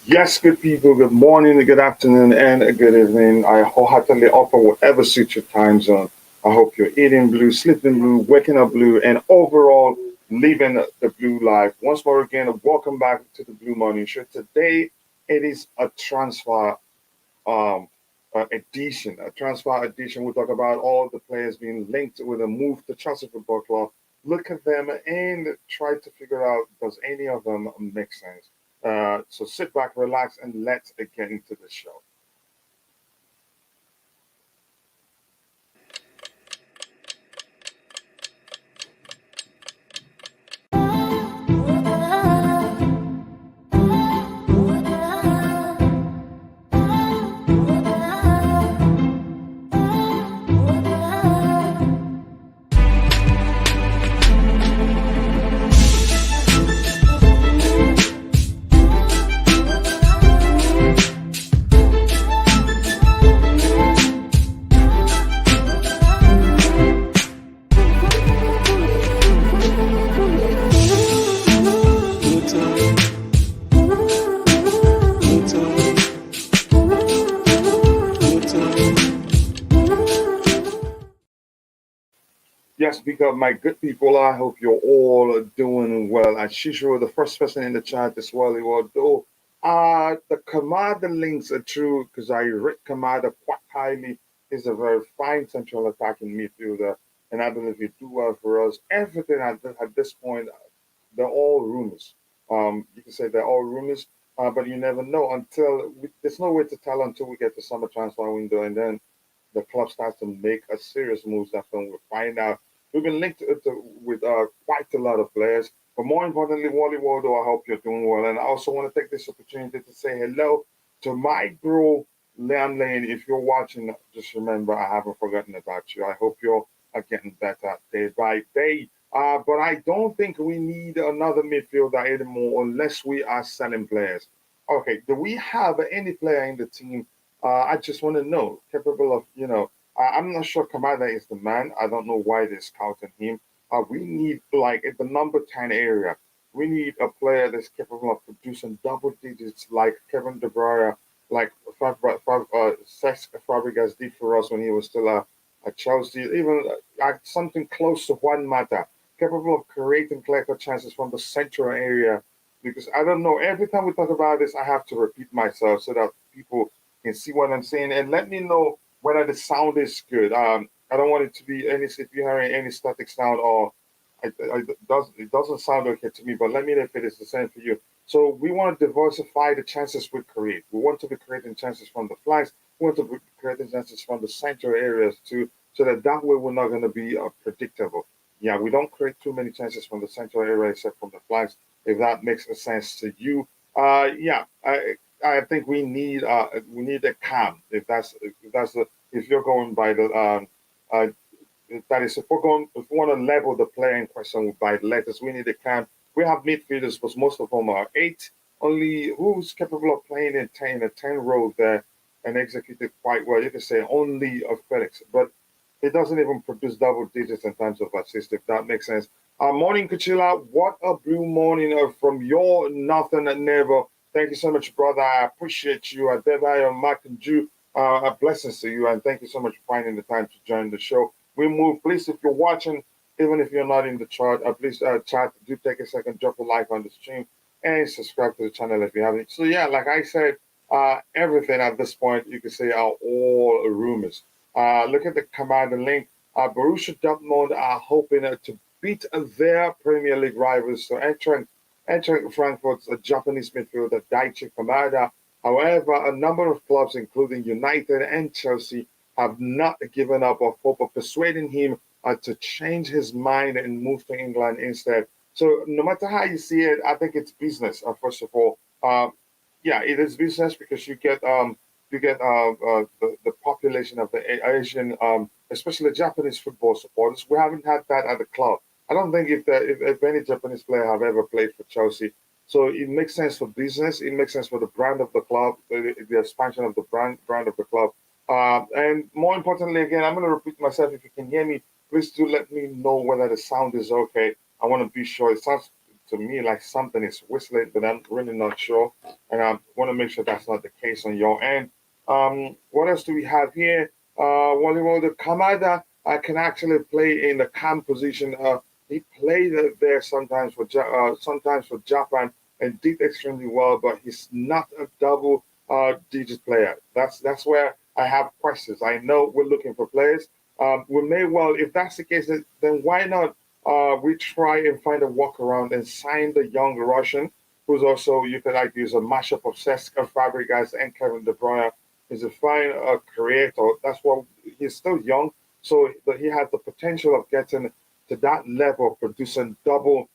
Yes, good people, good morning, good afternoon, and a good evening. I wholeheartedly offer whatever suits your time zone. I hope you're eating blue, sleeping blue, waking up blue, and overall living the blue life. Once more again, welcome back to the Blue Morning Show. Today, it is a transfer um, edition. A transfer edition. We'll talk about all the players being linked with a move to Chelsea Football Club. Look at them and try to figure out does any of them make sense. So sit back, relax, and let's get into the show. Yes, because my good people, I hope you're all doing well. As usual, the first person in the chat as well, although the Kamada links are true because I rate Kamada quite highly. He's a very fine central attacking midfielder, and I believe he do well for us. Everything at this point, they're all rumors. You can say they're all rumors, but you never know there's no way to tell until we get the summer transfer window, and then the club starts to make a serious moves. That's when we find out. We've been linked with quite a lot of players, but more importantly, Wally Waldo, I hope you're doing well. And I also want to take this opportunity to say hello to my bro, Liam Lane. If you're watching, just remember I haven't forgotten about you. I hope you're getting better day by day. But I don't think we need another midfielder anymore unless we are selling players. Okay, do we have any player in the team? I just want to know, capable of, I'm not sure Kamada is the man. I don't know why they're scouting him. We need, like, at the number 10 area, we need a player that's capable of producing double digits like Kevin De Bruyne, like Cesc Fabregas did for us when he was still at Chelsea, even something close to Juan Mata, capable of creating clear chances from the central area. Because I don't know, every time we talk about this, I have to repeat myself so that people can see what I'm saying and let me know whether the sound is good. I don't want it to be any, if you're hearing any static sound or it doesn't sound okay to me, but let me know if it is the same for you. So we want to diversify the chances we create. We want to be creating chances from the flanks. We want to be creating chances from the central areas too, so that way we're not going to be predictable. Yeah, we don't create too many chances from the central area except from the flanks. If that makes sense to you, yeah, I think we need a calm. If you're going by the uh, that is, if we want to level the player in question by the letters, we need a can. We have midfielders, but most of them are eight. Only who's capable of playing in a 10 role there and execute it quite well. You can say only of Felix, but it doesn't even produce double digits in terms of assist, if that makes sense. Morning, Kuchila. What a blue morning from your nothing neighbor. Thank you so much, brother. I appreciate you. Adebayo, Mark, and Jew. Blessings to you, and thank you so much for finding the time to join the show. We move. Please, if you're watching, even if you're not in the chart, please chat. Do take a second, drop a like on the stream, and subscribe to the channel if you haven't. So yeah, like I said, everything at this point you can say are all rumors. Look at the Kamada link. Borussia Dortmund are hoping to beat their Premier League rivals. So Eintracht Frankfurt's Japanese midfielder Daichi Kamada. However, a number of clubs, including United and Chelsea, have not given up hope of persuading him to change his mind and move to England instead. So no matter how you see it, I think it's business. First of all, yeah, it is business because you get the population of the Asian, especially Japanese football supporters. We haven't had that at the club. I don't think if any Japanese player have ever played for Chelsea. So it makes sense for business. It makes sense for the brand of the club, the expansion of the brand of the club. And more importantly, again, I'm going to repeat myself. If you can hear me, please do let me know whether the sound is okay. I want to be sure. It sounds to me like something is whistling, but I'm really not sure. And I want to make sure that's not the case on your end. What else do we have here? Well, the Kamada can actually play in the cam position. He played there sometimes for Japan and did extremely well, but he's not a double digit player. That's where I have questions. I know we're looking for players. We may well, if that's the case, then why not we try and find a workaround and sign the young Russian, who's also, you could argue, is a mashup of Cesc Fabregas and Kevin De Bruyne. He's a fine creator. That's what he's still young, so he has the potential of getting to that level, of producing double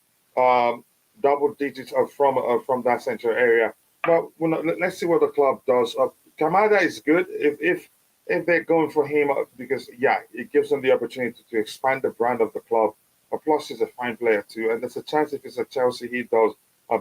digits from that central area. But let's see what the club does. Kamada is good if they're going for him because yeah, it gives them the opportunity to expand the brand of the club. Plus, he's a fine player too, and there's a chance if it's a Chelsea, he does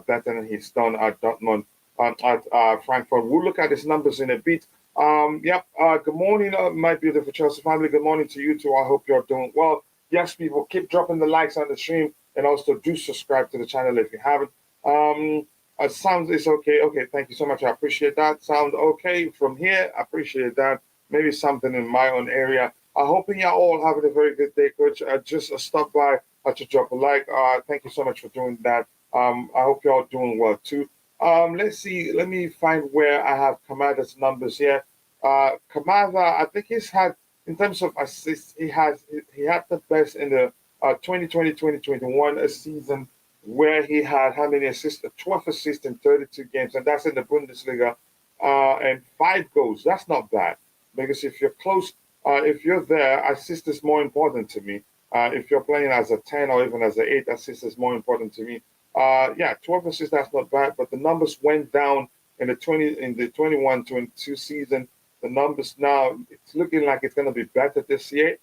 better than he's done at Dortmund, at Frankfurt. We'll look at his numbers in a bit. Yep. Good morning, my beautiful Chelsea family. Good morning to you too. I hope you're doing well. Yes, people, keep dropping the likes on the stream, and also do subscribe to the channel if you haven't. Sound is okay. Okay, thank you so much. I appreciate that. Sound okay from here. I appreciate that. Maybe something in my own area. I hope you're all having a very good day, Coach. Just stop by to drop a like. Thank you so much for doing that. I hope you're all doing well too. Let's see. Let me find where I have Kamada's numbers here. Kamada, I think he's had, in terms of assists, he had the best in the 2020-2021 season, where he had how many assists? 12 assists in 32 games, and that's in the Bundesliga, and 5 goals. That's not bad, because if you're close, if you're there, assist is more important to me. If you're playing as a 10 or even as an 8, assist is more important to me. Yeah, 12 assists, that's not bad, but the numbers went down in the 21-22 season. The numbers now, it's looking like it's going to be better this year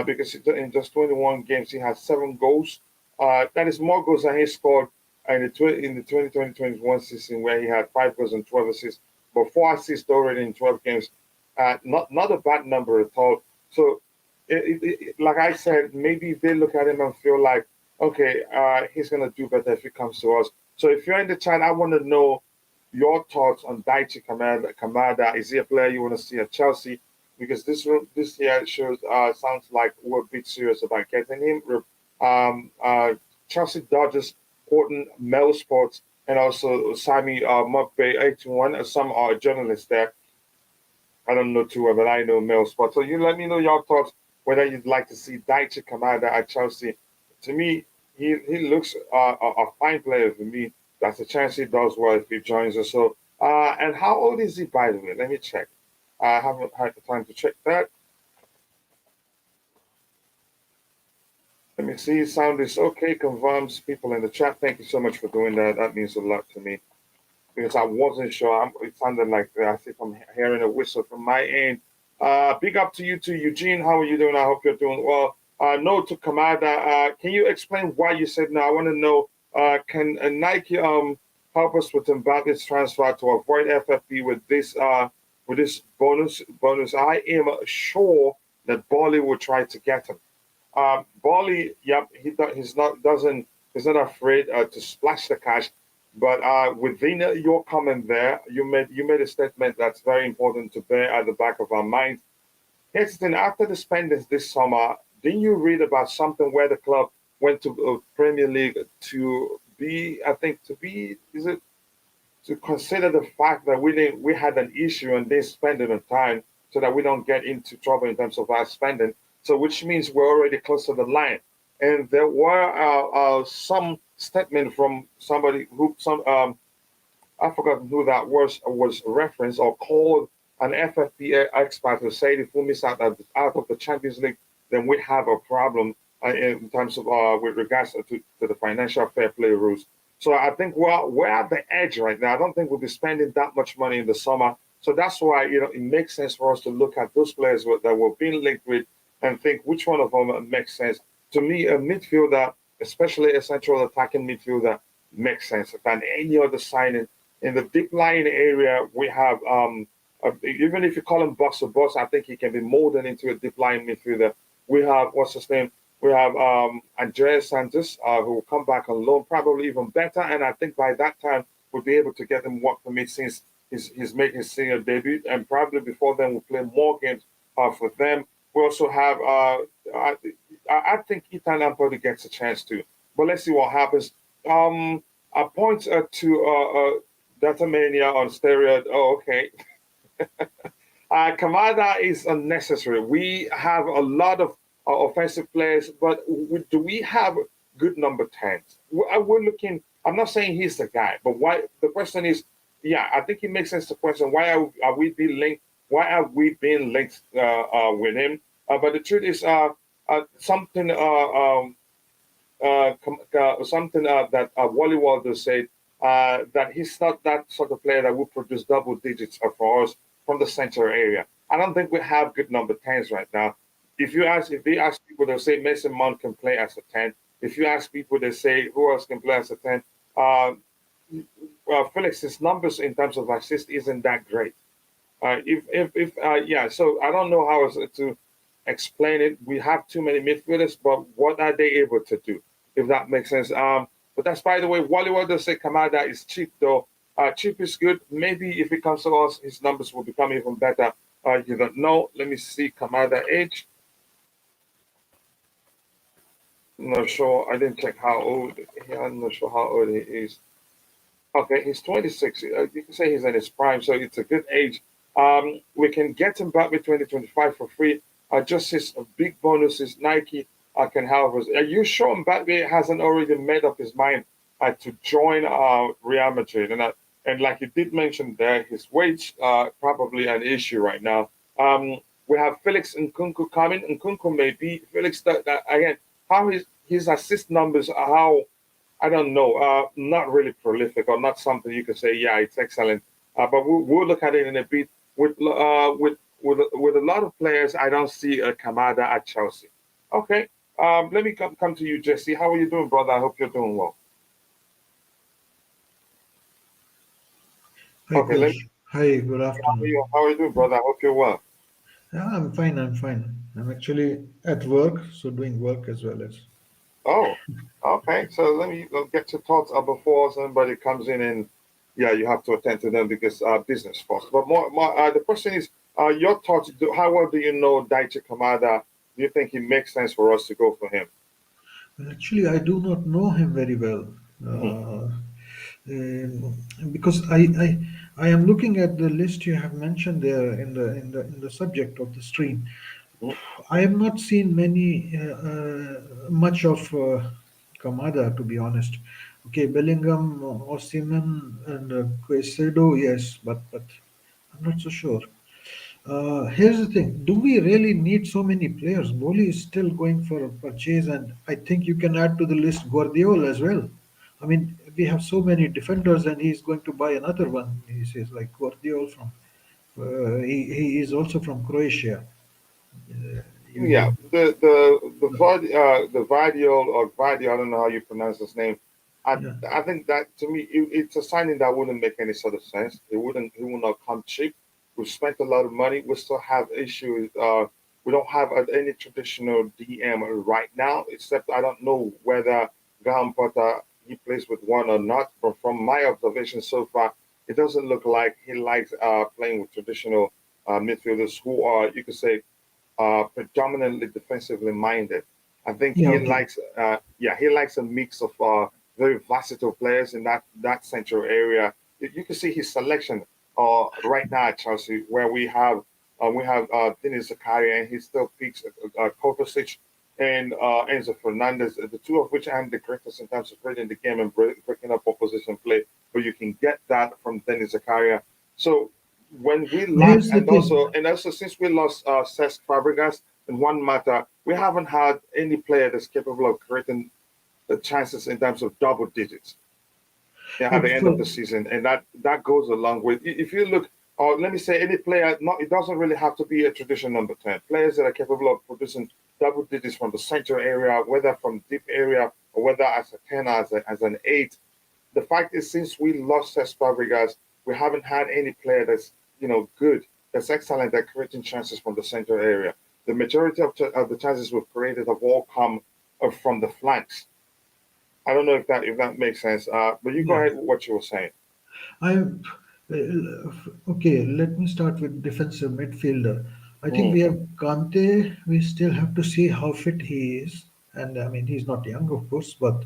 because in just 21 games, he has 7 goals. That is more goals than he scored in the 2020-21 season, where he had 5 goals and 12 assists, but 4 assists already in 12 games. Not a bad number at all. So, like I said, maybe they look at him and feel like, okay, he's going to do better if he comes to us. So if you're in the chat, I want to know your thoughts on Daichi Kamada. Is he a player you want to see at Chelsea? Because this year shows sounds like we're a bit serious about getting him. Chelsea Dodgers, Horton, Mel Sports, and also Sami Mukbay 81. Some are journalists there. I don't know too well, but I know male sport. So you let me know your thoughts whether you'd like to see Daichi Kamada at Chelsea. To me, he looks a fine player for me. That's a chance he does well if he joins us. So, and how old is he, by the way? Let me check. I haven't had the time to check that. Let me see. Sound is okay. Confirms people in the chat. Thank you so much for doing that. That means a lot to me because I wasn't sure. It sounded like I think I'm hearing a whistle from my end. Big up to you too, Eugene. How are you doing? I hope you're doing well. No to Kamada. Can you explain why you said no? I want to know. Can Nike help us with Mbappe's transfer to avoid FFP with this bonus? I am sure that Bolly will try to get him. Bolly, yep, he's not afraid to splash the cash. But within your comment there, you made a statement that's very important to bear at the back of our minds. Here's the thing: after the spendings this summer, didn't you read about something where the club went to Premier League to be? I think to be is it to consider the fact that we had an issue and they spend it on time so that we don't get into trouble in terms of our spending. So which means we're already close to the line. And there were some statement from somebody who some I forgot who that was referenced or called an FFP expert who said if we miss out of the Champions League, then we have a problem in terms of with regards to the financial fair play rules. So I think we're at the edge right now. I don't think we'll be spending that much money in the summer. So that's why it makes sense for us to look at those players that we're being linked with and think which one of them makes sense. To me, a midfielder, especially a central attacking midfielder, makes sense than any other signing. In the deep line area, we have even if you call him box to box, I think he can be molded into a deep line midfielder. We have what's his name? We have Andreas Santos, who will come back on loan, probably even better. And I think by that time we'll be able to get him work permit since he's making his senior debut, and probably before then we'll play more games for them. We also have I think Ethan Lampard gets a chance too, but let's see what happens. I point to Datamania on steroid. Oh, okay. Kamada is unnecessary. We have a lot of offensive players, but do we have good number 10s? We're looking. I'm not saying he's the guy, but why? The question is, yeah, I think it makes sense to question why are we being linked? Why are we being linked with him? But the truth is, something something that Wally Waldo said that he's not that sort of player that will produce double digits for us from the center area. I don't think we have good number 10s right now. If they ask people, they'll say Mason Mount can play as a 10. If you ask people, they say who else can play as a 10. Felix's numbers in terms of assist isn't that great. If yeah, so I don't know how to explain it. We have too many midfielders, but what are they able to do? If that makes sense. But that's by the way, Wally does say Kamada is cheap though. Cheap is good. Maybe if it comes to us, his numbers will become even better. You don't know. Let me see Kamada age. I'm not sure. I didn't check how old. I'm not sure how old he is. Okay, he's 26. You can say he's in his prime, so it's a good age. We can get him back with 2025 for free. Just his big bonuses, Nike can help us. Are you sure Mbappe hasn't already made up his mind to join Real Madrid? And like you did mention there, his wage probably an issue right now. We have Felix Nkunku coming. Nkunku may be Felix. Again, how his assist numbers are how I don't know. Not really prolific or not something you can say. Yeah, it's excellent. But we'll look at it in a bit. With a lot of players, I don't see a Kamada at Chelsea. Okay. Let me come to you, Jesse. How are you doing, brother? I hope you're doing well. Hi, Okay. coach. Hi, good afternoon. How are you doing, brother? I hope you're well. Yeah, I'm fine. I'm fine. I'm actually at work, so doing work as well as. Oh, okay. So let me get your thoughts before somebody comes in and yeah, you have to attend to them because business first. But the question is, your thoughts. How well do you know Daichi Kamada? Do you think it makes sense for us to go for him? Well, actually, I do not know him very well Hmm. uh, because I I am looking at the list you have mentioned there in the subject of the stream. Mhm. I have not seen much of Kamada, to be honest. Okay, Bellingham, Osimhen, and Caicedo, yes, but I'm not so sure. Here's the thing: do we really need so many players? Boli is still going for a purchase, and I think you can add to the list Guardiola as well. I mean, we have so many defenders, and he's going to buy another one. He says like Guardiola from. He is also from Croatia. Yeah, You the Vidiol or Vidio, I don't know how you pronounce his name. I yeah. I think that to me it's a signing that wouldn't make any sort of sense. It would not come cheap. We've spent a lot of money. We still have issues. We don't have any traditional DM right now, except I don't know whether Graham Potter he plays with one or not. But from my observation so far, it doesn't look like he likes playing with traditional midfielders who are, you could say, predominantly defensively minded. I think Yeah, okay. he likes a mix of very versatile players in that central area. You can see his selection right now at Chelsea, where we have Denis Zakaria, and he still picks Kovacic and Enzo Fernandez, the two of which aren't the greatest in terms of reading the game and breaking up opposition play, but you can get that from Denis Zakaria. So when we lack, Here's the and thing. also since we lost Cesc Fabregas in one matter, we haven't had any player that's capable of creating the chances in terms of double digits, yeah, at Look, the end of the season, and that goes along with if you look, or let me say, any player. Not it doesn't really have to be a traditional number 10. Players that are capable of producing double digits from the center area, whether from deep area or whether as a 10, as an 8. The fact is, since we lost Cesc Fabregas, we haven't had any player that's good, that's excellent at creating chances from the center area. The majority of the chances we've created have all come from the flanks. I don't know if that makes sense. But you go Yeah, ahead with what you were saying. I okay. Let me start with defensive midfielder. I think Mm, we have Kante. We still have to see how fit he is, and I mean he's not young, of course, but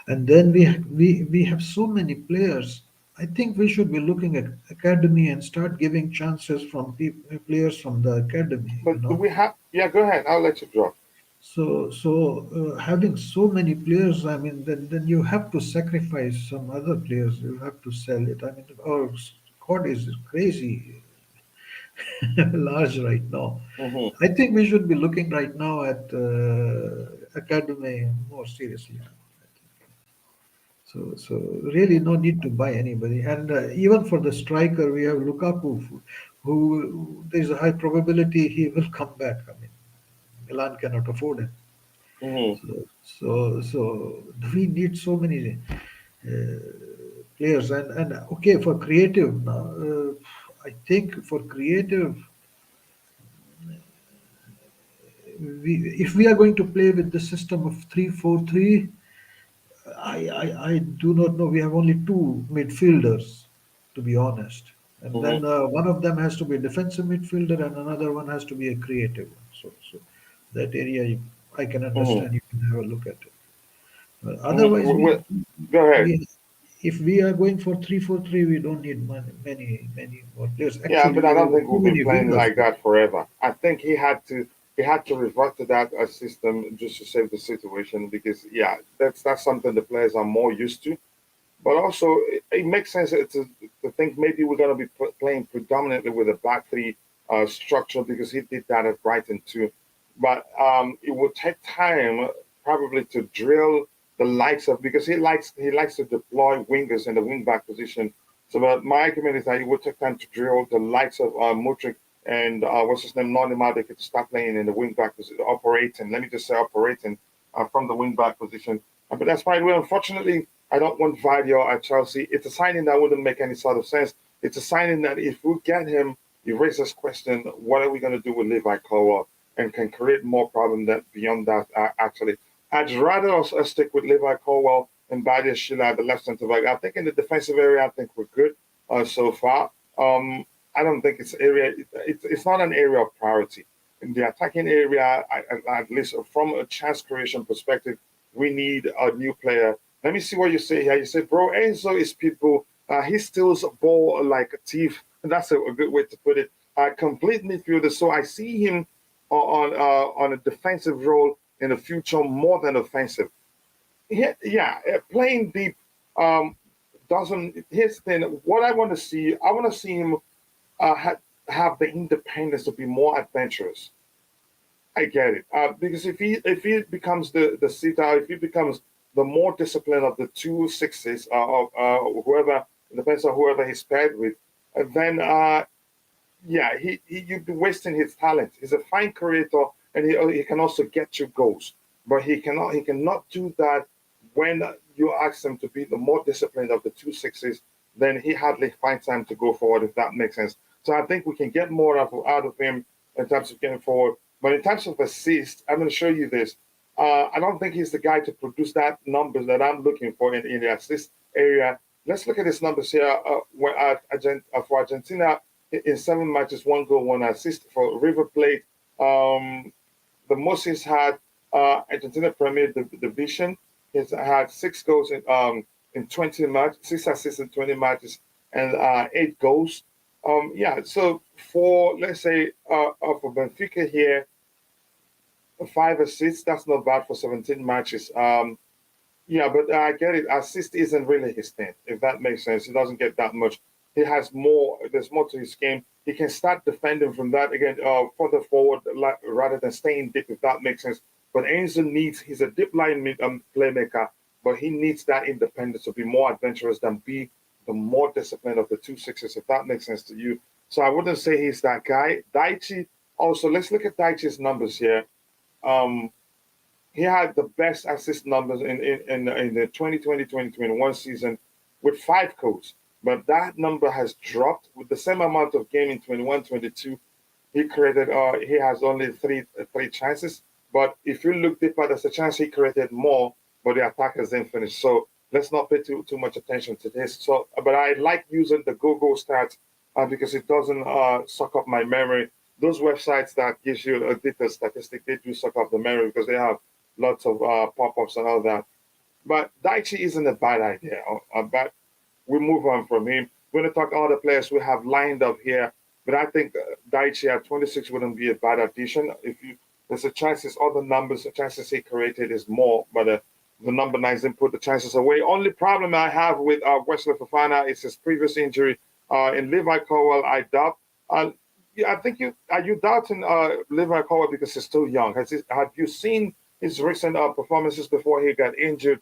and then we have so many players. I think we should be looking at academy and start giving chances from players from the academy. but do we have? Yeah, go ahead. I'll let you drop. So having so many players, I mean, then you have to sacrifice some other players. You have to sell it. I mean, our squad is crazy large right now. Hmm. I think we should be looking right now at academy more seriously. So really no need to buy anybody. And even for the striker, we have Lukaku, who there's a high probability he will come back. I mean, Milan cannot afford him. Hmm. So we need so many uh, players. And okay, for creative now, I think for creative, if we are going to play with the system of 3-4-3, I do not know. We have only two midfielders, to be honest. And Hmm. then one of them has to be a defensive midfielder, and another one has to be a creative one. So that area I can Hmm. understand. You can have a look at it. But Hmm. otherwise, Go ahead. we if we are going for 3-4-3, we don't need many more players. Yeah, Actually, but I we don't have think too we'll be many playing wingers. like that forever. I think he had to revert to that system just to save the situation because yeah, that's something the players are more used to. But also, it makes sense to think maybe we're going to be playing predominantly with a back three structure because he did that at Brighton too. But it will take time probably to drill the likes of because he likes to deploy wingers in the wing back position. So, but my argument is that it will take time to drill the likes of Mudryk and what's his name, Noni Madueke to start playing in the wing back position, operating. Let me just say operating from the wing back position. But that's fine. Well, unfortunately, I don't want Vardy at Chelsea. It's a signing that wouldn't make any sort of sense. It's a signing that if we get him, you raise this question: what are we going to do with Levi Colwill, and can create more problem than beyond that? Actually, I'd rather us stick with Levi Colwill and Badia Sheila at the left centre back. I think in the defensive area, I think we're good so far. I don't think it's not an area of priority. In the attacking area, at least from a chance creation perspective, we need a new player. Let me see what you say here. You say, bro, Enzo is people. He steals a ball like a thief. And that's a good way to put it. Complete midfielder. So I see him on a defensive role in the future more than offensive. Yeah, playing deep um, doesn't. Here's the thing. What I want to see, I want to see him have the independence to be more adventurous. I get it. Because if he becomes the sitter, if he becomes the more disciplined of the two sixes of whoever, depends on whoever he's paired with, then yeah, you'd be wasting his talent. He's a fine creator, and he can also get you goals, but he cannot do that when you ask him to be the more disciplined of the two sixes. Then he hardly finds time to go forward, if that makes sense. So I think we can get more out of him in terms of getting forward. But in terms of assists, I'm going to show you this. I don't think he's the guy to produce that numbers that I'm looking for in the assist area. Let's look at his numbers here. For Argentina, in 7 matches, 1 goal, 1 assist. For River Plate, the most he's had Argentina Premier Division. He's had 6 goals in 20 matches, 6 assists in 20 matches, and 8 goals. Yeah, so for let's say for Benfica here, 5 assists. That's not bad for 17 matches. Yeah, but I get it. Assist isn't really his thing, if that makes sense. He doesn't get that much. He has more. There's more to his game. He can start defending from that again, further forward, rather than staying deep, if that makes sense. But Enzo needs. He's a deep line playmaker, but he needs that independence to be more adventurous than be the more disciplined of the two sixes, if that makes sense to you. So I wouldn't say he's that guy. Daichi. Also, let's look at Daichi's numbers here. Um, he had the best assist numbers in the 2020-2021 season with 5 goals. But that number has dropped with the same amount of game in 21-22. He has only three chances. But if you look deeper, there's a chance he created more, but the attackers didn't finish. So let's not pay too much attention to this. So, but I like using the Google stats because it doesn't suck up my memory. Those websites that gives you a detailed statistic, they do suck up the memory because they have lots of pop-ups and all that. But Daichi isn't a bad idea. But we move on from him. We're going to talk other players we have lined up here. But I think Daichi at 26 wouldn't be a bad addition. If you there's a chances other numbers, the chances he created is more, but the number nines didn't put the chances away. Only problem I have with Wesley Fofana is his previous injury. In Levi Colwill, I doubt. Yeah, I think you doubting Levi Colwill because he's still young. Have you seen his recent performances before he got injured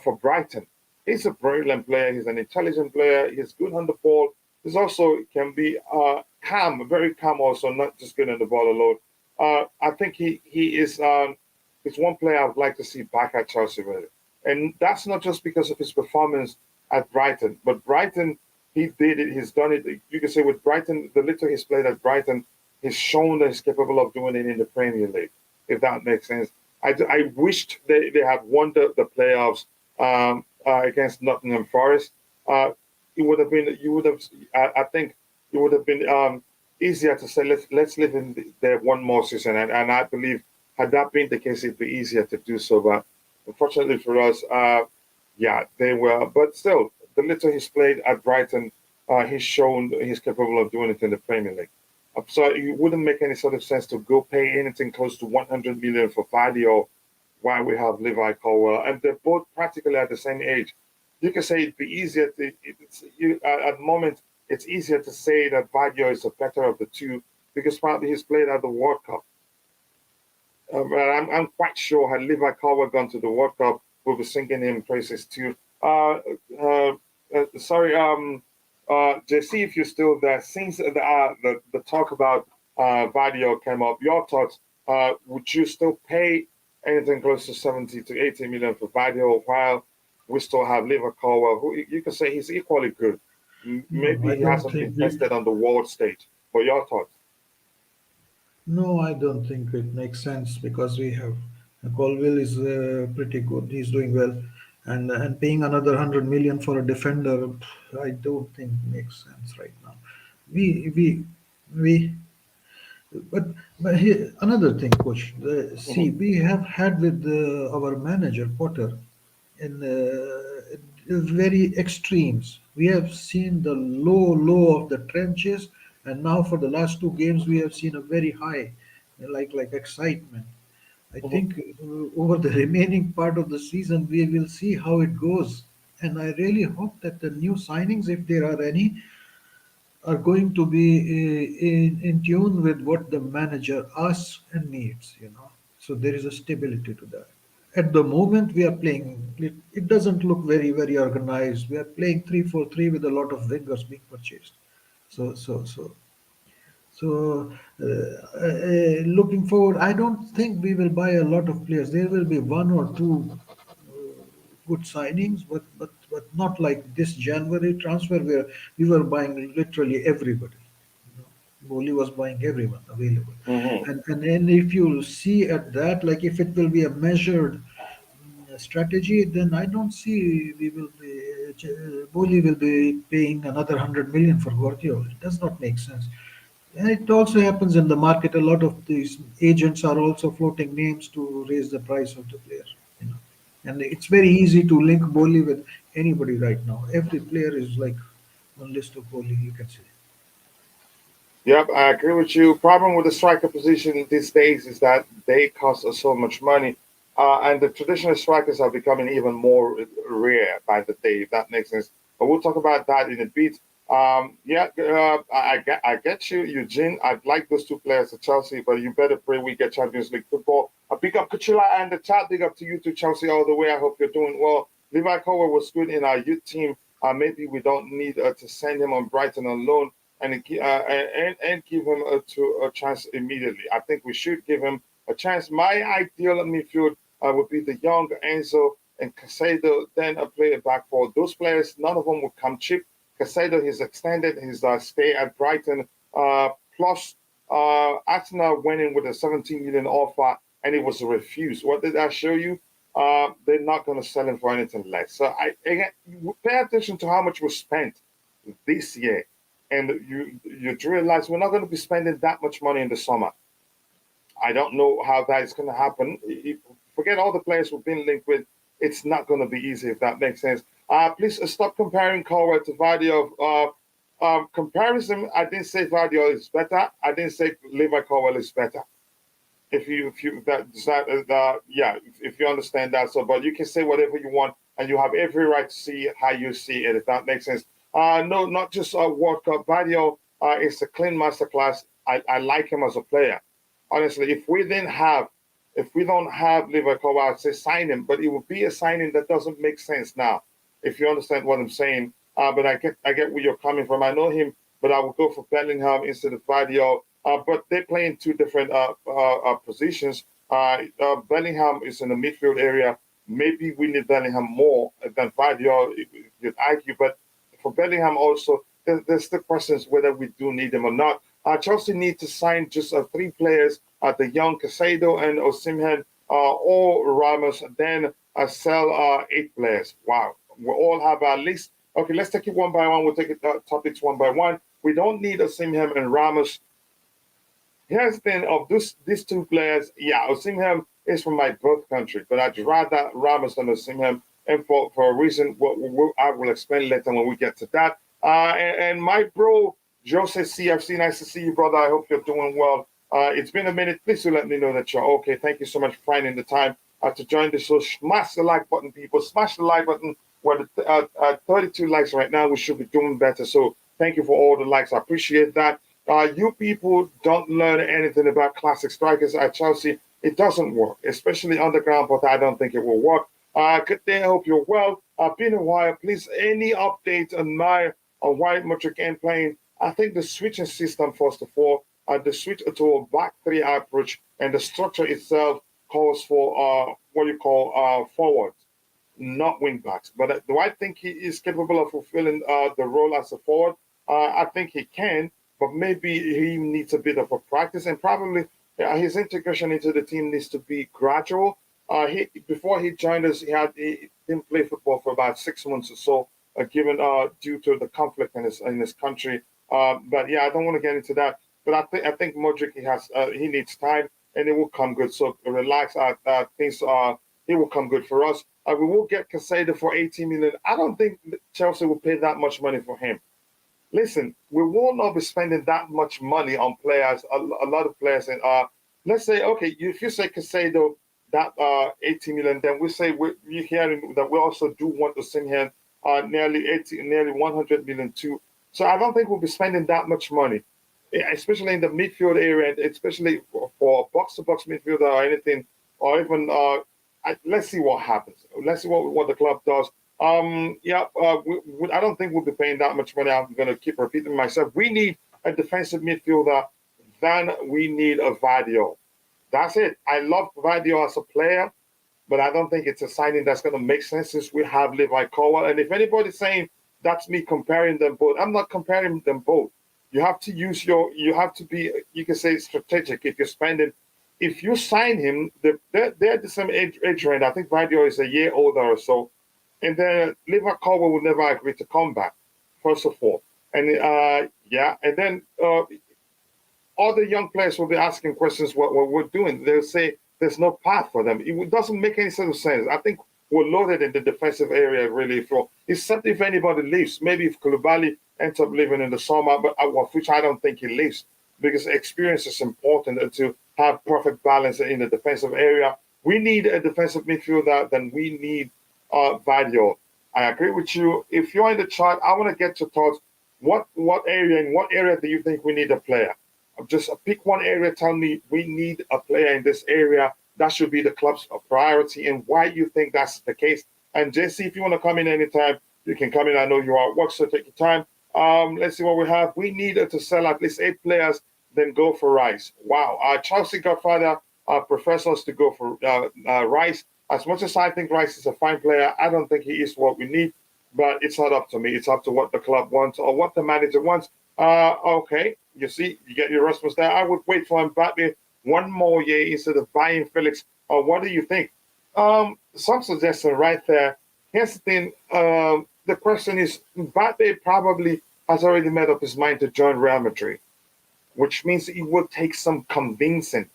for Brighton? He's a brilliant player. He's an intelligent player. He's good on the ball. He's also can be calm, very calm. Also, not just good on the ball alone. I think he is one player I'd like to see back at Chelsea, really. And that's not just because of his performance at Brighton, but Brighton he did it. He's done it. You can say with Brighton, the little he's played at Brighton, he's shown that he's capable of doing it in the Premier League. If that makes sense, I wished they had won the playoffs against Nottingham Forest. It would have been you would have I think it would have been easier to say let's live in there one more season, and I believe had that been the case, it'd be easier to do so. But unfortunately for us, yeah, they were. But still, the little he's played at Brighton, he's shown he's capable of doing it in the Premier League. So it wouldn't make any sort of sense to go pay anything close to 100 million for Vadio while we have Levi Colwill, and they're both practically at the same age. You can say it'd be easier to at the moment it's easier to say that Vadio is the better of the two because probably he's played at the World Cup. But I'm quite sure had Levi Colwill gone to the World Cup, we'll be singing him praises too. Sorry, JC, if you're still there, since the talk about Vadio came up, your thoughts, would you still pay anything close to 70 to 80 million for Vadio while we still have Levi Colwill, who you can say he's equally good? No, Maybe I he don't hasn't been think it. tested on the world stage, but your thoughts? No, I don't think it makes sense because we have Colville is pretty good. He's doing well, and paying another 100 million for a defender, I don't think makes sense right now. We but here, another thing, coach. See, Hmm. we have had with our manager Potter in very extremes. We have seen the low of the trenches, and now for the last two games we have seen a very high, like excitement. I Mhm. think over the remaining part of the season we will see how it goes, and I really hope that the new signings, if there are any, are going to be in tune with what the manager asks and needs, So there is a stability to that. At the moment, we are playing, it doesn't look very organized. We are playing 3-4-3 with a lot of wingers being purchased. So, so, so, Looking forward, I don't think we will buy a lot of players. There will be one or two good signings, but not like this January transfer where we were buying literally everybody. Boli was buying everyone available, Mhm. and if you see at that, like if it will be a measured strategy, then I don't see we will be Boli will be paying another 100 million for Guardiola. It does not make sense. And it also happens in the market. A lot of these agents are also floating names to raise the price of the player. You know, and it's very easy to link Boli with anybody right now. Every player is like on list of Boli, you can say. Yep, I agree with you. Problem with the striker position these days is that they cost us so much money, and the traditional strikers are becoming even more rare by the day. If that makes sense, but we'll talk about that in a bit. Yeah, I get you, Eugene. I'd like those two players at Chelsea, but you better pray we get Champions League football. A big up Kuchula and the chat. Big up to you to Chelsea all the way. I hope you're doing well. Levi Colwill was good in our youth team. Maybe we don't need to send him on Brighton on loan and give him a chance immediately. I think we should give him a chance. My ideal midfield would be the young Enzo and Caicedo, then a player back for those players. None of them would come cheap. Caicedo has extended his stay at Brighton. Plus, Arsenal went in with a 17 million offer and it was refused. What did that show you? They're not going to sell him for anything less. So again, pay attention to how much was spent this year, and you realize we're not going to be spending that much money in the summer. I don't know how that is going to happen. Forget all the players we've been linked with. It's not going to be easy if that makes sense. Please stop comparing Colwell to Vardio. Comparison, I didn't say Vardio is better. I didn't say Levi Colwell is better. If you yeah, if you understand that, so but you can say whatever you want and you have every right to see how you see it, if that makes sense. No, not just World Cup. Badio is a clean masterclass. I like him as a player. Honestly, if we don't have Liverpool, I'd say sign him, but it would be a signing that doesn't make sense now. If you understand what I'm saying, but I get where you're coming from. I know him, but I would go for Bellingham instead of Badio. But they play in two different positions. Bellingham is in the midfield area. Maybe we need Bellingham more than Vadio, you'd argue. But for Bellingham also, there's the questions whether we do need him or not. Chelsea need to sign just three players, the young Caicedo and Osimhen, or Ramos, then sell eight players. Wow. We all have at least, okay, let's take it one by one. We'll take it topics one by one. We don't need Osimhen and Ramos. Here's the thing of these two players. Yeah, Osimhen is from my birth country, but I'd rather Ramos than Osimhen, and for a reason I will explain later when we get to that. And my bro Jose CFC, nice to see you, brother. I hope you're doing well. It's been a minute. Please do let me know that you're okay. Thank you so much for finding the time to join the show. Smash the like button, people. Smash the like button. We're at 32 likes right now. We should be doing better. So thank you for all the likes. I appreciate that. You people don't learn anything about classic strikers at Chelsea. It doesn't work, especially underground, but I don't think it will work. Good day. I hope you're well. Been a while. Please, any update on why Modric ain't playing? I think the switching system, first of all, the switch to a back three approach, and the structure itself calls for what you call forwards, not wing backs. But do I think he is capable of fulfilling the role as a forward? I think he can, but maybe he needs a bit of a practice, and probably his integration into the team needs to be gradual. Before he joined us, he didn't play football for about 6 months or so, given due to the conflict in his country. But yeah, I don't want to get into that. But I think Modric he needs time, and it will come good. So relax. Things he will come good for us. We will get Caicedo for 18 million. I don't think Chelsea will pay that much money for him. Listen, we will not be spending that much money on players, a lot of players. And let's say, okay, if you say Caicedo, that 80 million, then we say we're hearing that we also do want to send him nearly 100 million too. So I don't think we'll be spending that much money, especially in the midfield area, and especially for box-to-box midfielder or anything, or even let's see what happens. Let's see what the club does. I don't think we'll be paying that much money. I'm going to keep repeating myself. We need a defensive midfielder, then we need a Vadio. That's it. I love Vadio as a player, but I don't think it's a signing that's going to make sense since we have Levi Colwill. And if anybody's saying that's me comparing them both, I'm not comparing them both. You have to you have to be, you can say, strategic if you're spending. If you sign him, they're the same age range. I think Vadio is a year older or so. And then Levi Colwill will never agree to come back, first of all. And and then other young players will be asking questions what we're doing. They'll say there's no path for them. It doesn't make any sort of sense. I think we're loaded in the defensive area really, except if anybody leaves. Maybe if Koulibaly ends up leaving in the summer, but which I don't think he leaves, because experience is important to have perfect balance in the defensive area. We need a defensive midfielder, then we need Vadio. I agree with you. If you're in the chat, I want to get your thoughts. What area do you think we need a player? Just pick one area. Tell me we need a player in this area. That should be the club's priority, and why you think that's the case. And JC, if you want to come in anytime, you can come in. I know you are at work, so take your time. Let's see what we have. We need to sell at least 8 players, then go for Rice. Wow. Chelsea Godfather prefers us to go for Rice. As much as I think Rice is a fine player, I don't think he is what we need. But it's not up to me. It's up to what the club wants or what the manager wants. Okay, you see, you get your response there. I would wait for Mbappe one more year instead of buying Felix. What do you think? Some suggestion right there. Here's the thing. The question is, Mbappe probably has already made up his mind to join Real Madrid, which means it will take some convincing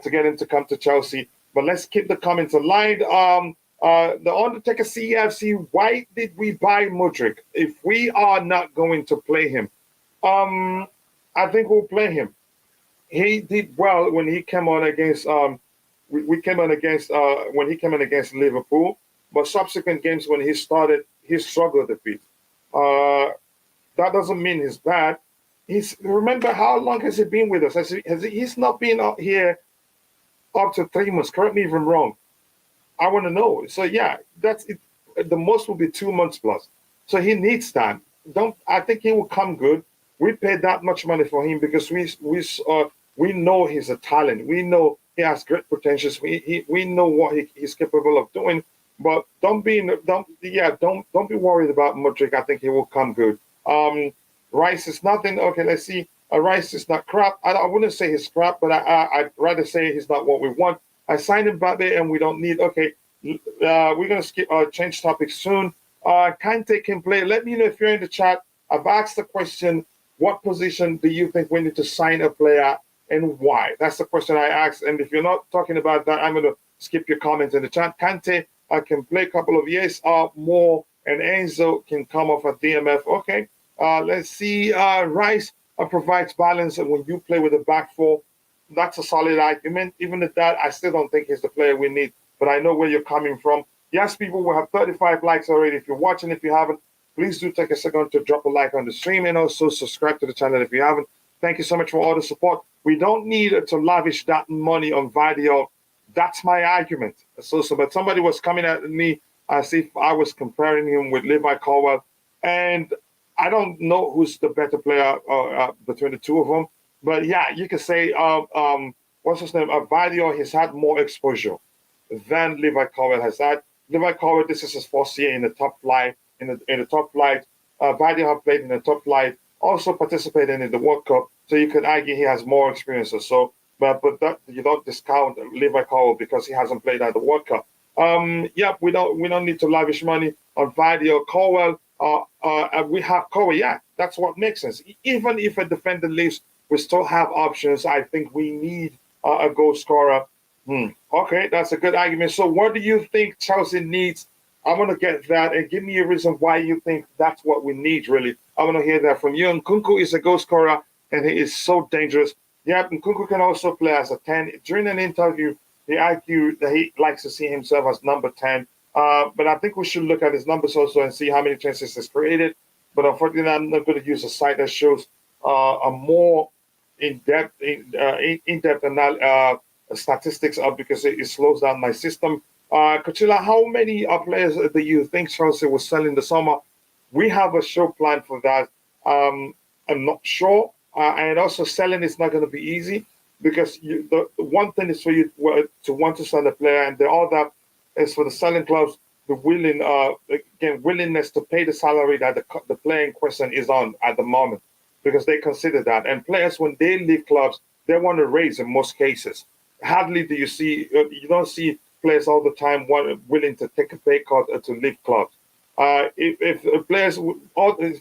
to get him to come to Chelsea. But let's keep the comments aligned. The Undertaker CFC, why did we buy Mudryk if we are not going to play him? I think we'll play him. He did well when he came on against we came on against when he came on against Liverpool, but subsequent games when he started, he struggled a bit. That doesn't mean he's bad. Remember how long has he been with us? He's not been out here up to 3 months. Correct me if I'm wrong. I want to know. So yeah, that's it. The most will be 2 months plus. So he needs time. I think he will come good. We paid that much money for him because we know he's a talent. We know he has great potentials. We know what he's capable of doing. But don't be worried about Mudryk. I think he will come good. Rice is nothing. Okay, let's see. Rice is not crap. I wouldn't say he's crap, but I'd rather say he's not what we want. I signed Mbappe and we don't need. Okay, we're gonna change topics soon. Kante can play. Let me know if you're in the chat. I've asked the question: what position do you think we need to sign a player and why? That's the question I asked. And if you're not talking about that, I'm gonna skip your comments in the chat. Kante can play a couple of years more, and Enzo can come off a DMF. Okay, let's see. Rice provides balance, and when you play with a back four, that's a solid argument. Even at that, I still don't think he's the player we need. But I know where you're coming from. Yes, people, will have 35 likes already. If you're watching, if you haven't, please do take a second to drop a like on the stream and also subscribe to the channel if you haven't. Thank you so much for all the support. We don't need to lavish that money on Vadio. That's my argument. But somebody was coming at me as if I was comparing him with Levi Colwill. And I don't know who's the better player between the two of them. But yeah, you can say, what's his name? Vadio has had more exposure than Levi Colwill has had. Levi Colwill, this is his first year in the top flight. In the top flight, Vadio have played in the top flight, also participated in the World Cup. So you could argue he has more experience or so. But that, you don't discount Levi Colwill because he hasn't played at the World Cup. We don't need to lavish money on Vadio. Colwill, we have Colwill. Yeah, that's what makes sense. Even if a defender leaves, we still have options. I think we need a goal scorer. Okay, that's a good argument. So, what do you think Chelsea needs? I want to get that and give me a reason why you think that's what we need, really. I want to hear that from you. And Nkunku is a goal scorer and he is so dangerous. Yeah, Nkunku can also play as a 10. During an interview, he argued that he likes to see himself as number 10. But I think we should look at his numbers also and see how many chances he's created. But unfortunately, I'm not going to use a site that shows a more in-depth statistics up because it slows down my system. Kachila, how many players do you think Chelsea will sell in the summer? We have a show plan for that. I'm not sure. And also, selling is not going to be easy because the one thing is for you to want to sell a player, and the other is for the selling clubs the willingness to pay the salary that the player in question is on at the moment because they consider that. And players, when they leave clubs, they want to raise in most cases. Hardly do you don't see players all the time willing to take a pay cut to leave clubs. If players,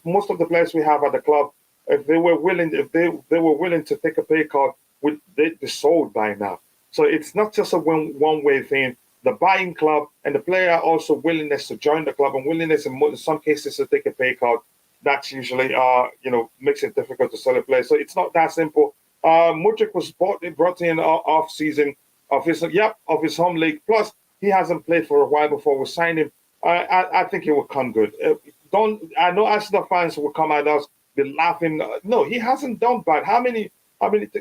most of the players we have at the club, if they were willing to take a pay cut, they'd be sold by now. So it's not just a one way thing. The buying club and the player also willingness to join the club and willingness in some cases to take a pay cut. That's usually makes it difficult to sell a player. So it's not that simple. Mudryk was brought in off season of his home league. Plus, he hasn't played for a while before we signed him. I think he will come good. I know Arsenal fans will come at us, be laughing. No, he hasn't done bad. How many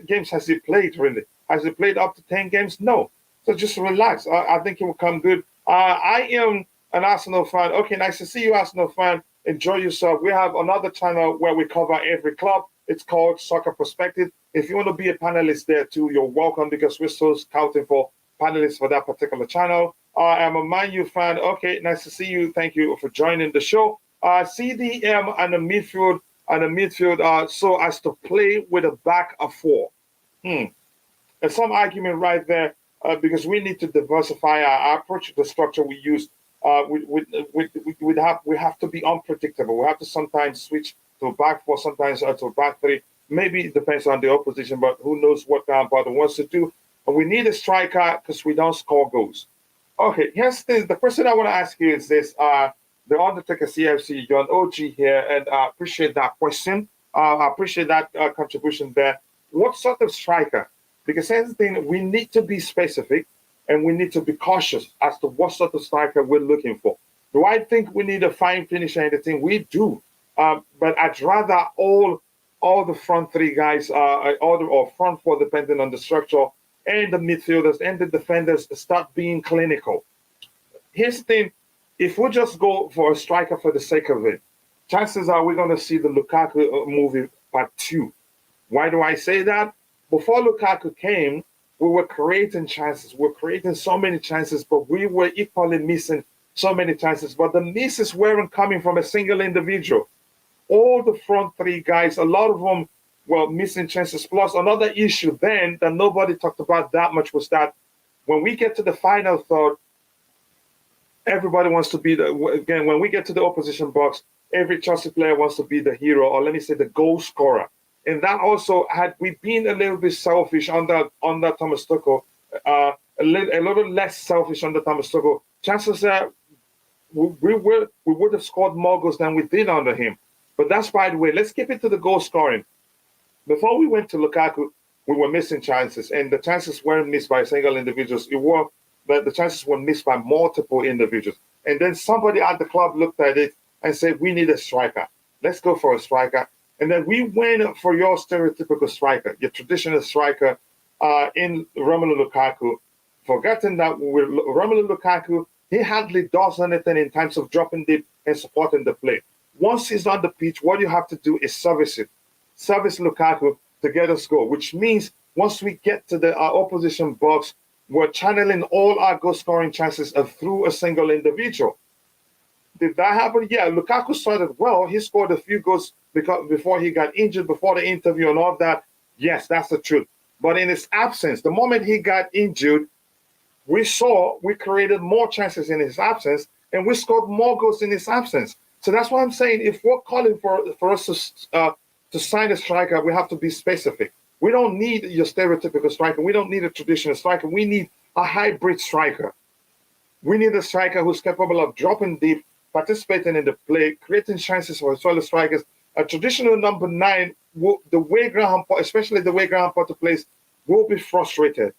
games has he played? Really, has he played up to 10 games? No. So just relax. I think he will come good. I am an Arsenal fan. Okay, nice to see you, Arsenal fan. Enjoy yourself. We have another channel where we cover every club. It's called Soccer Perspective. If you want to be a panelist there too, you're welcome because we're still scouting for panelists for that particular channel. I'm a Man U fan. Okay, nice to see you. Thank you for joining the show. CDM and the midfield so as to play with a back of four. There's some argument right there because we need to diversify our approach to the structure we use. We have to be unpredictable. We have to sometimes switch to a back four, sometimes to a back three. Maybe it depends on the opposition, but who knows what Kamada wants to do. And we need a striker because we don't score goals. Okay, here's the question I want to ask you is this. The Undertaker CFC, you're an OG here, and I appreciate that question. I appreciate that contribution there. What sort of striker? Because here's the thing, we need to be specific and we need to be cautious as to what sort of striker we're looking for. Do I think we need a fine finisher in the team? We do. But I'd rather all the front three guys, or front four, depending on the structure, and the midfielders and the defenders start being clinical. Here's the thing. If we just go for a striker for the sake of it, chances are we're going to see the Lukaku movie part 2. Why do I say that? Before Lukaku came, we were creating chances. We were creating so many chances, but we were equally missing so many chances. But the misses weren't coming from a single individual. All the front three guys, a lot of them were missing chances. Plus, another issue then that nobody talked about that much was that when we get to the final third, everybody wants to be when we get to the opposition box, every Chelsea player wants to be the hero, or let me say the goal scorer. And that also, had we been a little bit selfish under Thomas Tuchel, a little less selfish under Thomas Tuchel, chances are we would have scored more goals than we did under him. But that's by the way. Let's keep it to the goal scoring. Before we went to Lukaku, we were missing chances, and the chances weren't missed by single individuals. The chances were missed by multiple individuals. And then somebody at the club looked at it and said, we need a striker. Let's go for a striker. And then we went for your stereotypical striker, your traditional striker in Romelu Lukaku. Forgetting that with Romelu Lukaku, he hardly does anything in terms of dropping deep and supporting the play. Once he's on the pitch, what you have to do is service it. Service Lukaku to get us goal, which means once we get to the opposition box, we're channeling all our goal-scoring chances through a single individual. Did that happen? Yeah, Lukaku started well. He scored a few goals before he got injured, before the interview and all that. Yes, that's the truth. But in his absence, the moment he got injured, we created more chances in his absence, and we scored more goals in his absence. So that's why I'm saying if we're calling for us to sign a striker, we have to be specific. We don't need your stereotypical striker. We don't need a traditional striker. We need a hybrid striker. We need a striker who's capable of dropping deep, participating in the play, creating chances for his fellow strikers. A traditional number 9, the way Graham, especially the way Graham Potter plays, will be frustrated,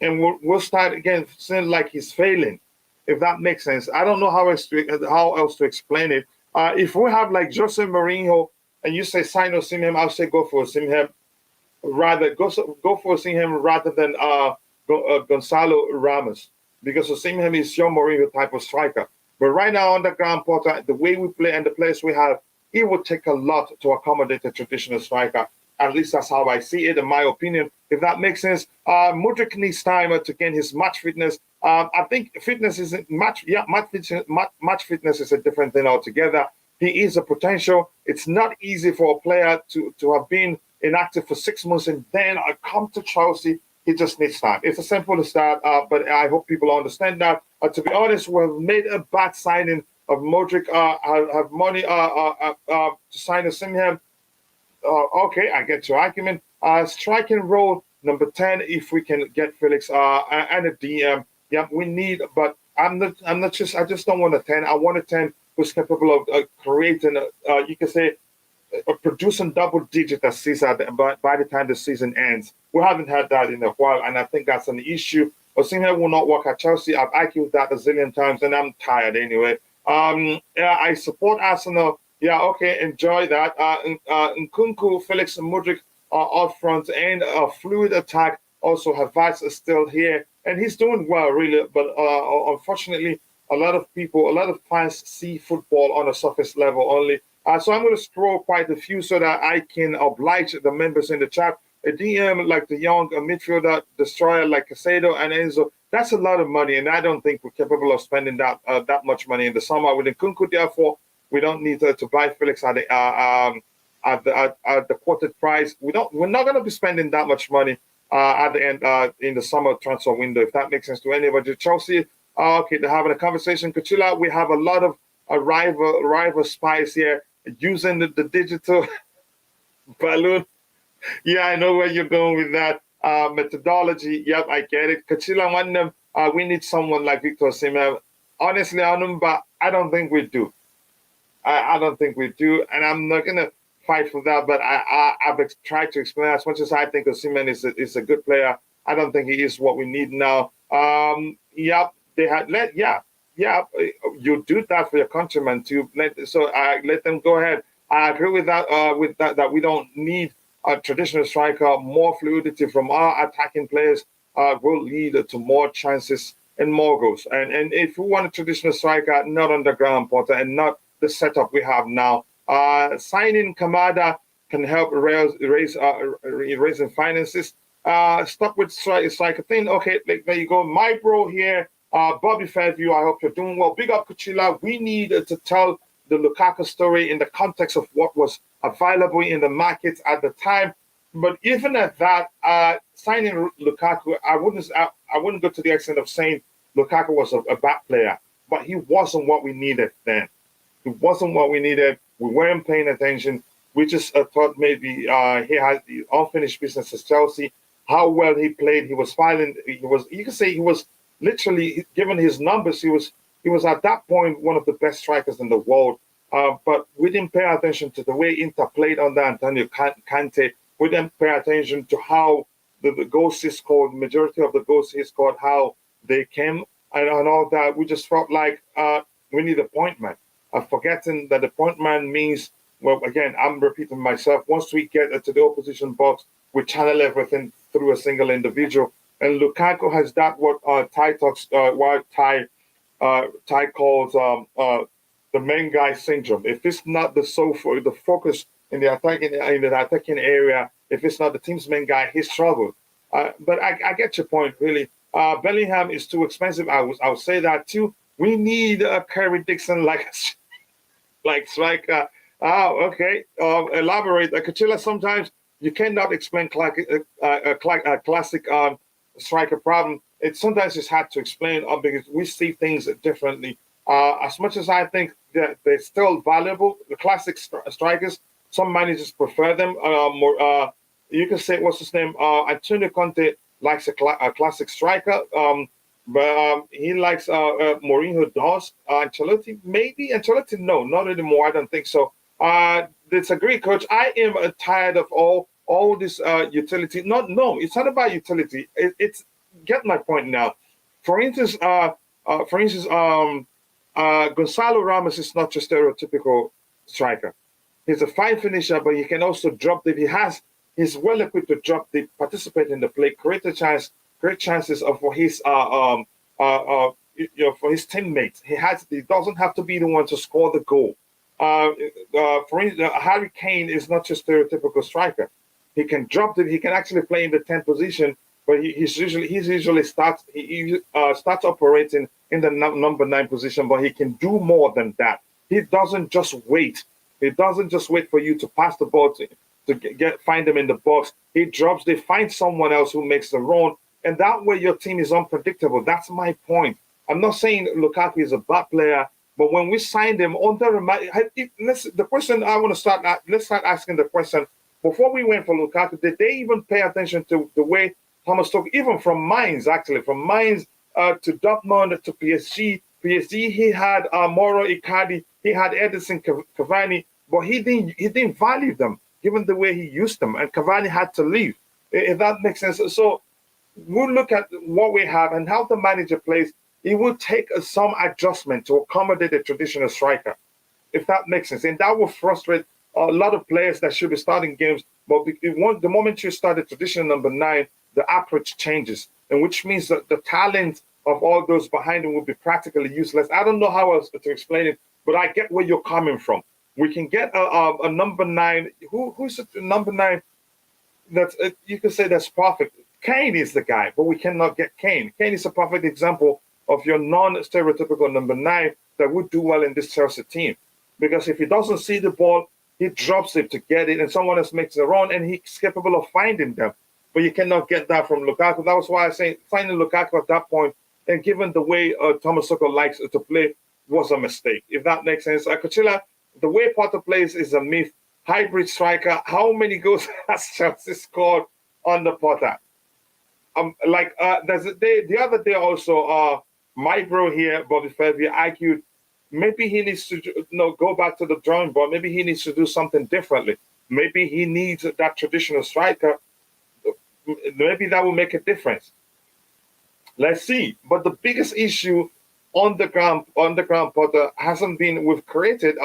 and we'll start again seeing like he's failing, if that makes sense. I don't know how else to explain it. If we have like Jose Mourinho and you say sign Osimhen, I'll say go for Osimhen. Rather go for Osimhen rather than Goncalo Ramos, because Osimhen is your Mourinho type of striker. But right now under Graham Potter, the way we play and the players we have, it would take a lot to accommodate a traditional striker. At least that's how I see it, in my opinion, if that makes sense. Mudryk needs time to gain his match fitness. I think fitness isn't match. Yeah, match fitness is a different thing altogether. He is a potential. It's not easy for a player to have been inactive for 6 months and then come to Chelsea. He just needs time. It's as simple as that. But I hope people understand that. To be honest, we've made a bad signing of Mudryk. Have money to sign Osimhen. Okay, I get your argument. Striking role number 10. If we can get Felix and a DM, yeah, we need. But I'm not just. I just don't want a 10. I want a 10 who's capable of creating. You can say producing double-digit assists by the time the season ends. We haven't had that in a while, and I think that's an issue. Osimhen will not work at Chelsea. I've argued that a zillion times, and I'm tired anyway. Yeah, I support Arsenal. Yeah, okay, enjoy that. Nkunku, Felix, and Mudryk are up front, and a fluid attack. Also, Havertz is still here, and he's doing well, really. But unfortunately, a lot of fans see football on a surface level only. So I'm going to scroll quite a few so that I can oblige the members in the chat. A DM like the young midfielder destroyer like Caicedo and Enzo, that's a lot of money, and I don't think we're capable of spending that much money in the summer. With Nkunku, therefore, we don't need to buy Felix at the quoted price. We're not going to be spending that much money at the end in the summer transfer window, if that makes sense to anybody. Chelsea, okay, they're having a conversation. Kachila, we have a lot of rival spies here using the digital balloon. Yeah, I know where you're going with that methodology. Yep, I get it. Kachila, one of them, we need someone like Victor Osimhen. Honestly, I don't think we do. I don't think we do, and I'm not gonna fight for that. But I've tried to explain as much as I think Osimhen is a good player. I don't think he is what we need now. Yep, they had you do that for your countrymen to let them go ahead. I agree with that we don't need a traditional striker. More fluidity from our attacking players will lead to more chances and more goals. And if we want a traditional striker, not under Graham Potter and not the setup we have now, signing Kamada can help raising finances. Stop with striker thing. Okay, there you go. My bro here, Bobby Fairview. I hope you're doing well. Big up, Kuchila. We need to tell the Lukaku story in the context of what was available in the market at the time. But even at that, signing Lukaku, I wouldn't go to the extent of saying Lukaku was a bad player, but he wasn't what we needed then. He wasn't what we needed. We weren't paying attention. We just thought maybe he had the unfinished business at Chelsea. How well he played, he was filing. You can say he was literally, given his numbers, he was at that point one of the best strikers in the world. But we didn't pay attention to the way Inter played under Antonio Conte. We didn't pay attention to how the goals he scored, majority of the goals he scored, how they came and all that. We just felt like we need a point man. Forgetting that the point man means, well, again, I'm repeating myself. Once we get to the opposition box, we channel everything through a single individual. And Lukaku has that what Ty calls the main guy syndrome. If it's not the focus in the attacking area, if it's not the team's main guy, he struggled. But I get your point, really. Bellingham is too expensive. I would say that too. We need a Kerry Dixon like striker. Okay. Elaborate. Kachila, sometimes you cannot explain a classic striker problem. Sometimes it's hard to explain because we see things differently. As much as I think that they're still valuable, the classic strikers, some managers prefer them you can say, what's his name? Antonio Conte likes a classic striker. But he likes Mourinho does. Ancelotti, maybe. Ancelotti, no, not anymore. I don't think so. It's a great coach. I am tired of all this utility. Not no, it's not about utility. It's get my point now. For instance, Gonzalo Ramos is not just stereotypical striker. He's a fine finisher, but he can also drop deep. He's well equipped to drop deep, participate in the play, create chances of for his for his teammates. He doesn't have to be the one to score the goal. For instance, Harry Kane is not just stereotypical striker. He can drop it. He can actually play in the 10th position, but he usually starts operating in the number 9 position. But he can do more than that. He doesn't just wait. He doesn't just wait for you to pass the ball to find them in the box. He drops. They find someone else who makes the run, and that way your team is unpredictable. That's my point. I'm not saying Lukaku is a bad player, but when we signed him the question I want to start. Let's start asking the question. Before we went for Lukaku, did they even pay attention to the way Thomas Tuchel, even from Mainz, actually, from Mainz to Dortmund to PSG? PSG, he had Moro Icardi, he had Edison Cavani, but he didn't value them, given the way he used them, and Cavani had to leave. If that makes sense. So we'll look at what we have and how the manager plays. It will take some adjustment to accommodate a traditional striker, if that makes sense. And that will frustrate a lot of players that should be starting games. But the moment you start a traditional number 9, the approach changes, and which means that the talent of all those behind him will be practically useless. I don't know how else to explain it, but I get where you're coming from. We can get a number 9. Who's the number 9? That's you can say that's perfect. Kane is the guy, but we cannot get Kane. Kane is a perfect example of your non-stereotypical number 9 that would do well in this Chelsea team. Because if he doesn't see the ball, he drops it to get it, and someone else makes the run, and he's capable of finding them. But you cannot get that from Lukaku. That was why I say finding Lukaku at that point, and given the way Thomas Tuchel likes to play, was a mistake. If that makes sense, Kuchela, the way Potter plays is a myth. Hybrid striker. How many goals has Chelsea scored under Potter? The other day also, my bro here, Bobby Fairview, argued maybe he needs to go back to the drawing board. Maybe he needs to do something differently. Maybe he needs that traditional striker. Maybe that will make a difference. Let's see. But the biggest issue on the ground, Potter, hasn't been we've created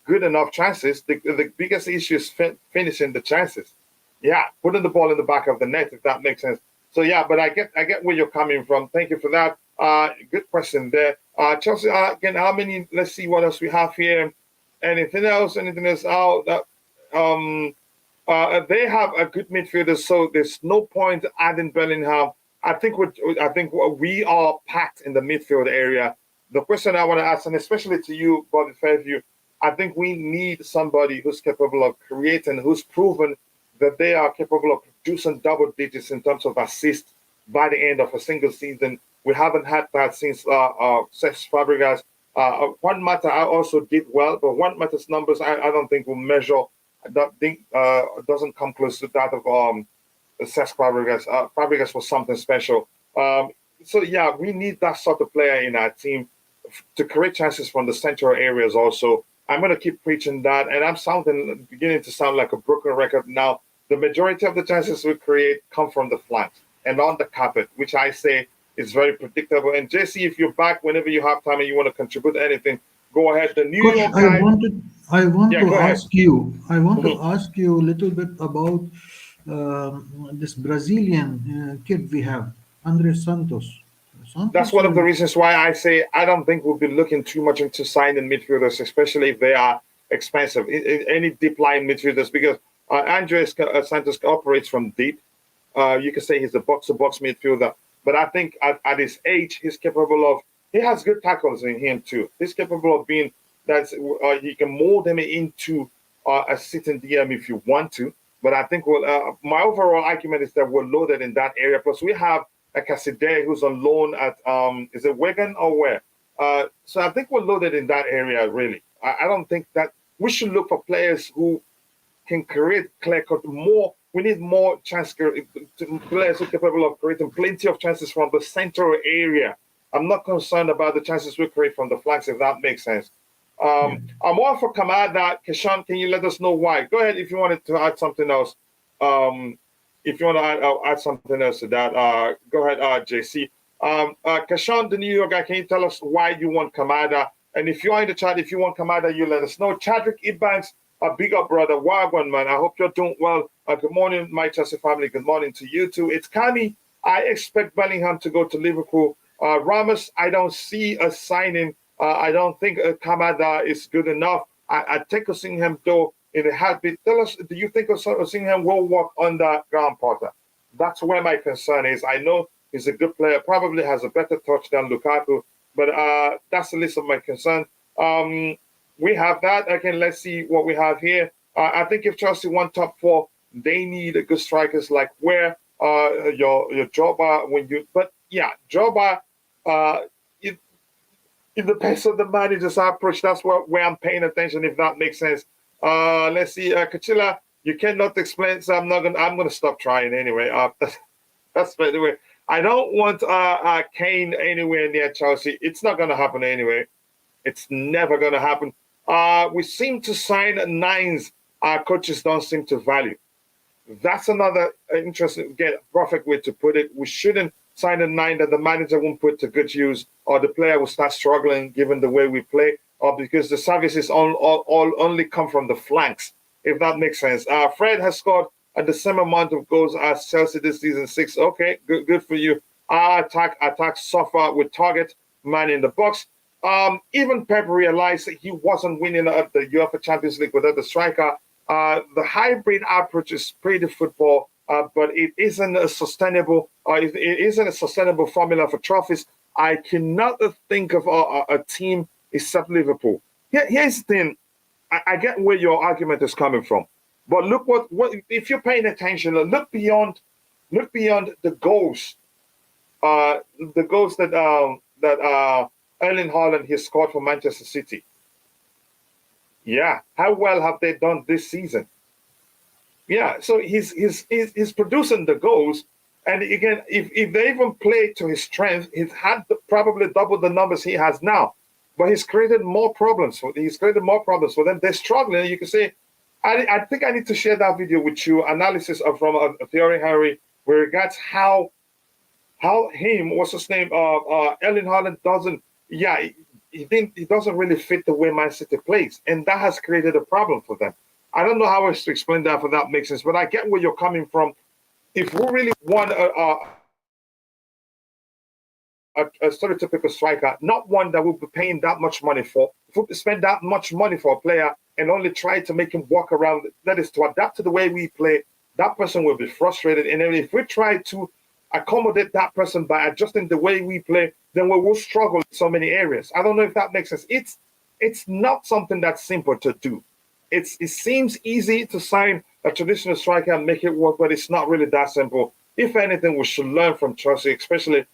good enough chances. The biggest issue is finishing the chances. Yeah, putting the ball in the back of the net, if that makes sense. So yeah, but I get where you're coming from. Thank you for that. Good question there. Chelsea, again, how many? Let's see what else we have here. Anything else? Oh, they have a good midfielder, so there's no point adding Bellingham. I think we are packed in the midfield area. The question I want to ask, and especially to you, Bobby Fairview, I think we need somebody who's capable of creating, who's proven that they are capable of producing double digits in terms of assists by the end of a single season. We haven't had that since Cesc Fabregas. Juan Mata also did well, but Juan Mata's numbers I don't think will measure. Doesn't come close to that of Cesc Fabregas. Fabregas was something special. So yeah, we need that sort of player in our team to create chances from the central areas. Also, I'm going to keep preaching that, and I'm beginning to sound like a broken record now. The majority of the chances we create come from the flanks and on the carpet, which I say is very predictable. And JC, if you're back whenever you have time and you want to contribute anything, go ahead. The New Coach, York guy. I want Yeah, to go ahead. ask you. I want to Mhm. ask you a little bit about this Brazilian kid we have, Andre Santos. That's Santos one of the is reasons why I say I don't think we'll be looking too much into signing midfielders, especially if they are expensive. Any deep line midfielders, because Andres Santos operates from deep. You can say he's a box-to-box midfielder, but I think at his age, he's capable of. He has good tackles in him too. He's capable of being that. You can mold him into a sitting DM if you want to. But I think my overall argument is that we're loaded in that area. Plus, we have a Caicedo who's on loan at is it Wigan or where? So I think we're loaded in that area. Really, I don't think that we should look for players who can create clear cut more we need more players who are capable of creating plenty of chances from the central area. I'm not concerned about the chances we create from the flanks, if that makes sense. Yeah. I'm all for Kamada. Keshan, can you let us know why? Go ahead if you wanted to add something else. If you want to add something else to that, go ahead, JC. Keshan, the New York guy, can you tell us why you want Kamada? And if you are in the chat, if you want Kamada, you let us know. Chadrick Ibanks, a big up brother. Wagwan, man. I hope you're doing well. Good morning, my Chelsea family. Good morning to you too. It's Kami. I expect Bellingham to go to Liverpool. Ramos, I don't see a signing. I don't think Kamada is good enough. I take Osimhen though in a heartbeat. Tell us, do you think Osimhen will work under Graham Potter? That's where my concern is. I know he's a good player, probably has a better touch than Lukaku, but that's the list of my concern. We have that. Again, let's see what we have here. I think if Chelsea want top four, they need a good strikers like where your Joba when you. But yeah, Joba. It depends on the manager's approach. That's where I'm paying attention. If that makes sense. Let's see, Kachila. You cannot explain, so I'm gonna stop trying anyway. That's by the way. I don't want Kane anywhere near Chelsea. It's not gonna happen anyway. It's never gonna happen. We seem to sign nines our coaches don't seem to value. That's another interesting, again, perfect way to put it. We shouldn't sign a nine that the manager won't put to good use, or the player will start struggling given the way we play, or because the services all only come from the flanks, if that makes sense. Fred has scored the same amount of goals as Chelsea this season, 6. Okay, good for you. Our attack suffer with target man in the box. Even Pep realized that he wasn't winning the UEFA Champions League without the striker. The hybrid approach is pretty football, but it isn't a sustainable. It isn't a sustainable formula for trophies. I cannot think of a team except Liverpool. Here's the thing. I get where your argument is coming from, but look what if you're paying attention. Look beyond the goals. The goals that Erling Haaland has scored for Manchester City. Yeah, how well have they done this season? Yeah, so he's producing the goals, and again, if they even play to his strength, he's had probably double the numbers he has now, but he's created more problems. He's created more problems for them. They're struggling. You can say, I think I need to share that video with you. Analysis from a Theory Harry, where regards how what's his name, Erling Haaland doesn't. Yeah. He doesn't really fit the way Man City plays, and that has created a problem for them. I don't know how else to explain that for that makes sense, but I get where you're coming from. If we really want a stereotypical striker, not one that we'll be paying that much money for, if we spend that much money for a player and only try to make him walk around, that is to adapt to the way we play, that person will be frustrated. And then if we try to accommodate that person by adjusting the way we play, then we will struggle in so many areas. I don't know if that makes sense. It's not something that's simple to do. It seems easy to sign a traditional striker and make it work, but it's not really that simple. If anything, we should learn from Chelsea, especially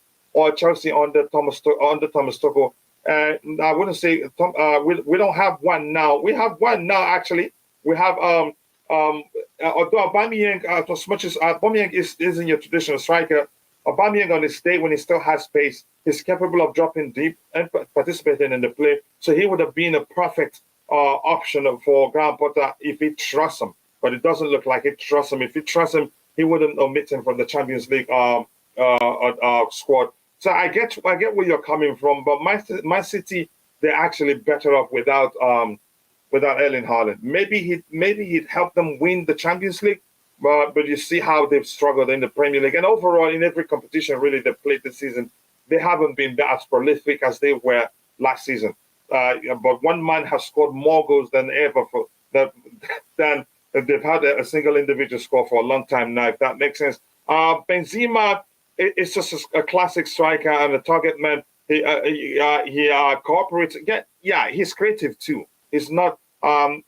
Chelsea under Thomas Tuchel. I wouldn't say we don't have one now. We have one now actually. We have although Aubameyang, as much as Aubameyang isn't your traditional striker, Aubameyang on his day when he still has space, he's capable of dropping deep and participating in the play. So he would have been a perfect option for Graham Potter if he trusts him. But it doesn't look like he trusts him. If he trusts him, he wouldn't omit him from the Champions League squad. So I get where you're coming from. But my City, they're actually better off without Erling Haaland. Maybe he'd help them win the Champions League. But you see how they've struggled in the Premier League. And overall, in every competition really they've played this season, they haven't been as prolific as they were last season. But one man has scored more goals than ever than they've had a single individual score for a long time now, if that makes sense. Benzema is just a classic striker and a target man. He cooperates. Yeah, he's creative too. He's not.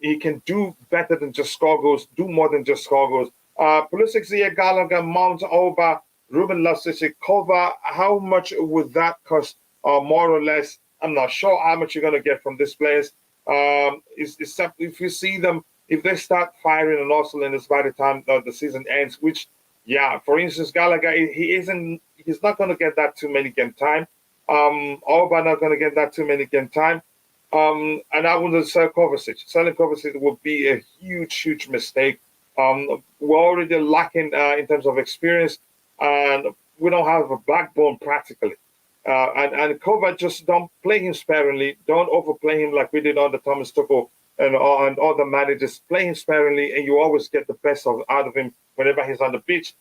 He can do better than just score goals, do more than just score goals. Pulisic, Zia, Gallagher, Mount, Oba, Ruben Loftus-Cheek, Kova, how much would that cost, more or less? I'm not sure how much you're going to get from these players. If you see them if they start firing on all cylinders by the time the season ends, which, yeah, for instance, Gallagher, he's not going to get that too many game time. Alba not going to get that too many game time. And I wouldn't sell Kovacic. Selling Kovacic would be a huge, huge mistake. We're already lacking in terms of experience, and we don't have a backbone practically. And Kovac, just don't play him sparingly. Don't overplay him like we did under Thomas Tuchel and other managers. Play him sparingly, and you always get the best out of him whenever he's on the pitch.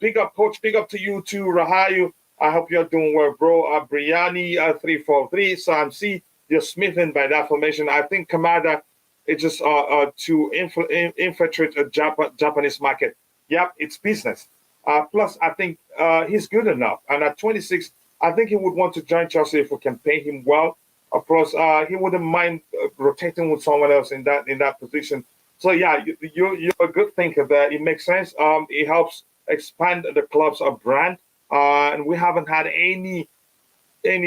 Big up, coach. Big up to you too, Rahayu. I hope you're doing well, bro. Briani 343. Sam C. You're smithing by that formation. I think Kamada is just to infiltrate a Japanese market. Yep, it's business. Plus, I think he's good enough. And at 26, I think he would want to join Chelsea if we can pay him well. Of course, he wouldn't mind rotating with someone else in that position. So yeah, you're a good thinker there. It makes sense. It helps expand the club's brand. And we haven't had any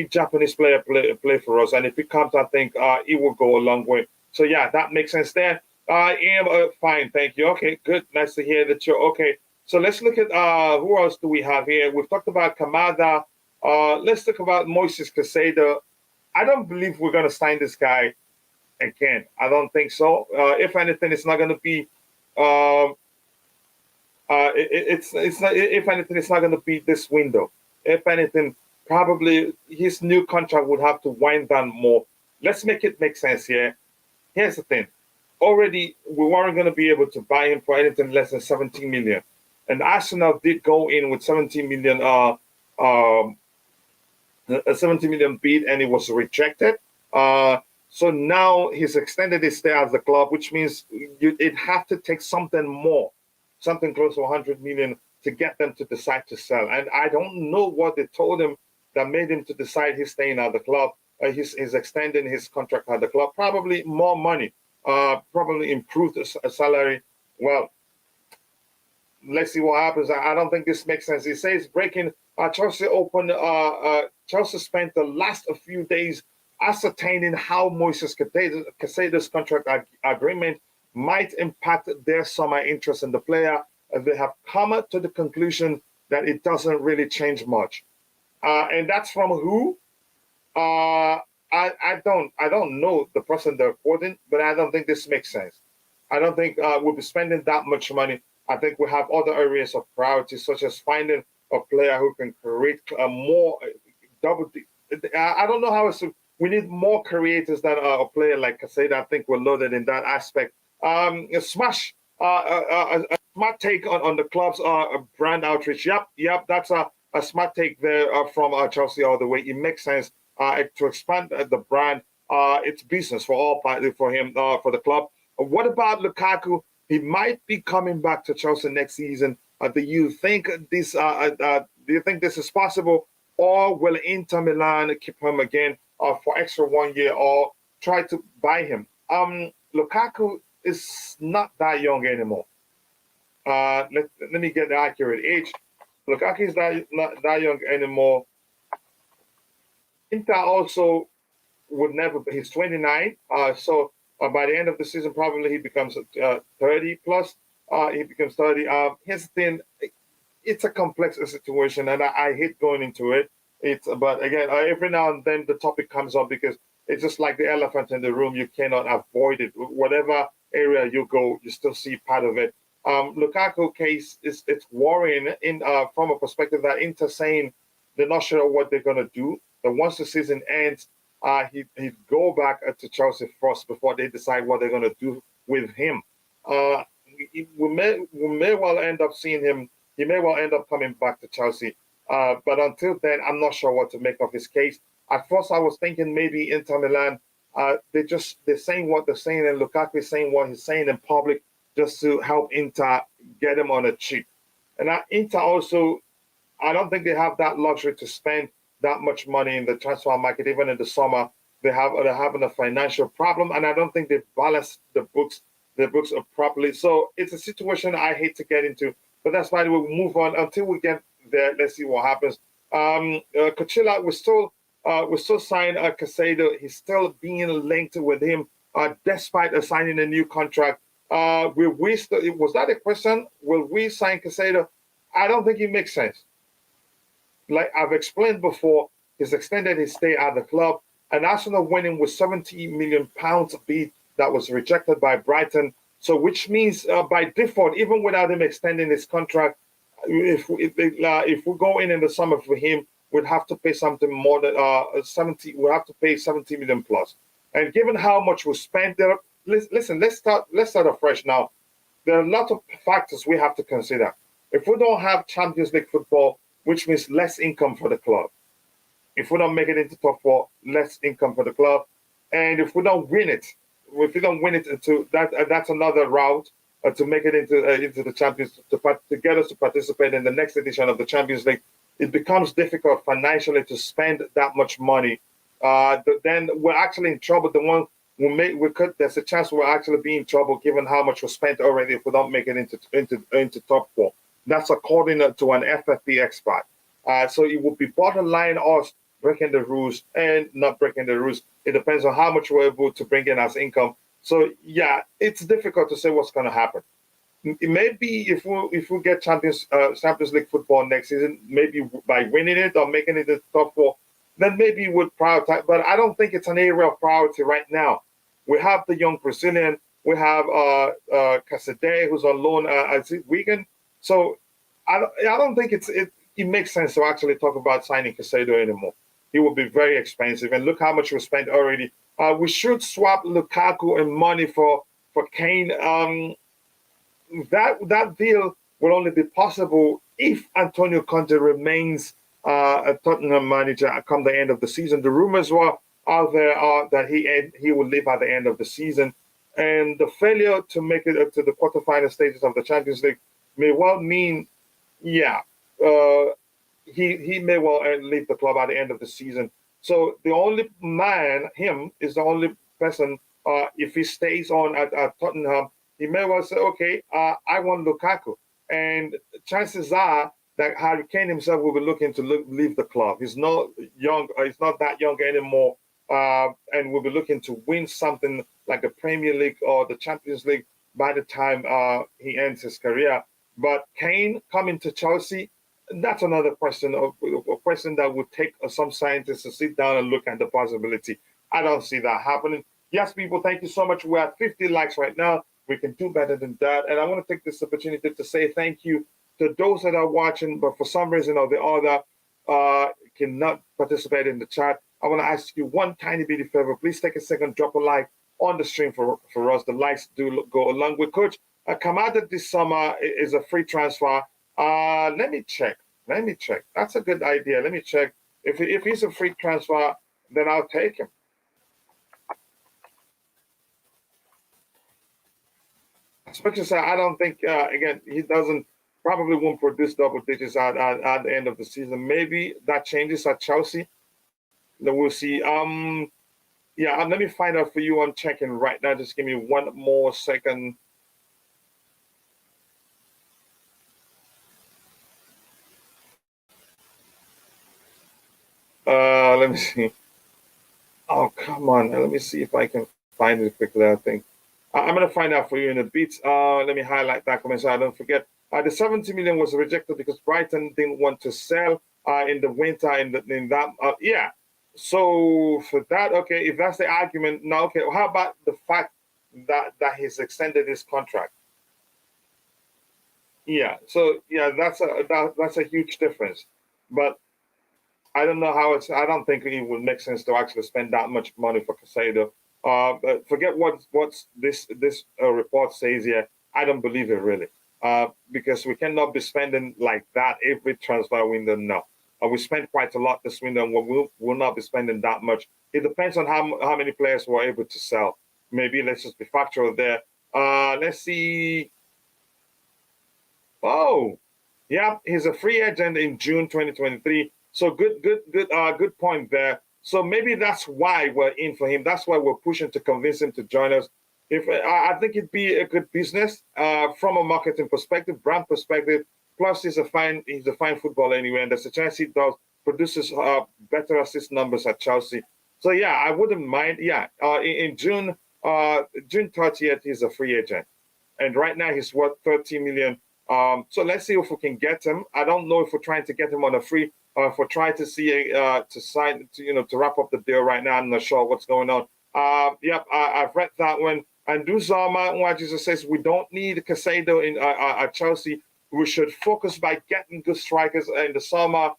Japanese player play for us. And if it comes, I think it will go a long way. So yeah, that makes sense there. I am fine, thank you. Okay, good. Nice to hear that you're okay. So let's look at who else do we have here. We've talked about Kamada. Let's talk about Moises Caicedo. I don't believe we're going to sign this guy again. I don't think so. If anything, it's not going to be. It's not. If anything, it's not going to be this window. If anything, probably his new contract would have to wind down more. Let's make it make sense here. Here's the thing. Already, we weren't going to be able to buy him for anything less than 17 million. And Arsenal did go in with 17 million, a 70 million bid, and it was rejected. So now he's extended his stay at the club, which means it had to take something more, something close to 100 million to get them to decide to sell. And I don't know what they told him that made him to decide he's staying at the club. He's extending his contract at the club. Probably more money, probably improved salary. Well, let's see what happens. I don't think this makes sense. He says breaking. Chelsea opened. Chelsea spent the last few days ascertaining how Moises Caicedo's contract agreement might impact their summer interest in the player. They have come to the conclusion that it doesn't really change much. And that's from who? I don't know the person they're quoting, but I don't think this makes sense. I don't think we'll be spending that much money. I think we have other areas of priority, such as finding a player who can create more double. I don't know how it's. We need more creators than a player like Caicedo. I think we're loaded in that aspect. A smart take on the club's brand outreach. Yep, that's a smart take there from Chelsea all the way. It makes sense to expand the brand. It's business for all parties, for him, for the club. What about Lukaku? He might be coming back to Chelsea next season. Do you think this? Do you think this is possible, or will Inter Milan keep him again for extra 1 year, or try to buy him? Lukaku is not that young anymore. Let me get the accurate age. Lukaku is not that young anymore. Inter also would never be. He's 29. So by the end of the season, probably he becomes 30 plus. He becomes 30. Here's the thing. It's a complex situation, and I hate going into it. But again, every now and then the topic comes up because it's just like the elephant in the room. You cannot avoid it. Whatever area you go, you still see part of it. Lukaku case it's worrying from a perspective that Inter saying they're not sure what they're gonna do. That once the season ends, he'd go back to Chelsea first before they decide what they're gonna do with him. We may well end up seeing him. He may well end up coming back to Chelsea. But until then, I'm not sure what to make of his case. At first, I was thinking maybe Inter Milan. They're saying what they're saying, and Lukaku is saying what he's saying in public just to help Inter get him on a cheap. And Inter also, I don't think they have that luxury to spend that much money in the transfer market. Even in the summer, they're having a financial problem, and I don't think they've balanced the books properly. So it's a situation I hate to get into. But that's why we'll move on until we get there. Let's see what happens. Coachella, we're still signing Caicedo. He's still being linked with him, despite signing a new contract. Will we? Was that a question? Will we sign Caicedo? I don't think it makes sense. Like I've explained before, he's extended his stay at the club. An Arsenal winning with £70 million bid that was rejected by Brighton. So, which means by default, even without him extending his contract, if we go in the summer for him, we'd have to pay something more than 70. We'll have to pay 70 million plus. And given how much we spent there, listen. Let's start afresh now. There are a lot of factors we have to consider. If we don't have Champions League football, which means less income for the club. If we don't make it into top four, less income for the club. And if we don't win it, into that, that's another route to make it into the Champions to get us to participate in the next edition of the Champions League. It becomes difficult financially to spend that much money. Then we're actually in trouble. The one there's a chance we'll actually be in trouble given how much was spent already if we don't make it into top four. That's according to an FFP expert. So it would be borderline us breaking the rules and not breaking the rules. It depends on how much we're able to bring in as income. So yeah, it's difficult to say what's going to happen. It may be if we get Champions League football next season, maybe by winning it or making it the top four, then maybe we would prioritize. But I don't think it's an area of priority right now. We have the young Brazilian. We have Caicedo, who's on loan at Wigan. So I don't think it makes sense to actually talk about signing Caicedo anymore. He will be very expensive, and look how much we spent already. We should swap Lukaku and money for Kane. That deal will only be possible if Antonio Conte remains a Tottenham manager come the end of the season. The rumors were out there that he will leave at the end of the season, and the failure to make it to the quarterfinal stages of the Champions League may well mean, he may well leave the club at the end of the season. So the only is the only person. If he stays on at Tottenham, he may well say, okay, I want Lukaku. And chances are that Harry Kane himself will be looking to leave the club. He's not young. He's not that young anymore. And will be looking to win something like the Premier League or the Champions League by the time he ends his career. But Kane coming to Chelsea, that's another question, a question that would take some scientists to sit down and look at the possibility. I don't see that happening. Yes, people, thank you so much. We're at 50 likes right now. We can do better than that. And I want to take this opportunity to say thank you to those that are watching, but for some reason or the other cannot participate in the chat. I want to ask you one tiny bitty favor. Please take a second, drop a like on the stream for us. The likes do go along with Coach. Kamada this summer is a free transfer. Let me check. That's a good idea. Let me check. If he's a free transfer, then I'll take him. Especially, I don't think, again, he probably won't produce double digits at the end of the season. Maybe that changes at Chelsea. Then we'll see. Let me find out for you. I'm checking right now. Just give me one more second. Let me see. Oh, come on. Let me see if I can find it quickly, I think. I'm going to find out for you in a bit. Let me highlight that comment so I don't forget. The 70 million was rejected because Brighton didn't want to sell in the winter. So for that, okay, if that's the argument, now, okay, how about the fact that he's extended his contract? Yeah, so yeah, that's a huge difference. But I don't know how I don't think it would make sense to actually spend that much money for Caicedo. But forget what this report says here. I don't believe it really, because we cannot be spending like that every transfer window. No, we spent quite a lot this window, and we'll not be spending that much. It depends on how many players we're able to sell. Maybe let's just be factual there. Let's see. Oh, yeah, he's a free agent in June 2023. So good point there. So maybe that's why we're in for him. That's why we're pushing to convince him to join us. If I think it'd be a good business from a marketing perspective, brand perspective. Plus, he's a fine footballer anyway, and there's a chance he produces better assist numbers at Chelsea. So yeah, I wouldn't mind. Yeah, in June 30th, he's a free agent. and right now he's worth 30 million. So let's see if we can get him. I don't know if we're trying to get him on a free or if we're trying to see to sign to wrap up the deal right now. I'm not sure what's going on. Yep, I've read that one. And Duzama Jesus says we don't need Caicedo in at Chelsea. We should focus by getting good strikers in the summer.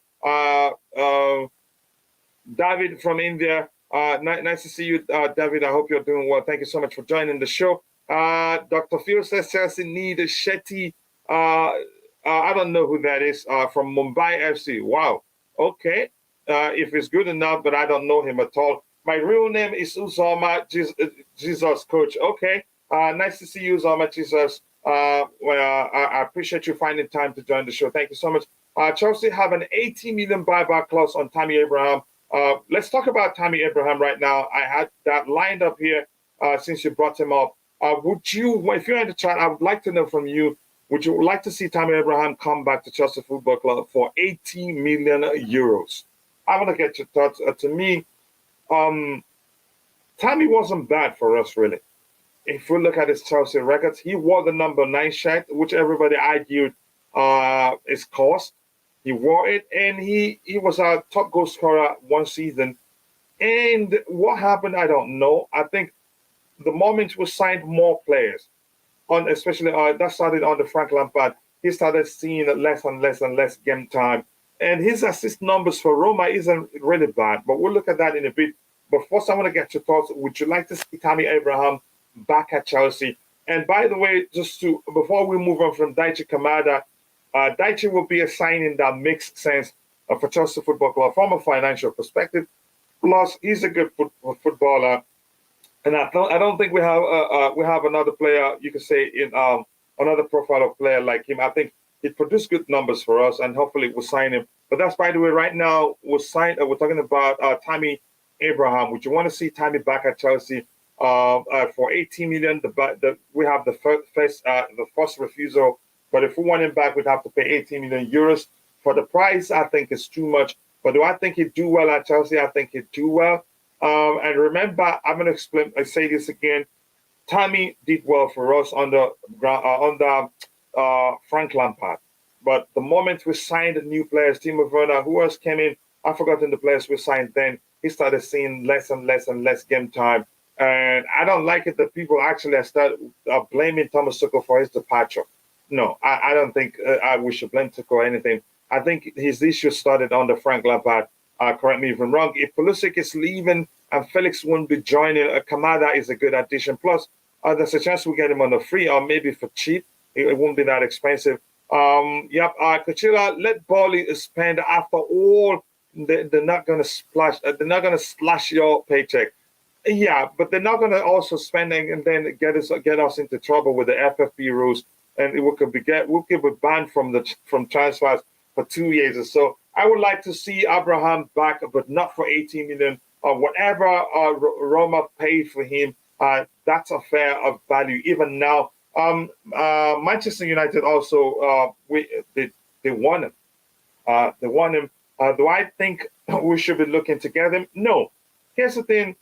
David from India. Nice to see you, David. I hope you're doing well. Thank you so much for joining the show. Dr. Phil says Chelsea need a Shetty. I don't know who that is. From Mumbai FC. Wow. Okay. If it's good enough, but I don't know him at all. My real name is Uzoma Jesus Coach. Okay. Nice to see you, Uzoma Jesus. I appreciate you finding time to join the show. Thank you so much. Chelsea have an 80 million buyback clause on Tammy Abraham. Let's talk about Tammy Abraham right now. I had that lined up here since you brought him up. Would you, if you're in the chat, I would like to know from you, would you like to see Tammy Abraham come back to Chelsea Football Club for 80 million euros? I want to get your thoughts. To me, Tammy wasn't bad for us, really. If we look at his Chelsea records, he wore the number 9 shirt, which everybody argued is cost. He wore it, and he was our top goal scorer one season. And what happened, I don't know. I think the moment we signed more players, especially that started under Frank Lampard, he started seeing less and less and less game time. And his assist numbers for Roma isn't really bad, but we'll look at that in a bit. But first, I want to get your thoughts. Would you like to see Tammy Abraham back at Chelsea? And by the way, before we move on from Daichi Kamada, Daichi will be a signing that makes sense for Chelsea Football Club from a financial perspective. Plus, he's a good footballer, and I don't think we have another player you could say in another profile of player like him. I think he produced good numbers for us, and hopefully we'll sign him. But that's, by the way, right now we're talking about Tammy Abraham. Would you want to see Tammy back at Chelsea for 18 million? We have the first refusal. But if we want him back, we'd have to pay 18 million euros. For the price, I think it's too much. But do I think he'd do well at Chelsea? I think he'd do well. And remember, I'm going to say this again. Tammy did well for us under Frank Lampard. But the moment we signed new players, Timo Werner, who else came in? I've forgotten the players we signed then. He started seeing less and less and less game time. And I don't like it that people actually start blaming Thomas Tuchel for his departure. No, I don't think we should blame Tuchel or anything. I think his issue started under Frank Lampard. Correct me if I'm wrong. If Pulisic is leaving and Felix won't be joining, Kamada is a good addition. Plus, there's a chance we get him on the free or maybe for cheap. It won't be that expensive. Kuchila, let Bali spend after all. They're not going to splash. They're not going to slash your paycheck. Yeah, but they're not going to also spend and then get us into trouble with the FFP rules. And we could be banned from transfers for 2 years or so. I would like to see Abraham back, but not for 18 million or whatever Roma paid for him. That's a fair value. Even now, Manchester United also they won him. They won him. Do I think we should be looking to get him? No. Here's the thing: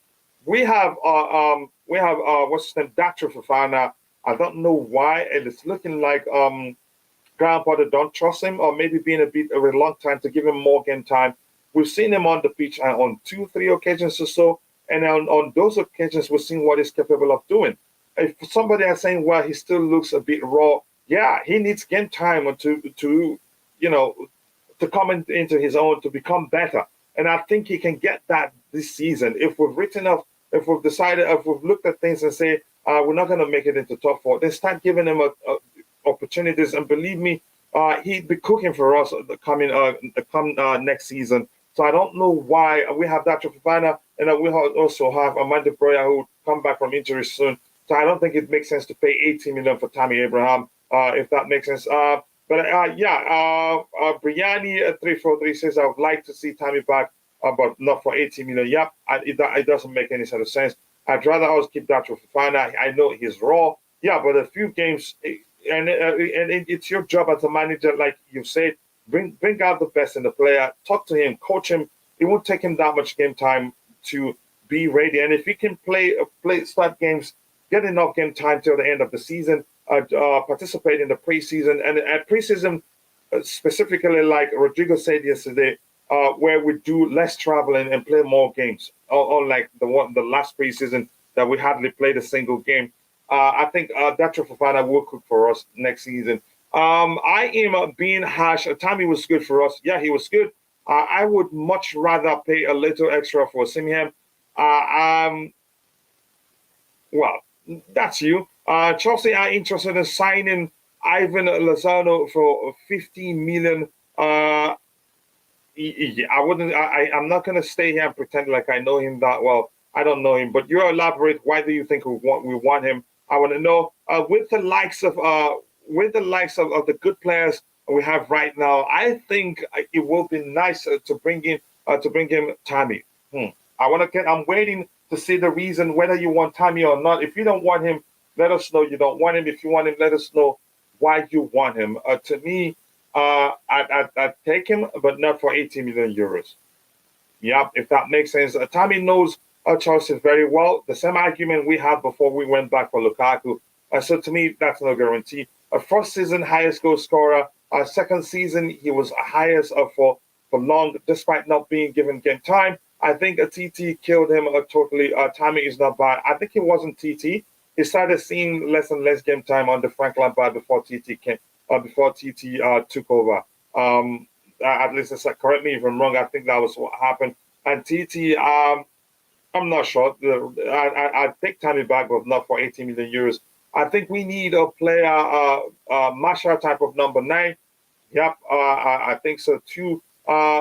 we have what's his name, Dr. Fofana. I don't know why, and it's looking like Graham Potter don't trust him, or maybe being a bit reluctant to give him more game time. We've seen him on the pitch on 2-3 occasions or so, and on those occasions we've seen what he's capable of doing. If somebody is saying, well, he still looks a bit raw, yeah, he needs game time to come into his own, to become better. And I think he can get that this season. If we've decided, if we've looked at things and say, we're not going to make it into top 4, then start giving him opportunities. And believe me, he'd be cooking for us come next season. So I don't know why we have that Fofana, and we also have Amanda Broya, who will come back from injury soon. So I don't think it makes sense to pay 18 million for Tammy Abraham, if that makes sense. Briani 343 says I would like to see Tammy back, but not for 18 million. Yep, it doesn't make any sort of sense. I'd rather always keep that with Fofana. I know he's raw, yeah, but a few games, and it's your job as a manager, like you've said, bring out the best in the player, talk to him, coach him. It won't take him that much game time to be ready. And if he can start games, get enough game time till the end of the season, participate in the preseason and preseason specifically, like Rodrigo said yesterday, where we do less traveling and play more games. Unlike the last preseason that we hardly played a single game. I think Dacho Fofana will cook for us next season. I am being harsh. Tammy was good for us. Yeah, he was good. I would much rather pay a little extra for Osimhen. Well, that's you. Chelsea are interested in signing Ivan Lozano for 15 million. Yeah, I wouldn't. I'm not gonna stay here and pretend like I know him that well. I don't know him, but you elaborate. Why do you think we want him? I want to know. With the likes of the good players we have right now, I think it will be nice to bring him Tammy. I want to get. I'm waiting to see the reason whether you want Tammy or not. If you don't want him, let us know you don't want him. If you want him, let us know why you want him. To me, I'd take him, but not for 80 million euros. Yeah, if that makes sense. Tammy knows Chelsea very well. The same argument we had before we went back for Lukaku. So to me, that's no guarantee. First season highest goal scorer. Second season he was highest for long, despite not being given game time. I think a TT killed him totally. Tammy is not bad. I think it wasn't TT. He started seeing less and less game time under Frank Lampard before TT came. Before TT took over. At least, correct me if I'm wrong. I think that was what happened. And TT, I'm not sure. I'd take Tammy back, but not for 80 million euros. I think we need a player, Masha type of number 9. Yep, I think so too.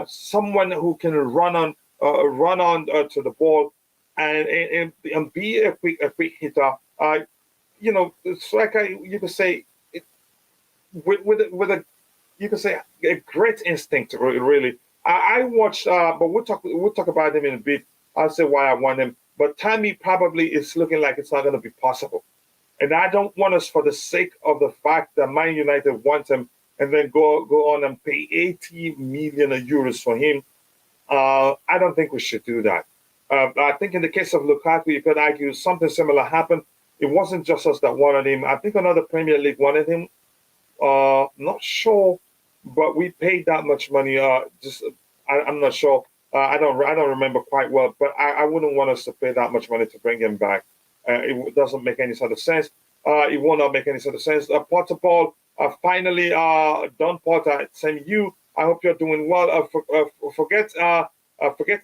Someone who can run on to the ball and be a quick hitter. It's like you could say with a you could say a great instinct. Really, I watched, but we'll talk about him in a bit. I'll say why I want him. But Tammy probably is looking like it's not going to be possible. And I don't want us, for the sake of the fact that Man United want him, and then go on and pay 80 million euros for him. I don't think we should do that. I think in the case of Lukaku, you could argue something similar happened. It wasn't just us that wanted him. I think another Premier League wanted him. Not sure, but we paid that much money. I'm not sure. I don't remember quite well, but I wouldn't want us to pay that much money to bring him back. It doesn't make any sort of sense. It will not make any sort of sense. Potter Paul, finally, Don Potter, same you. I hope you're doing well. Forget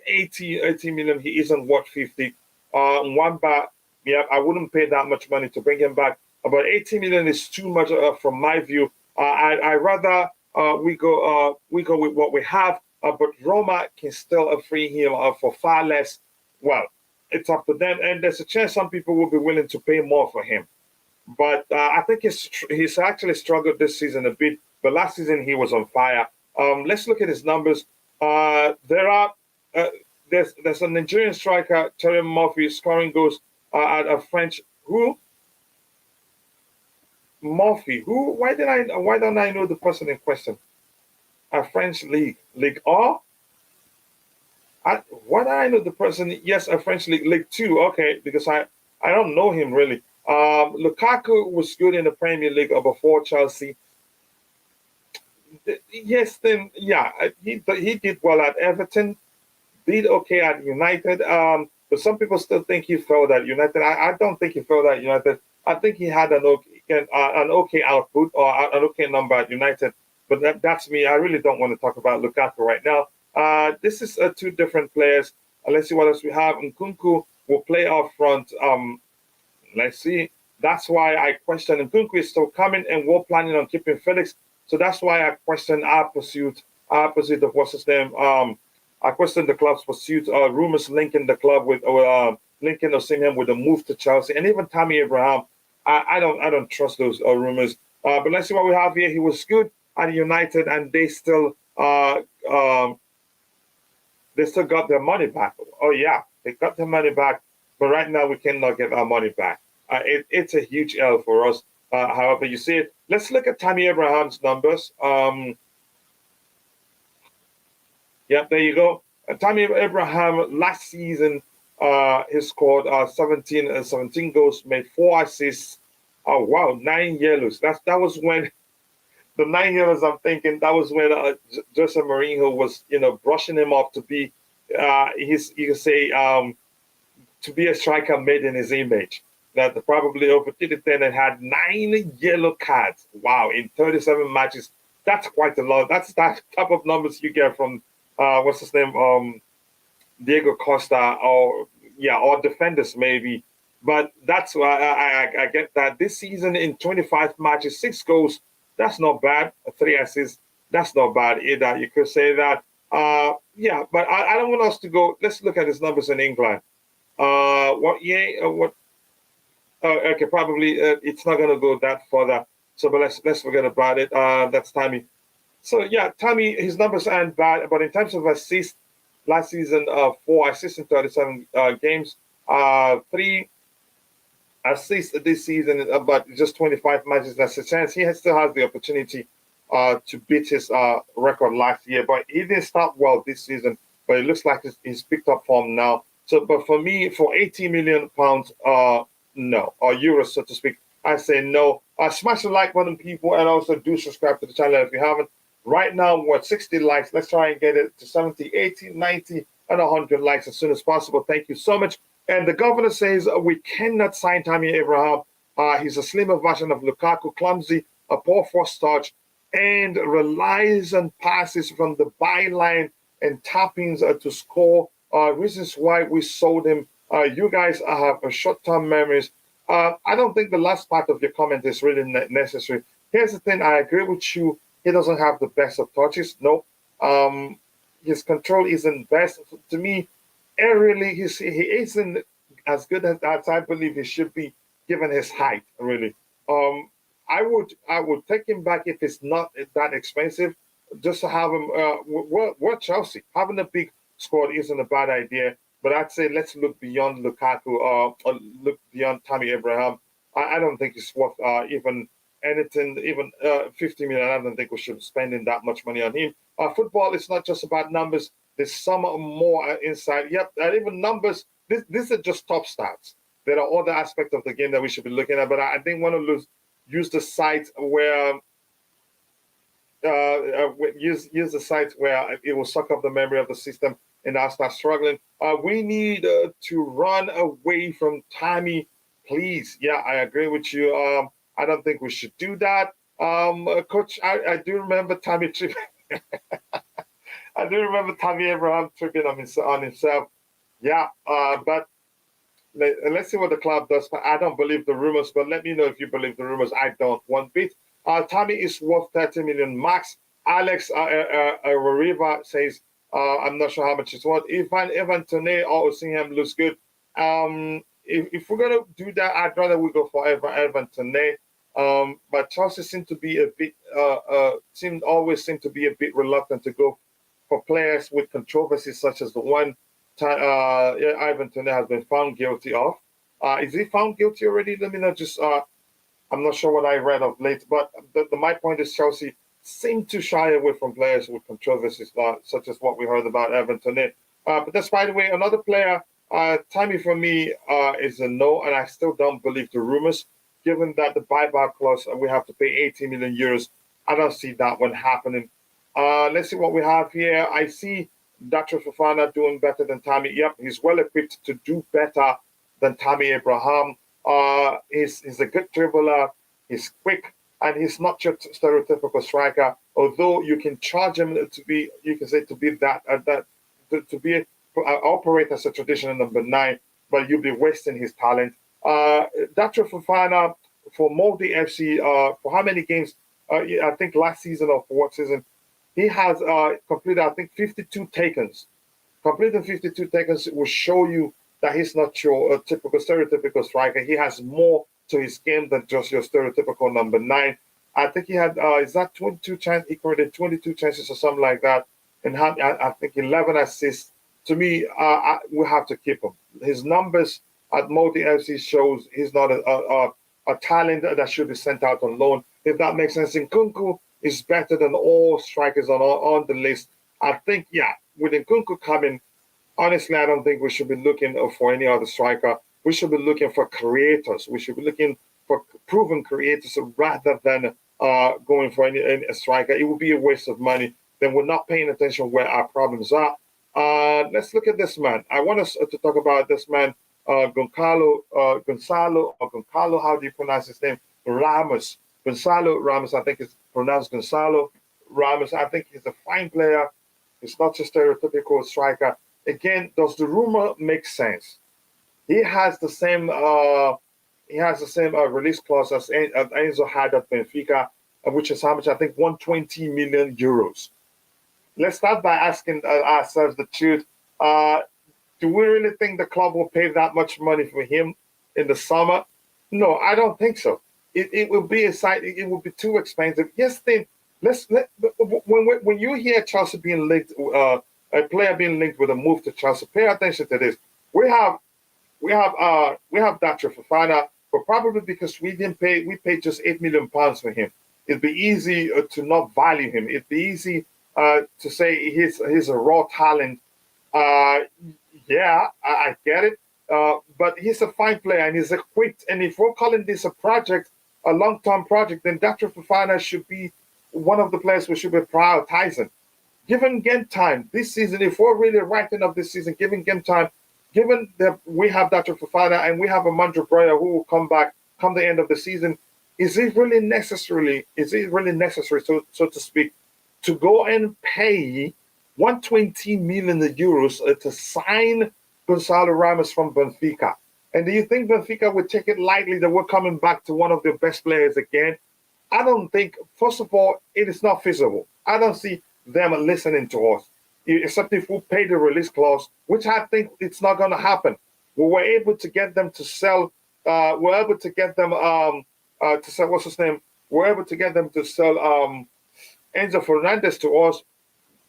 80 million. He isn't worth 50. Wamba, yeah, I wouldn't pay that much money to bring him back. But 80 million is too much from my view. I rather we go with what we have. But Roma can still free him for far less. Well, it's up to them, and there's a chance some people will be willing to pay more for him. But I think he's actually struggled this season a bit. But last season he was on fire. Let's look at his numbers. There's a Nigerian striker, Terry Murphy, scoring goals at a French Murphy. Why don't I know the person in question? A French League R. Why do I know the person? Yes, a French League 2. Okay, because I don't know him really. Lukaku was good in the Premier League before Chelsea. Yes, then yeah, he did well at Everton. Did okay at United. But some people still think he failed at United. I don't think he failed at United. I think he had an okay output or an okay number at United. But that's me. I really don't want to talk about Lukaku right now. This is two different players. Let's see what else we have. Nkunku will play up front. Let's see. That's why I question Nkunku is still coming, and we're planning on keeping Felix. So that's why I question our pursuit of what's his name. I question the club's pursuit. Rumors linking the club with linking Osimhen with a move to Chelsea, and even Tammy Abraham. I don't trust those rumors. But let's see what we have here. He was good at United, and they still got their money back. Oh yeah, they got their money back. But right now we cannot get our money back. It's a huge L for us. However you see it. Let's look at Tammy Abraham's numbers. Yeah, there you go. Tammy Abraham last season he scored 17 goals, made 4 assists. Oh wow, 9 yellows. That was when the 9 yellows. I'm thinking that was when Jose Mourinho was brushing him up to be his you could say to be a striker made in his image. That probably overdid it then and had 9 yellow cards. Wow, in 37 matches. That's quite a lot. That's that type of numbers you get from what's his name? Diego Costa or yeah, or defenders maybe. But that's why I get that this season in 25 matches, 6 goals. That's not bad. 3 assists. That's not bad either. You could say that. Yeah, but I don't want us to go. Let's look at his numbers in England. What yeah, what okay, probably it's not going to go that further. So, but let's forget about it. That's Tammy. So yeah, Tammy, his numbers aren't bad, but in terms of assists, last season 4 assists in 37 games, 3 assists this season, but just 25 matches. That's a chance still has the opportunity to beat his record last year, but he didn't start well this season. But it looks like he's picked up form now. So, but for me, for 80 million pounds, no, or euros, so to speak, I say no. Smash the like button, people, and also do subscribe to the channel if you haven't. Right now, we're at 60 likes. Let's try and get it to 70, 80, 90, and 100 likes as soon as possible. Thank you so much. And the governor says we cannot sign Tammy Abraham. He's a slimmer version of Lukaku, clumsy, a poor first touch, and relies on passes from the byline and tappings to score. Reasons why we sold him. You guys have short-term memories. I don't think the last part of your comment is really necessary. Here's the thing. I agree with you. He doesn't have the best of touches. No. His control isn't best. To me, aerially, he isn't as good as I believe he should be, given his height, really. I would take him back if it's not that expensive, just to have him. We're Chelsea. Having a big squad isn't a bad idea, but I'd say let's look beyond Lukaku or look beyond Tammy Abraham. I don't think it's worth even anything, even 50 million. I don't think we should be spending that much money on him. Football is not just about numbers. There's some more inside. Yep, and even numbers. These are just top stats. There are other aspects of the game that we should be looking at, but I didn't want to use the site where use the site where it will suck up the memory of the system and I'll start struggling. We need to run away from Tammy, please. Yeah, I agree with you. I don't think we should do that. Coach, I do remember Tammy tripping. I do remember Tammy Abraham tripping on himself. Yeah, but let's see what the club does. I don't believe the rumors, but let me know if you believe the rumors. I don't one bit. Tammy is worth 30 million max. Alex Riva says, I'm not sure how much it's worth. Evan Tone or Osimhen looks good. If we're going to do that, I'd rather we go for Evan Tone. But Chelsea seem to be a bit, always seem to be a bit reluctant to go for players with controversies such as the one Ivan Tone has been found guilty of. Is he found guilty already? Let me know. Just I'm not sure what I read of late, but my point is Chelsea seem to shy away from players with controversies, such as what we heard about Evan Tone. But that's, by the way, another player. Tammy for me is a no, and I still don't believe the rumors. Given that the buyback clause, we have to pay 80 million euros. I don't see that one happening. Let's see what we have here. I see Dr. Fofana doing better than Tammy. Yep, he's well equipped to do better than Tammy Abraham. He's a good dribbler. He's quick, and he's not your stereotypical striker. Although you can charge him to be, you can say to be to be operate as a traditional number 9, but you'll be wasting his talent. Dr. Fofana for Molde FC, for how many games? I think last season or for what season? He has completed, I think, 52 takens. Completing 52 takens will show you that he's not your typical stereotypical striker. He has more to his game than just your stereotypical number 9. I think he had, is that 22 chances? He created 22 chances or something like that, and had, I think, 11 assists. To me, we have to keep him. His numbers at Molde FC shows he's not a talent that should be sent out on loan. If that makes sense, Nkunku is better than all strikers on the list. I think, yeah, with Nkunku coming, honestly, I don't think we should be looking for any other striker. We should be looking for creators. We should be looking for proven creators rather than going for a striker. It would be a waste of money. Then we're not paying attention where our problems are. Let's look at this man. I want us to talk about this man, Goncalo, how do you pronounce his name? Ramos. Goncalo Ramos, I think it's pronounced Goncalo Ramos. I think he's a fine player. He's not just a stereotypical striker. Again, does the rumor make sense? He has the same release clause as Enzo had at Benfica, which is how much? I think 120 million euros. Let's start by asking ourselves the truth. Do we really think the club will pay that much money for him in the summer? No, I don't think so. It will be it will be too expensive. Yes, then when you hear Chelsea being linked, a player being linked with a move to Chelsea, pay attention to this. We have Daichi Fofana, but probably because we paid just £8 million for him. It'd be easy to not value him. It'd be easy to say he's a raw talent. Yeah, I get it. But he's a fine player and he's equipped. And if we're calling this a project, a long-term project, then Daichi Fofana should be one of the players we should be prioritizing. Given game time this season, if we're really writing up this season, given game time, given that we have Daichi Fofana and we have a Mandro Breuer who will come back come the end of the season, is it really necessary, so to speak, to go and pay 120 million euros to sign Goncalo Ramos from Benfica? And do you think Benfica would take it lightly that we're coming back to one of their best players again? I don't think, first of all, it is not feasible. I don't see them listening to us, except if we pay the release clause, which I think it's not going to happen. We were able to get them to sell, we're able to get them to sell, what's his name? We're able to get them to sell Enzo Fernandez to us,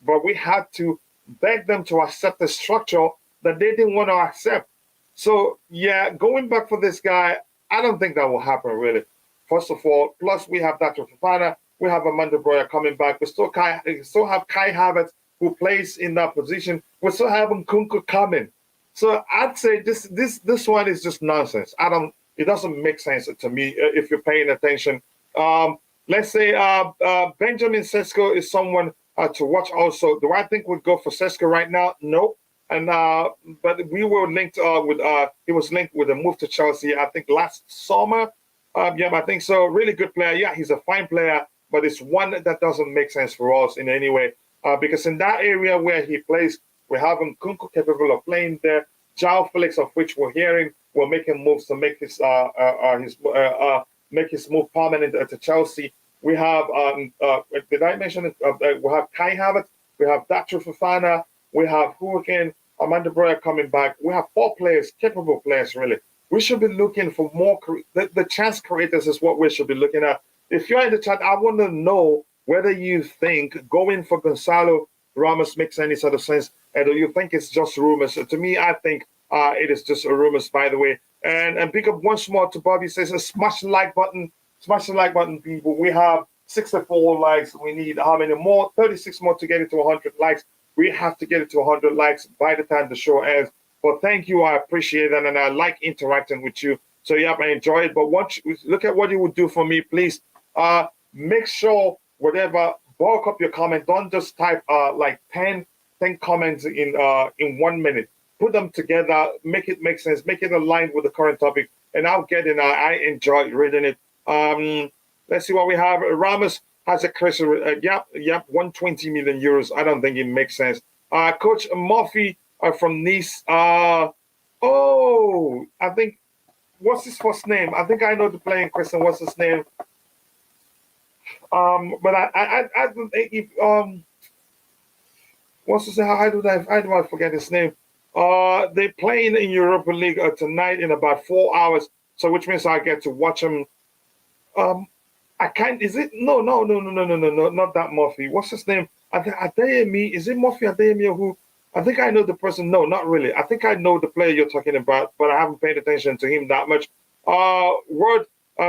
but we had to beg them to accept the structure that they didn't want to accept. So, yeah, going back for this guy, I don't think that will happen, really. First of all, plus we have Daichi Fofana, we have Amanda Breuer coming back. We still have Kai Havertz, who plays in that position. We still have Nkunku coming. So I'd say this one is just nonsense. It doesn't make sense to me if you're paying attention. Let's say Benjamin Sesko is someone to watch also. Do I think we'd go for Sesko right now? No. And but we were linked with he was linked with a move to Chelsea, I think last summer. Yeah, I think so. Really good player. Yeah, he's a fine player, but it's one that doesn't make sense for us in any way. Because in that area where he plays, we have Nkunku capable of playing there. João Felix, of which we're hearing, will make him moves to make his move permanent to Chelsea. We have did I mention it? We have Kai Havertz, we have Daichi Fofana, we have Hurricane, Amanda Breuer coming back. We have 4 players, capable players, really. We should be looking for more. The chance creators is what we should be looking at. If you're in the chat, I want to know whether you think going for Goncalo Ramos makes any sort of sense, and do you think it's just rumors? So to me, I think it is just a rumors, by the way. And pick up once more to Bobby says, smash the like button, people. We have 64 likes. We need how many more? 36 more to get it to 100 likes. We have to get it to 100 likes by the time the show ends. But thank you, I appreciate it, and I like interacting with you. So yeah, I enjoy it. But look at what you would do for me, please. Make sure whatever, bulk up your comment. Don't just type like 10 comments in 1 minute. Put them together, make it make sense, make it aligned with the current topic, and I'll get in. I enjoy reading it. Let's see what we have. Ramos has a crazy, 120 million euros. I don't think it makes sense. Coach Murphy from Nice. I think, what's his first name? I think I know the player in question. What's his name? But what's his name? How do I forget his name? They're playing in Europa League tonight in about 4 hours. So which means I get to watch him. I can't. Is it? No, not that Murphy. What's his name? Adeyemi. Is it Murphy Adeyemi who? I think I know the person. No, not really. I think I know the player you're talking about, but I haven't paid attention to him that much.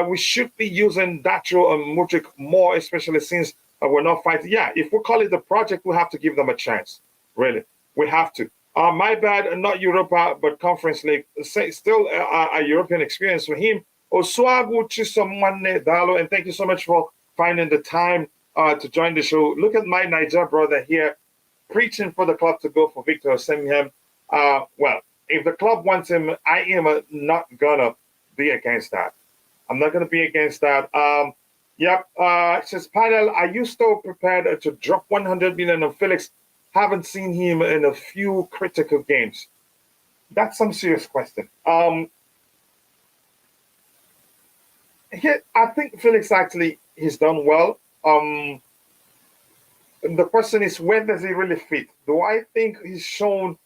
We should be using Datro and Mudryk more, especially since we're not fighting. Yeah, if we call it the project, we have to give them a chance. Really, we have to. My bad, not Europa, but Conference League. Still a European experience for him. Oswagu Chisamane Dalo, and thank you so much for finding the time to join the show. Look at my Niger brother here preaching for the club to go for Victor Osimhen. Well, if the club wants him, I am not gonna be against that. I'm not gonna be against that. Yep. Says Panel, are you still prepared to drop 100 million on Felix? Haven't seen him in a few critical games. That's some serious question. I think Felix actually he's done well. The question is, where does he really fit? Do I think he's shown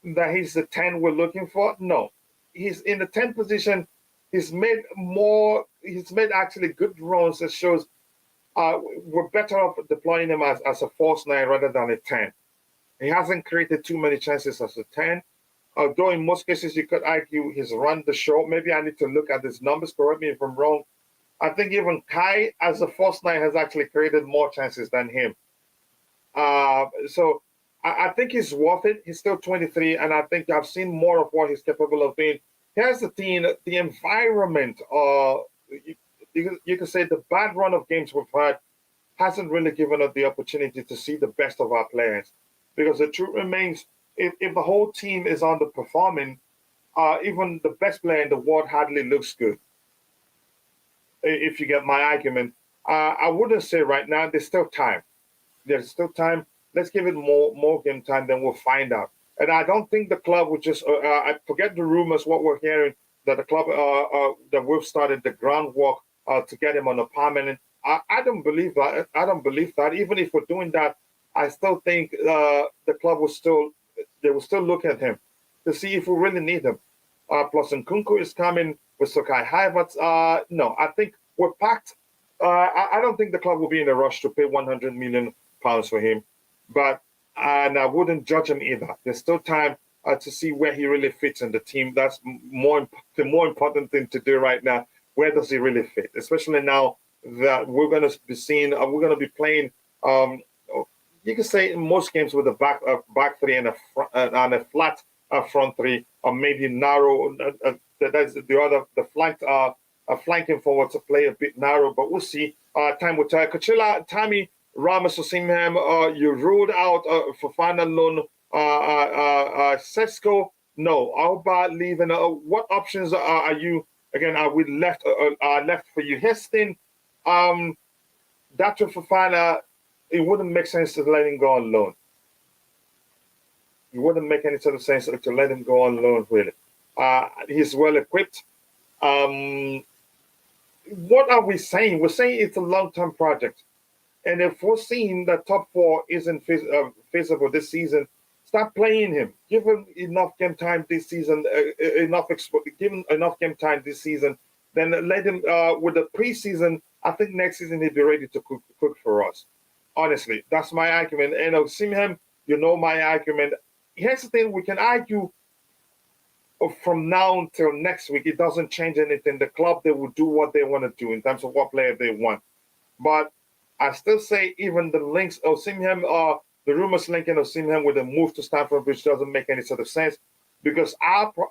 that he's the 10 we're looking for? No. He's in the 10 position. He's made actually good runs that shows we're better off deploying him as a false 9 rather than a 10. He hasn't created too many chances as a 10. Although in most cases you could argue he's run the show. Maybe I need to look at his numbers, correct me if I'm wrong. I think even Kai as a false 9 has actually created more chances than him. So I think he's worth it. He's still 23, and I think I've seen more of what he's capable of being. Here's the thing, the environment, you can say the bad run of games we've had hasn't really given us the opportunity to see the best of our players. Because the truth remains, if the whole team is underperforming, even the best player in the world hardly looks good. If you get my argument, I wouldn't say right now, there's still time. There's still time. Let's give it more game time, then we'll find out. And I don't think the club would just, I forget the rumors, what we're hearing, that the club, that we've started the groundwork to get him on a permanent. I don't believe that. I don't believe that. Even if we're doing that, I still think the club will still look at him to see if we really need him. Plus, Nkunku is coming with Sokai Havertz. No, I think we're packed. I don't think the club will be in a rush to pay 100 million pounds for him, and I wouldn't judge him either. There's still time to see where he really fits in the team. That's the more important thing to do right now. Where does he really fit? Especially now that we're going to be seeing, we're going to be playing. You can say in most games with a back three and a flat front three, or maybe narrow. That's the flanking forward to play a bit narrow, but we'll see. Time will tell. Coachella, Tammy Ramos Osimhen, you ruled out Fofana loan. Sesko, no. Alba leaving. What options are you? Again, are we left for you? Heston, that to Fofana, it wouldn't make sense to let him go on loan. It wouldn't make any sort of sense to let him go on loan, really. He's well equipped. What are we saying? We're saying it's a long-term project. And if we're seeing that top 4 isn't feasible this season, start playing him. Give him enough game time this season, give him enough game time this season. Then let him, with the preseason, I think next season he'll be ready to cook for us. Honestly, that's my argument. And Osimhen, you know my argument. Here's the thing, we can argue from now until next week. It doesn't change anything. The club, they will do what they want to do in terms of what player they want. But I still say even the links, Osimhen, the rumors linking Osimhen with a move to Stamford Bridge doesn't make any sort of sense because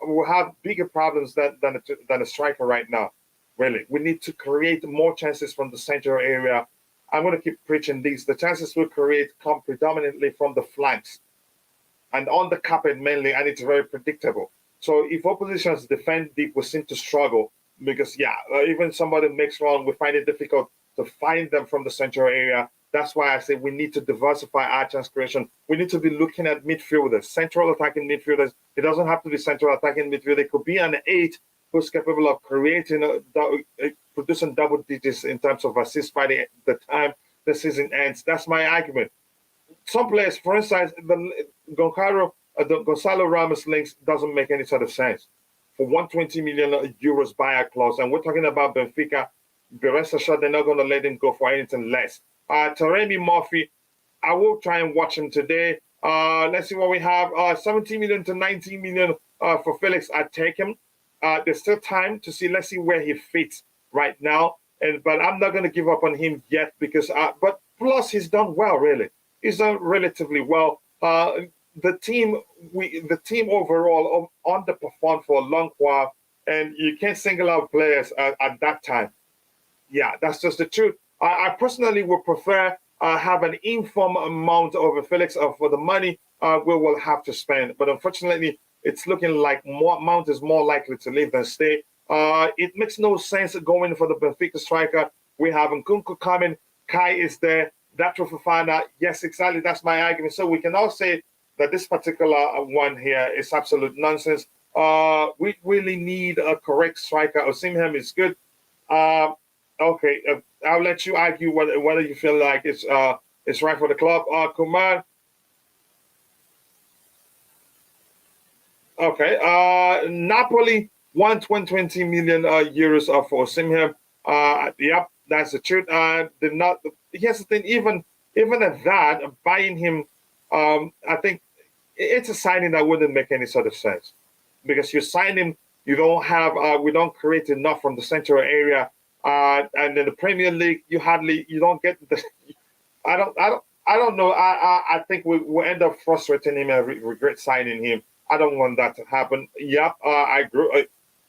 we'll have bigger problems than a striker right now. Really, we need to create more chances from the central area. I'm going to keep preaching these. The chances we create come predominantly from the flanks and on the carpet mainly, and it's very predictable. So if oppositions defend deep, we seem to struggle because, even somebody makes wrong, we find it difficult to find them from the central area. That's why I say we need to diversify our chance creation. We need to be looking at midfielders, central attacking midfielders. It doesn't have to be central attacking midfielder. It could be an 8 who's capable of creating, producing double digits in terms of assists by the time the season ends. That's my argument. Some players, for instance, the Goncalo Ramos links doesn't make any sort of sense. For 120 million euros buyout clause, and we're talking about Benfica, the rest assured they're not going to let him go for anything less. Taremi Murphy, I will try and watch him today. Let's see what we have. 17 million to 19 million for Felix. I take him. There's still time to see. Let's see where he fits right now. But I'm not going to give up on him yet because. But plus, he's done well. Really, he's done relatively well. The team overall underperformed for a long while. and you can't single out players at that time. Yeah, that's just the truth. I personally would prefer have an informed amount over Felix for the money we will have to spend. But unfortunately, it's looking like Mount is more likely to leave than stay. It makes no sense going for the Benfica striker. We have Nkunku coming. Kai is there. That Fofana. Yes, exactly. That's my argument. So we can all say that this particular one here is absolute nonsense. We really need a correct striker. Osimhen is good. Uh, okay, I'll let you argue whether you feel like it's right for the club. Kumar. Okay. Napoli want 120 million euros for Osimhen. Yep, that's the truth. Did not. Here's the thing. Even at that, buying him, I think it's a signing that wouldn't make any sort of sense because you sign him, you don't have, we don't create enough from the central area, and in the Premier League, you don't get the. I don't know. I think we'll end up frustrating him and regret signing him. I don't want that to happen. Yep, I grew.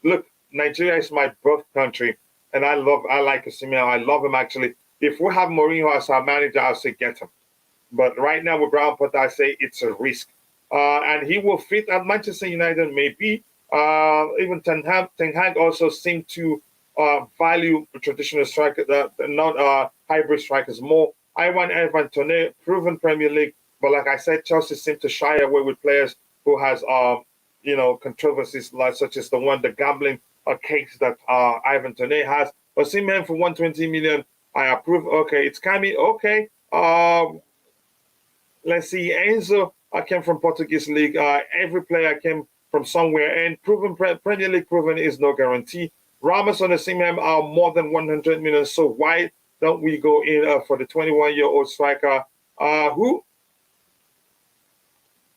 Look, Nigeria is my birth country, and I like Osimhen. I love him actually. If we have Mourinho as our manager, I'll say get him. But right now with Graham Potter, I say it's a risk. And he will fit at Manchester United, maybe. Even Ten Hag also seemed to value traditional strikers, not hybrid strikers more. I want Evan Toney, proven Premier League. But like I said, Chelsea seem to shy away with players who has, controversies like such as the gambling case that Ivan Toney has. Osimhen for 120 million, I approve. Okay, it's Kami. Okay. Let's see. Enzo came from Portuguese league. Every player came from somewhere, and proven Premier League proven is no guarantee. Ramos and Osimhen are more than 100 million. So why don't we go in for the 21-year-old striker? Who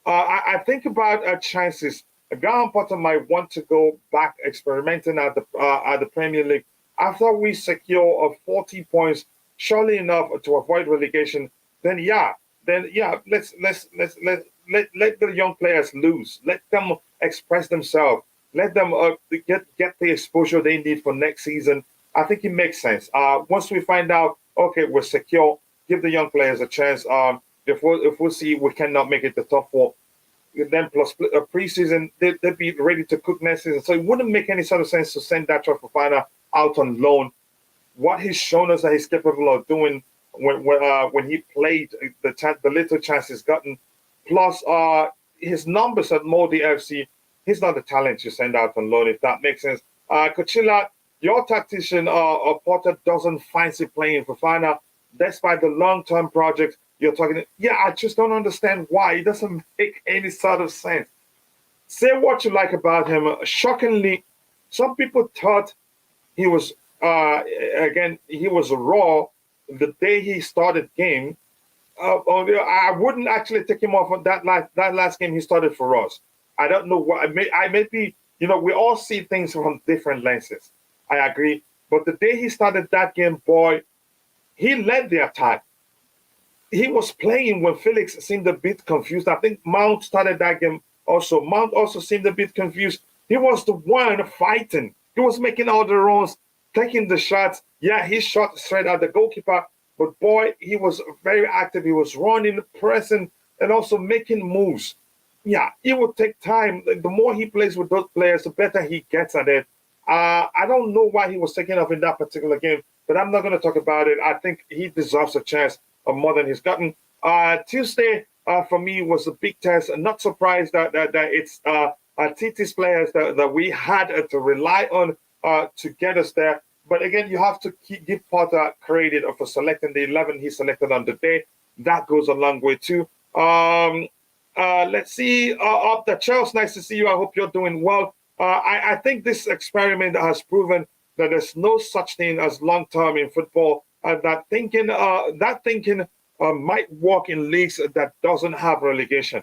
I think about chances. Graham Potter might want to go back experimenting at the Premier League after we secure 40 points, surely enough to avoid relegation. Then let's let the young players loose. Let them express themselves. Let them get the exposure they need for next season. I think it makes sense. Once we find out, okay, we're secure, give the young players a chance. If we see we cannot make it the top four, then plus a preseason, they'd be ready to cook next season. So it wouldn't make any sort of sense to send that Fofana out on loan. What he's shown us that he's capable of doing when he played, the little chance he's gotten, plus his numbers at Molde FC, he's not the talent you send out on loan, if that makes sense. Coachella, your tactician Porter doesn't fancy playing Fofana, despite the long-term project you're talking. Yeah, I just don't understand why. It doesn't make any sort of sense. Say what you like about him. Shockingly, some people thought he was he was raw the day he started game. I wouldn't actually take him off on that last game he started for us. I don't know what I may be. We all see things from different lenses. I agree, but the day he started that game, boy, he led the attack. He was playing when Felix seemed a bit confused. I think Mount started that game also. Mount also seemed a bit confused. He was the one fighting. He was making all the runs, taking the shots. Yeah, he shot straight at the goalkeeper. But boy, he was very active. He was running, pressing, and also making moves. Yeah, it would take time. The more he plays with those players, the better he gets at it. I don't know why he was taken off in that particular game, but I'm not going to talk about it. I think he deserves a chance more than he's gotten. Tuesday, for me, was a big test. I'm not surprised that it's TT's players that we had to rely on to get us there. But again, you have to give Potter credit for selecting the 11 he selected on the day. That goes a long way too. Let's see. Up the Charles, nice to see you. I hope you're doing well. I think this experiment has proven that there's no such thing as long-term in football. That thinking might work in leagues that doesn't have relegation.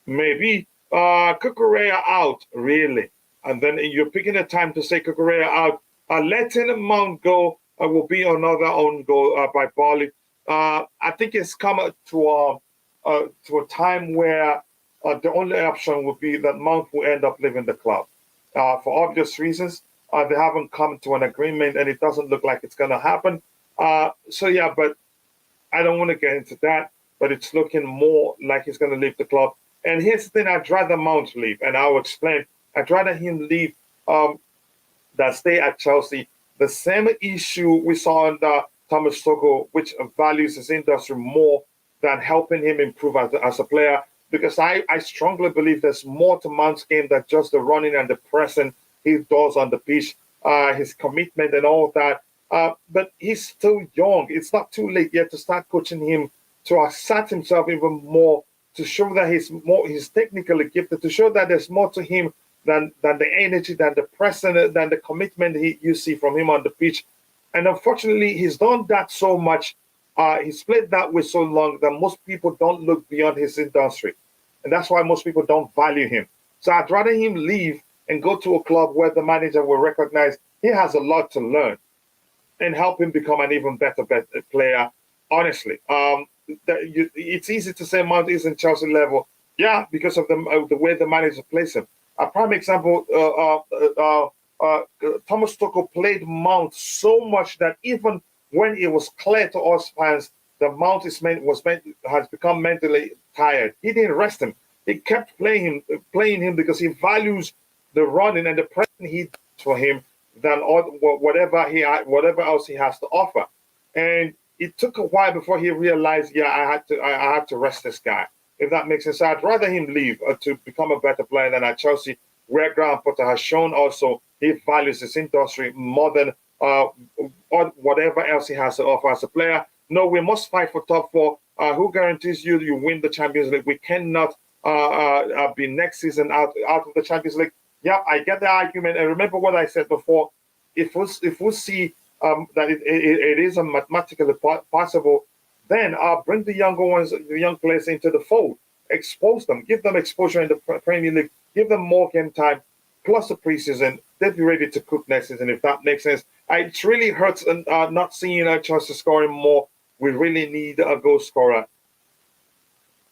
Maybe Kukurea out, really. And then you're picking a time to say Kukurea out. Letting Mount go will be another own goal by Bali. I think it's come to a time where the only option would be that Mount will end up leaving the club. for obvious reasons. They haven't come to an agreement, and it doesn't look like it's going to happen. So yeah, but I don't want to get into that. But it's looking more like he's going to leave the club. And here's the thing: I'd rather Mount leave, and I'll explain. I'd rather him leave than stay at Chelsea. The same issue we saw under Thomas Tuchel, which values his industry more than helping him improve as a player. Because I strongly believe there's more to Mount's game than just the running and the pressing he does on the pitch, his commitment and all that. But he's still young. It's not too late yet to start coaching him to assert himself even more, to show that he's technically gifted, to show that there's more to him than the energy, than the pressing, than the commitment you see from him on the pitch. And unfortunately, he's done that so much. He's played that way so long that most people don't look beyond his industry. And that's why most people don't value him. So I'd rather him leave and go to a club where the manager will recognize he has a lot to learn and help him become an even better player. Honestly, it's easy to say Mount is in Chelsea level. Yeah, because of the way the manager plays him. A prime example, Thomas Tuchel played Mount so much that even when it was clear to us fans that Mount has become mentally tired, he didn't rest him. He kept playing him because he values the running and the pressing he does for him than whatever else he has to offer. And it took a while before he realized, yeah, I had to rest this guy. If that makes sense, I'd rather him leave to become a better player than at Chelsea, where Graham Potter has shown also he values his industry more than whatever else he has to offer as a player. No, we must fight for top four. Who guarantees you win the Champions League? We cannot be next season out of the Champions League. Yeah, I get the argument. And remember what I said before. If we see that it is mathematically possible, then bring the younger ones, the young players into the fold, expose them, give them exposure in the Premier League, give them more game time, plus the preseason. They'll be ready to cook next season, if that makes sense. It really hurts not seeing Chelsea scoring more. We really need a goal scorer.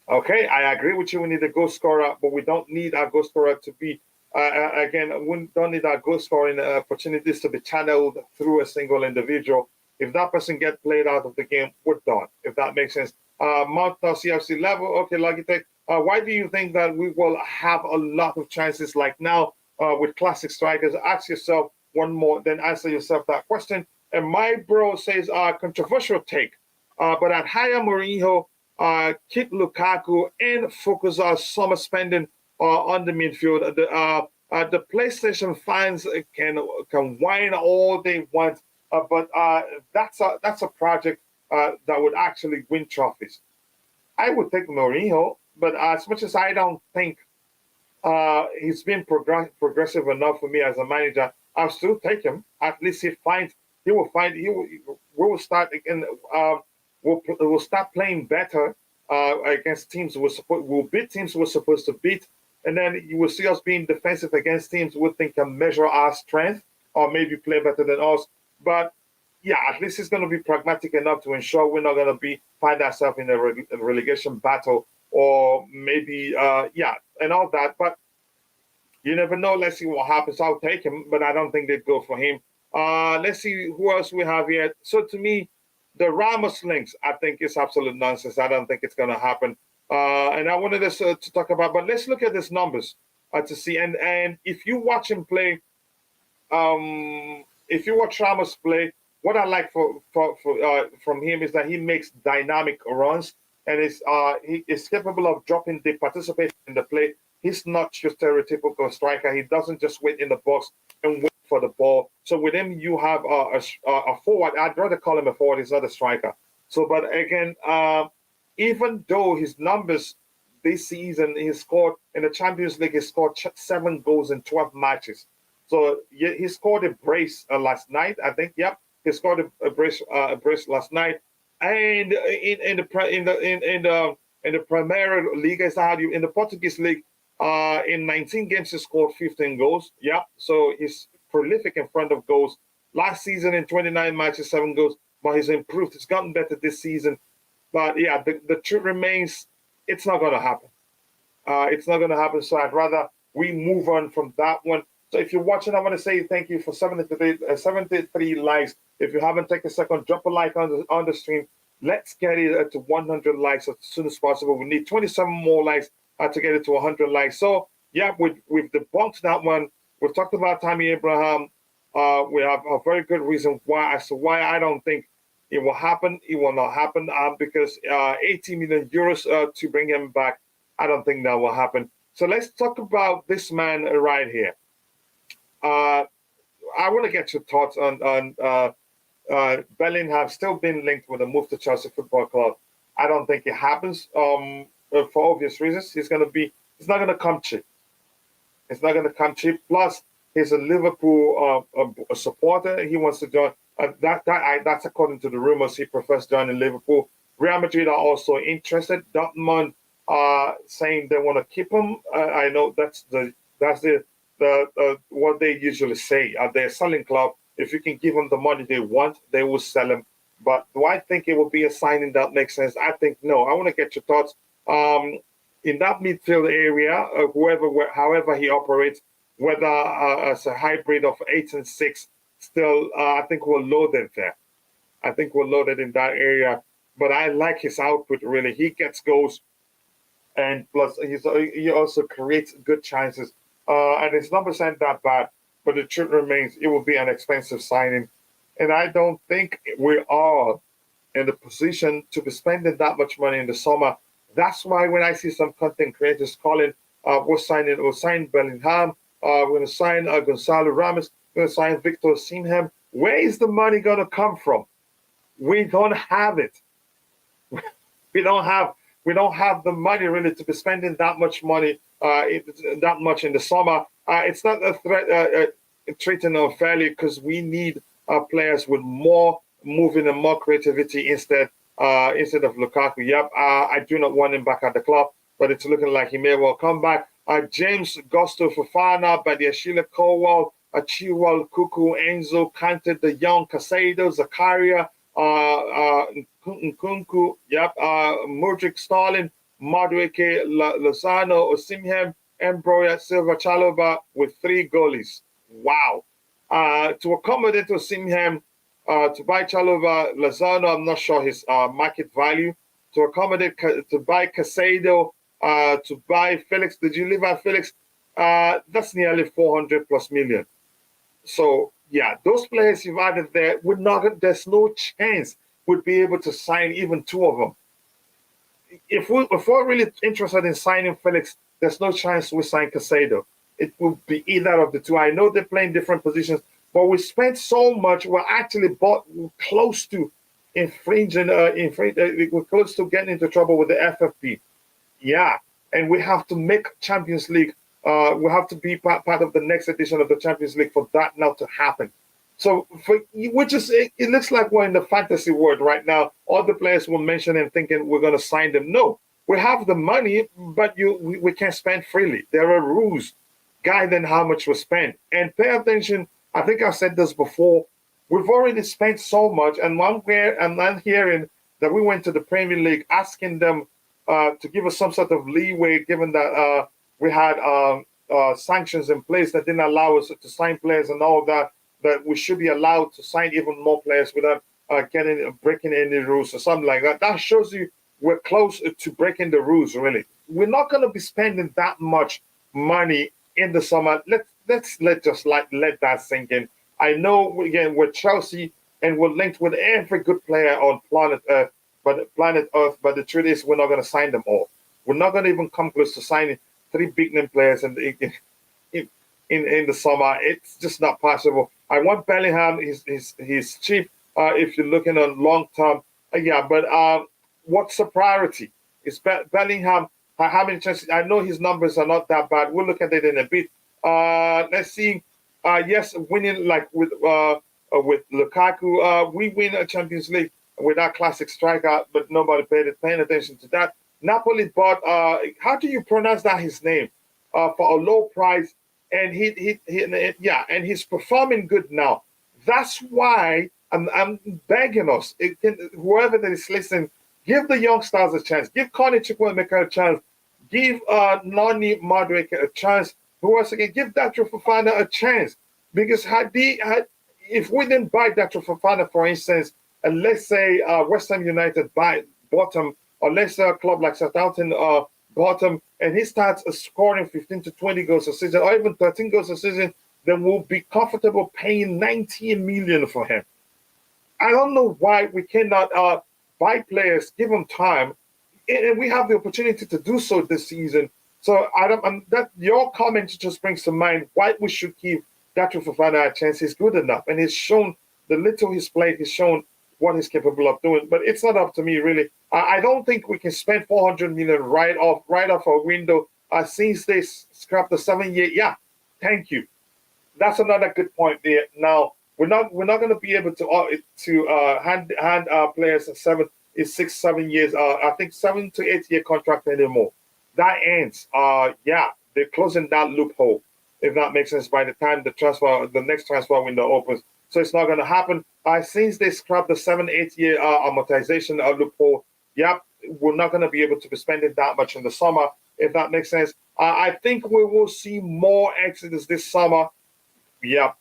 Okay, I agree with you. We need a goal scorer, but we don't need our goal scorer to be, we don't need our goal scoring opportunities to be channeled through a single individual. If that person gets played out of the game, we're done, if that makes sense. Mount CFC level, okay, Logitech. Why do you think that we will have a lot of chances like now with classic strikers? Ask yourself one more, then answer yourself that question. And my bro says, controversial take, but I'd hire Mourinho, keep Lukaku, and focus our summer spending on the midfield. The PlayStation fans can whine all they want, but that's a project that would actually win trophies. I would take Mourinho, but as much as I don't think he's been progressive enough for me as a manager, I'll still take him. At least we will start again. We'll start playing better against teams we'll beat teams we're supposed to beat, and then you will see us being defensive against teams we think can measure our strength or maybe play better than us. But yeah, at least he's going to be pragmatic enough to ensure we're not going to find ourselves in a relegation battle or maybe and all that. But you never know. Let's see what happens. I'll take him, but I don't think they'd go for him. Let's see who else we have here. So to me, the Ramos links, I think is absolute nonsense. I don't think it's going to happen. And I wanted us to talk about, but let's look at his numbers to see. And if you watch him play, if you watch Ramos play, what I like from him is that he makes dynamic runs and he is capable of dropping the participation in the play. He's not just a stereotypical striker. He doesn't just wait in the box and wait for the ball. So with him, you have a forward. I'd rather call him a forward. He's not a striker. So, but again, even though his numbers this season, he scored in the Champions League, he scored 7 goals in 12 matches. So he scored a brace last night, I think. Yep, he scored a brace last night. And in the Premier League, in the Portuguese league, in 19 games he scored 15 goals. Yep, so he's prolific in front of goals. Last season in 29 matches, 7 goals, but he's improved. He's gotten better this season. But yeah, the truth remains, it's not going to happen. It's not going to happen. So I'd rather we move on from that one. So if you're watching, I want to say thank you for 73 likes. If you haven't taken a second, drop a like on the stream. Let's get it to 100 likes as soon as possible. We need 27 more likes to get it to 100 likes. So yeah, we've debunked that one. We've talked about Tammy Abraham. We have a very good reason why as to why I don't think it will happen. It will not happen because 80 million euros to bring him back. I don't think that will happen. So let's talk about this man right here. I want to get your thoughts on Bellingham still being linked with a move to Chelsea Football Club. I don't think it happens for obvious reasons. He's not going to come cheap. It's not going to come cheap. Plus, he's a Liverpool a supporter. He wants to join. That's according to the rumors. He prefers joining Liverpool. Real Madrid are also interested. Dortmund saying they want to keep him. I know that's what they usually say. They're a selling club. If you can give them the money they want, they will sell him. But do I think it will be a signing that makes sense? I think no. I want to get your thoughts. In that midfield area, however he operates, whether as a hybrid of 8 and 6, still, I think we're loaded there. I think we're loaded in that area. But I like his output, really. He gets goals, and plus he also creates good chances. And his numbers aren't that bad, but the truth remains it will be an expensive signing. And I don't think we are in the position to be spending that much money in the summer. That's why when I see some content creators calling, we'll sign Bellingham, we're going to sign Goncalo Ramos, we're going to sign Victor Osimhem. Where is the money going to come from? We don't have it. we don't have the money really to be spending that much money, that much in the summer. It's not a threat treating unfairly because we need players with more moving and more creativity instead of Lukaku. Yep, I do not want him back at the club, but it's looking like he may well come back. James Gusto Fofana, Badiashile Colwill, Chilwell, Kuku, Enzo, Kante, De Jong, Caicedo, Zakaria, Nkunku, Mudryk, Stalin, Madueke, Lozano, Osimhen, Embroya, Silva, Chalobah with 3 goalies. Wow. To accommodate Osimhen, to buy Chalobah, Lozano, I'm not sure his market value. To accommodate, to buy Caicedo, to buy Felix, did you leave out Felix? That's nearly 400 plus million. So, yeah, those players you've added there, there's no chance we'd be able to sign even 2 of them. If we're really interested in signing Felix, there's no chance we sign Caicedo. It will be either of the 2. I know they play in different positions, but we spent so much. We're actually close to infringing. We're close to getting into trouble with the FFP. Yeah, and we have to make Champions League. We have to be part of the next edition of the Champions League for that now to happen. So it looks like we're in the fantasy world right now. All the players we're mentioning thinking we're going to sign them. No, we have the money, but we can't spend freely. There are rules guiding how much we spend. And pay attention. I think I've said this before. We've already spent so much, and I'm hearing that we went to the Premier League asking them to give us some sort of leeway, given that we had sanctions in place that didn't allow us to sign players and all of that. That we should be allowed to sign even more players without breaking any rules or something like that. That shows you we're close to breaking the rules. Really, we're not going to be spending that much money in the summer. Let's let that sink in. I know again we're Chelsea and we're linked with every good player on planet Earth, but the truth is we're not going to sign them all. We're not going to even come close to signing 3 big name players in the summer. It's just not possible. I want Bellingham. He's cheap if you're looking on long term. But what's the priority? Is Bellingham? How many chances? I know his numbers are not that bad. We'll look at it in a bit. Let's see. Yes, winning like with Lukaku. We win a Champions League with our classic striker, but nobody paying attention to that. Napoli bought. How do you pronounce that? His name for a low price. And and he's performing good now. That's why I'm begging us, whoever that is listening, give the youngsters a chance. Give Connie Chukwuemeka a chance. Give Noni Madueke a chance. Who else again? Give Datro Fofana a chance. Because if we didn't buy Datro Fofana, for instance, and let's say West Ham United bought him, or let's say a club like Southampton bought him, and he starts scoring 15 to 20 goals a season, or even 13 goals a season, then we'll be comfortable paying 19 million for him. I don't know why we cannot buy players, give them time, and we have the opportunity to do so this season. So that your comment just brings to mind why we should give Datro Fofana a chance. He's good enough, and he's shown the little he's played. He's shown what he's capable of doing. But it's not up to me really. I don't think we can spend 400 million right off our window since they scrapped the 7 year. Yeah, thank you. That's another good point there. Now we're not going to be able to hand players 6, 7 years. I think 7 to 8 year contract anymore. That ends. They're closing that loophole, if that makes sense, by the time the next transfer window opens. So it's not going to happen. Since they scrapped the 7, 8 year amortization loophole, we're not going to be able to be spending that much in the summer, if that makes sense. I think we will see more exodus this summer. Yeah,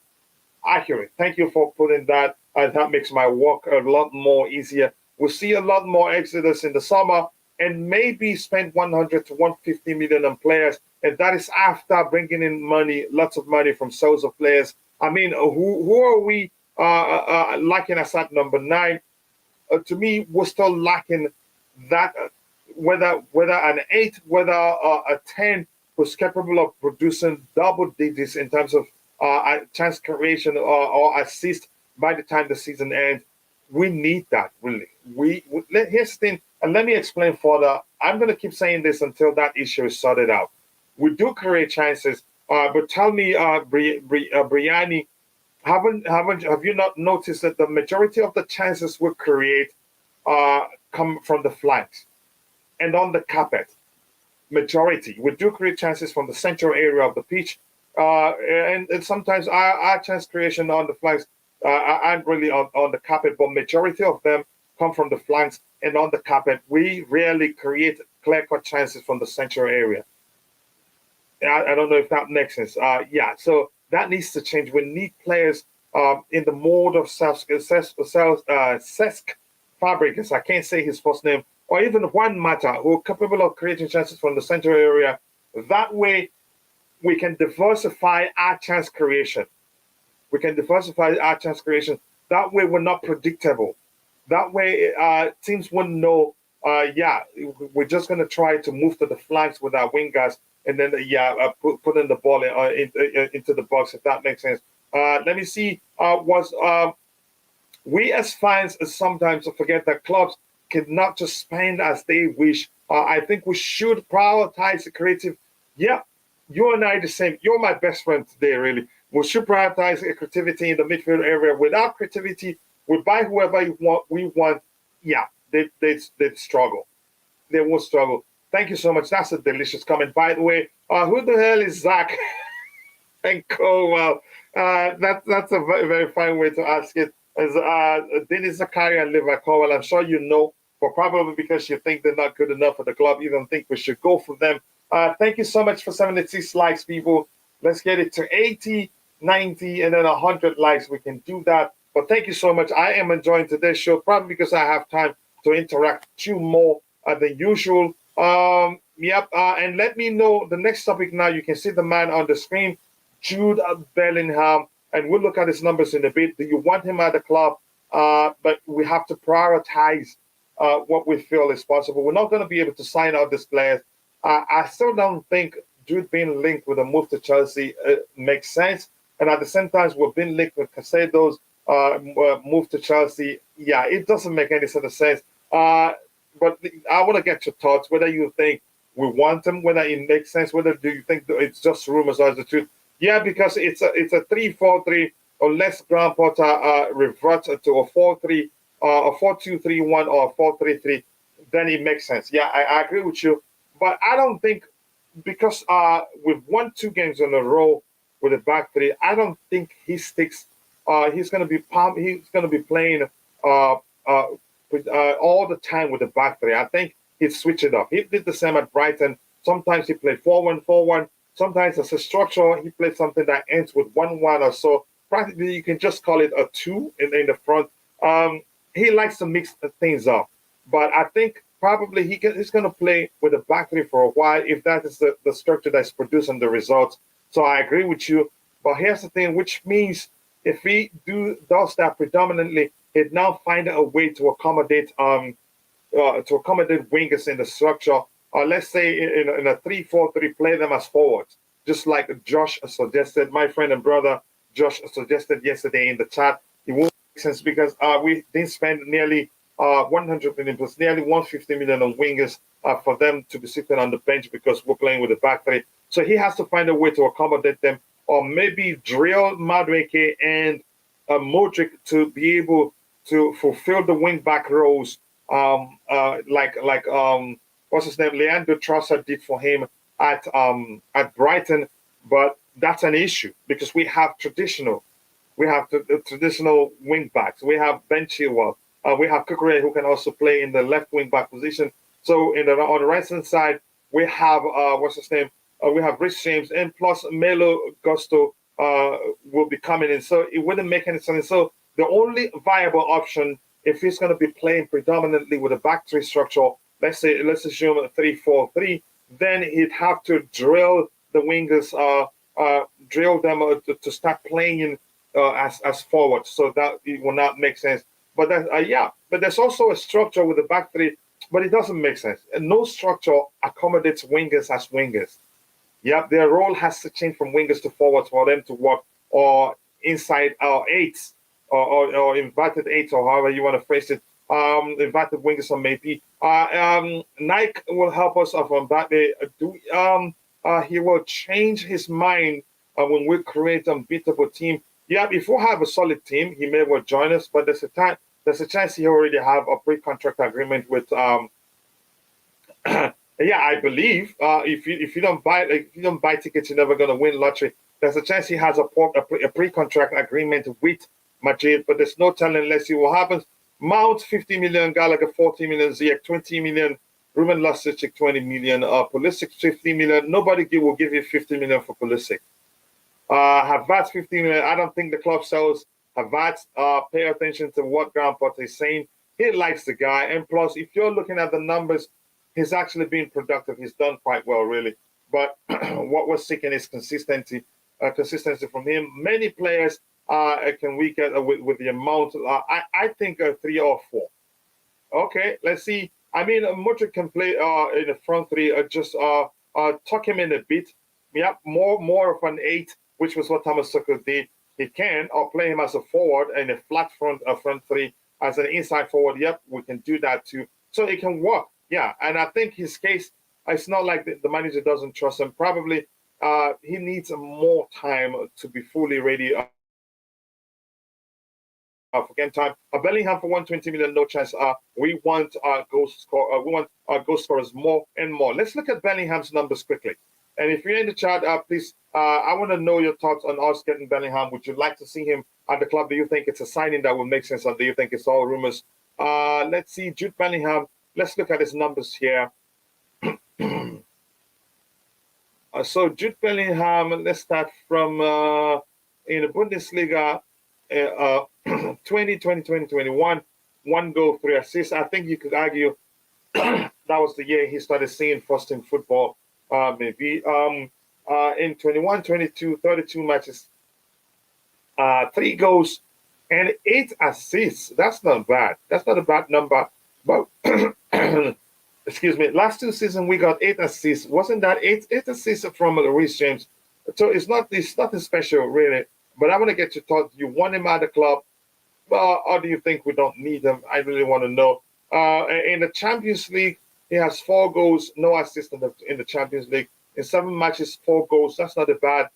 accurate. Thank you for putting that. That makes my work a lot more easier. We'll see a lot more exodus in the summer, and maybe spend 100 to 150 million on players, and that is after bringing in money, lots of money from sales of players. I mean, who are we lacking as at number 9? To me, we're still lacking that. Whether an 8, whether a 10 who's capable of producing double digits in terms of chance creation or assist by the time the season ends. We need that, really. Here's the thing, and let me explain further. I'm going to keep saying this until that issue is sorted out. We do create chances, but tell me, Briani, have you not noticed that the majority of the chances we create come from the flanks and on the carpet? Majority. We do create chances from the central area of the pitch, and sometimes our chance creation on the flanks aren't really on the carpet, but majority of them come from the flanks and on the carpet. We rarely create clear-cut chances from the central area. I don't know if that makes sense. So that needs to change. We need players in the mode of Cesc Fabregas, I can't say his first name, or even Juan Mata, who are capable of creating chances from the central area. That way, we can diversify our chance creation. That way, we're not predictable. That way, teams wouldn't know, we're just going to try to move to the flanks with our wingers and then, putting the ball into the box, if that makes sense. Let me see. We as fans sometimes forget that clubs cannot just spend as they wish. I think we should prioritize the creative. Yeah, you and I the same. You're my best friend today, really. We should prioritize creativity in the midfield area. Without creativity, we buy whoever we want. Yeah, they'd struggle. They will struggle. Thank you so much. That's a delicious comment. By the way, who the hell is Zach? And Colwill. That's a very, very fine way to ask it. As Dennis Zakaria and Levi Colwill, I'm sure you know, but probably because you think they're not good enough for the club, you don't think we should go for them. Thank you so much for 76 likes, people. Let's get it to 80, 90, and then 100 likes. We can do that. But thank you so much. I am enjoying today's show, probably because I have time to interact with you more than usual. And let me know the next topic now. You can see the man on the screen, Jude Bellingham, and we'll look at his numbers in a bit. Do you want him at the club? But we have to prioritize what we feel is possible. We're not going to be able to sign out this player. I still don't think Jude being linked with a move to Chelsea makes sense. And at the same time, we've been linked with Caicedo's move to Chelsea. Yeah, it doesn't make any sort of sense. But I want to get your thoughts, whether you think we want him, whether it makes sense, whether do you think it's just rumors or the truth. Yeah, because it's a 3-4-3, unless Graham Potter reverts to a 4-3, a 4-2-3-1 or a 4-3-3, then it makes sense. Yeah, I agree with you. But I don't think, because we've won 2 games in a row with a back three, I don't think he sticks. He's going to be playing all the time with the back three. I think he'd switch it up. He did the same at Brighton. Sometimes he played 4-1-4-1. Sometimes as a structure, he plays something that ends with 1-1 or so. Practically, you can just call it a 2 in the front. Um, he likes to mix things up. But I think probably he's going to play with a back three for a while if that is the structure that's producing the results. So I agree with you. But here's the thing, which means if he does that predominantly, he'd now find a way to accommodate wingers in the structure. Let's say in a 3-4-3, play them as forwards, just like Josh suggested, my friend and brother Josh suggested yesterday in the chat. It won't make sense because we didn't spend nearly 100 million plus nearly 150 million on wingers for them to be sitting on the bench because we're playing with the back three. So he has to find a way to accommodate them, or maybe drill Madueke and Modric to be able to fulfill the wing back roles, what's his name, Leandro Trossard did for him at Brighton. But that's an issue because we have the traditional wing backs. We have Ben Chilwell. We have Kukurea who can also play in the left wing back position. So on the right hand side, we have what's his name? We have Rich James, and plus Melo Gusto will be coming in. So it wouldn't make any sense. So the only viable option, if he's going to be playing predominantly with a back three structure, let's assume a 3-4-3, then he'd have to drill the wingers, drill them to start playing as forwards. So that it will not make sense. But but there's also a structure with the back three, but it doesn't make sense. And no structure accommodates wingers as wingers. Their role has to change from wingers to forwards for them to work, or inside eights, or inverted eights, or however you want to phrase it. Inverted wingers, or maybe Nike will help us of Mbappe. He will change his mind when we create an unbeatable team. If we have a solid team, he may well join us, but there's a chance he already have a pre-contract agreement with I believe if you don't buy tickets, you're never gonna win lottery. There's a chance he has a pre-contract agreement with Madrid, but there's no telling. Let's see what happens. Mount 50 million, Gallagher 40 million, Ziyech 20 million, Ruben Loftus-Cheek 20 million, Pulisic 50 million. Nobody will give you 50 million for Pulisic. Havertz 15 million. I don't think the club sells Havertz. Pay attention to what Graham Potter is saying. He likes the guy, and plus, if you're looking at the numbers, he's actually been productive. He's done quite well, really. But what we're seeking is consistency from him. Many players can we get with the amount. I think 3 or 4. Okay, let's see. I mean, Modric can play in the front three. Just tuck him in a bit. More of an 8, which was what Thomas Tuchel did. He can, or play him as a forward in a flat front three as an inside forward. We can do that too. So it can work. And I think his case, it's not like the manager doesn't trust him. Probably he needs more time to be fully ready for game time. Bellingham for 120 million, no chance. We want goal scorers more and more. Let's look at Bellingham's numbers quickly. And if you're in the chat, please, I want to know your thoughts on us getting Bellingham. Would you like to see him at the club? Do you think it's a signing that will make sense, or do you think it's all rumors? Let's see, Jude Bellingham. Let's look at his numbers here. So Jude Bellingham, let's start from in the Bundesliga, 2020-2021, 1 goal, 3 assists. I think you could argue that was the year he started seeing first-team football, maybe. In 21-22, 32 matches, 3 goals and 8 assists. That's not bad. That's not a bad number. But excuse me, last 2 seasons we got 8 assists. Wasn't that 8 assists from Reece James? So it's nothing special really. But I want to get your thoughts. You want him at the club, or do you think we don't need him? I really want to know. In the Champions League, he has 4 goals, no assist in the Champions League. In 7 matches, 4 goals. That's not a bad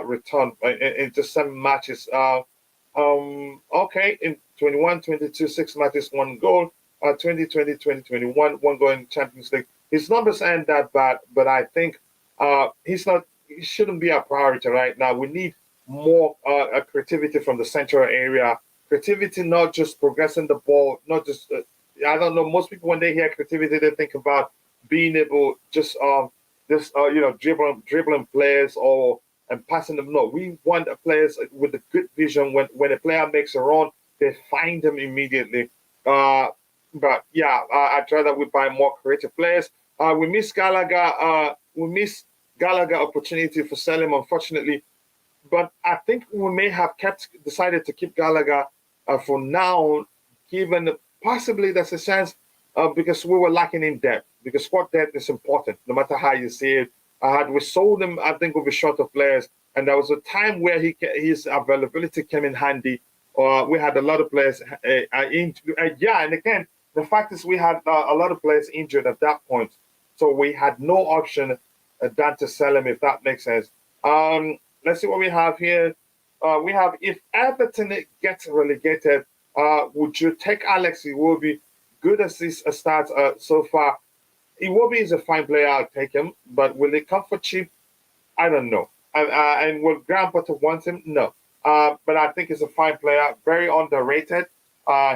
return in just 7 matches. Okay, in 21-22, 6 matches, 1 goal. 2020-2021, 1 goal in Champions League. His numbers aren't that bad, but I think he shouldn't be a priority right now. We need more creativity from the central area. Creativity, not just progressing the ball, not just I don't know. Most people, when they hear creativity, they think about being able just this dribbling players or and passing them. No, we want players with a good vision. When a player makes a run, they find them immediately. But yeah, I'd rather we buy more creative players. We miss Gallagher. We miss Gallagher opportunity for selling, unfortunately. But I think we may have decided to keep Gallagher for now, given possibly there's a chance because we were lacking in depth. Because squad depth is important, no matter how you see it. Had we sold him, I think we'll be short of players. And there was a time where his availability came in handy. We had a lot of players yeah, and again, the fact is we had a lot of players injured at that point. So we had no option than to sell him, if that makes sense. Let's see what we have here. We have, if Everton gets relegated, would you take Alex Iwobi? Good as this starts so far. Iwobi is a fine player. I'll take him. But will he come for cheap? I don't know. And will Graham Potter want him? No. But I think he's a fine player. Very underrated.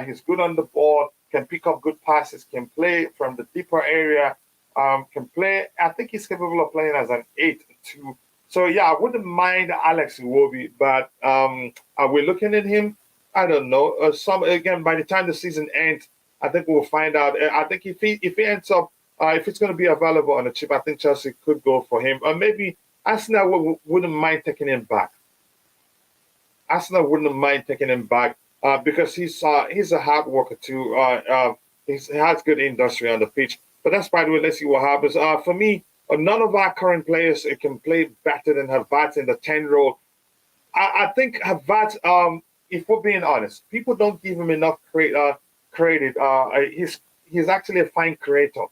He's good on the ball. Can pick up good passes. Can play from the deeper area. Can play. I think he's capable of playing as an 8 too. So yeah, I wouldn't mind Alex Iwobi, but are we looking at him? I don't know. By the time the season ends, I think we'll find out. I think if he ends up, if it's going to be available on the cheap, I think Chelsea could go for him, or maybe Arsenal wouldn't mind taking him back. Arsenal wouldn't mind taking him back because he's a hard worker too. He has good industry on the pitch. But that's by the way. Let's see what happens. For me, none of our current players can play better than Havertz in the 10 role. I think Havertz, if we're being honest, people don't give him enough credit. He's actually a fine creator.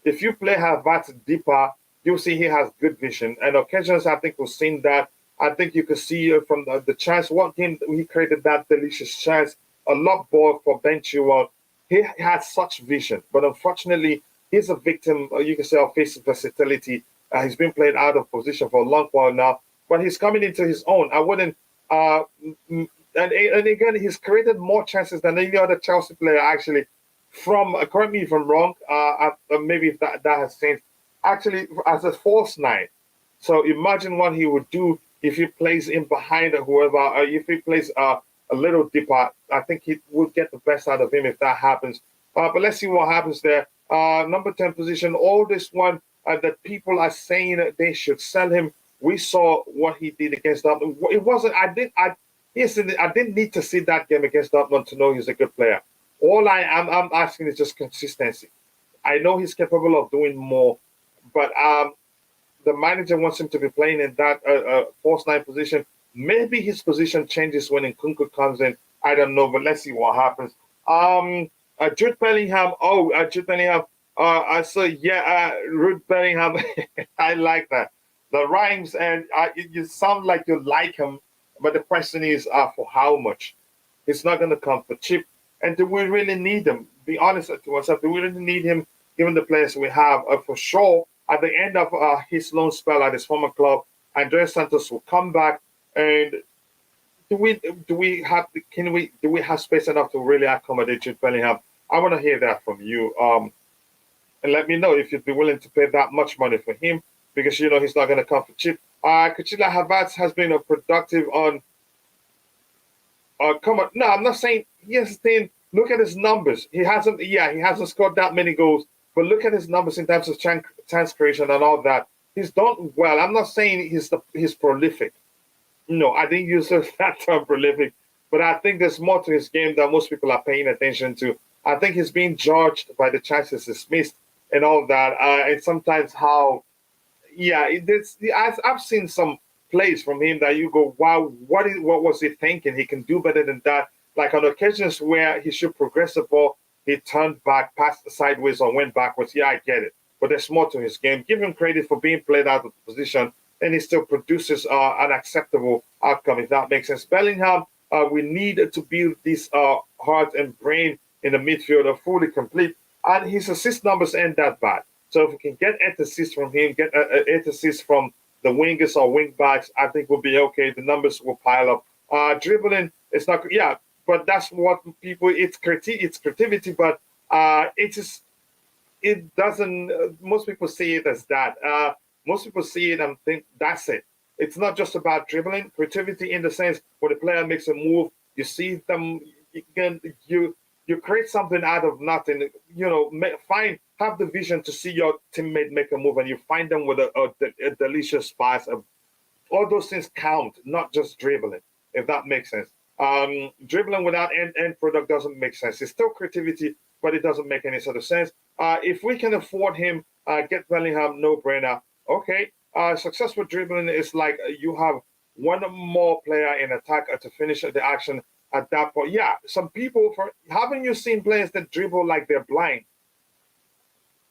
If you play Havertz deeper, you'll see he has good vision. And occasions, I think we've seen that. I think you could see from the chance. One game he created that delicious chance, a lob ball for Ben Chilwell. He has such vision, but unfortunately, he's a victim, you can say, of his versatility. He's been played out of position for a long while now, but he's coming into his own. I wouldn't. And again, he's created more chances than any other Chelsea player, actually. Correct me if I'm wrong, maybe if that has changed. Actually, as a false nine. So imagine what he would do if he plays in behind whoever, if he plays a little deeper. I think he would get the best out of him if that happens. But let's see what happens there. Number 10 position, all this one that people are saying that they should sell him. We saw what he did against Dortmund. It wasn't. I didn't need to see that game against Dortmund to know he's a good player. All I'm asking is just consistency. I know he's capable of doing more, but the manager wants him to be playing in that false nine position. Maybe his position changes when Nkunku comes in. I don't know, but let's see what happens. Jude Bellingham. Jude Bellingham. I saw, Jude Bellingham. I like that. The rhymes, and you sound like you like him, but the question is for how much? He's not going to come for cheap. And do we really need him? Be honest to ourselves. Do we really need him given the players we have? For sure, at the end of his loan spell at his former club, Andres Santos will come back. And do we have space enough to really accommodate Jude Bellingham? I want to hear that from you. And let me know if you'd be willing to pay that much money for him, because he's not going to come for cheap. Kuchila Havertz has been a productive on. Come on, no, I'm not saying he has thing. Look at his numbers. He hasn't scored that many goals, but look at his numbers in terms of chance creation and all that. He's done well. I'm not saying he's prolific. No, I didn't use that term prolific, but I think there's more to his game that most people are paying attention to. I think he's being judged by the chances he's missed and all that. And sometimes I've seen some plays from him that you go, wow, what was he thinking? He can do better than that. Like on occasions where he should progress the ball, he turned back, passed sideways, or went backwards. Yeah, I get it. But there's more to his game. Give him credit for being played out of position, and he still produces an acceptable outcome, if that makes sense. Bellingham, we need to build this heart and brain in the midfield are fully complete, and his assist numbers ain't that bad. So if we can get 8 assists from him, get 8 assists from the wingers or wing backs, I think we'll be okay. The numbers will pile up. Dribbling, it's not, but that's what people, it's creativity, but it is it doesn't. Most people see it as that. Most people see it and think that's it. It's not just about dribbling, creativity in the sense when the player makes a move, you see them, you can, you create something out of nothing. You know, have the vision to see your teammate make a move, and you find them with a delicious pass. All those things count, not just dribbling, if that makes sense. Dribbling without end product doesn't make sense. It's still creativity, but it doesn't make any sort of sense. If we can afford him, get Bellingham, no brainer. Okay. Successful dribbling is like you have one more player in attack to finish the action at that point. Yeah, some people, haven't you seen players that dribble like they're blind?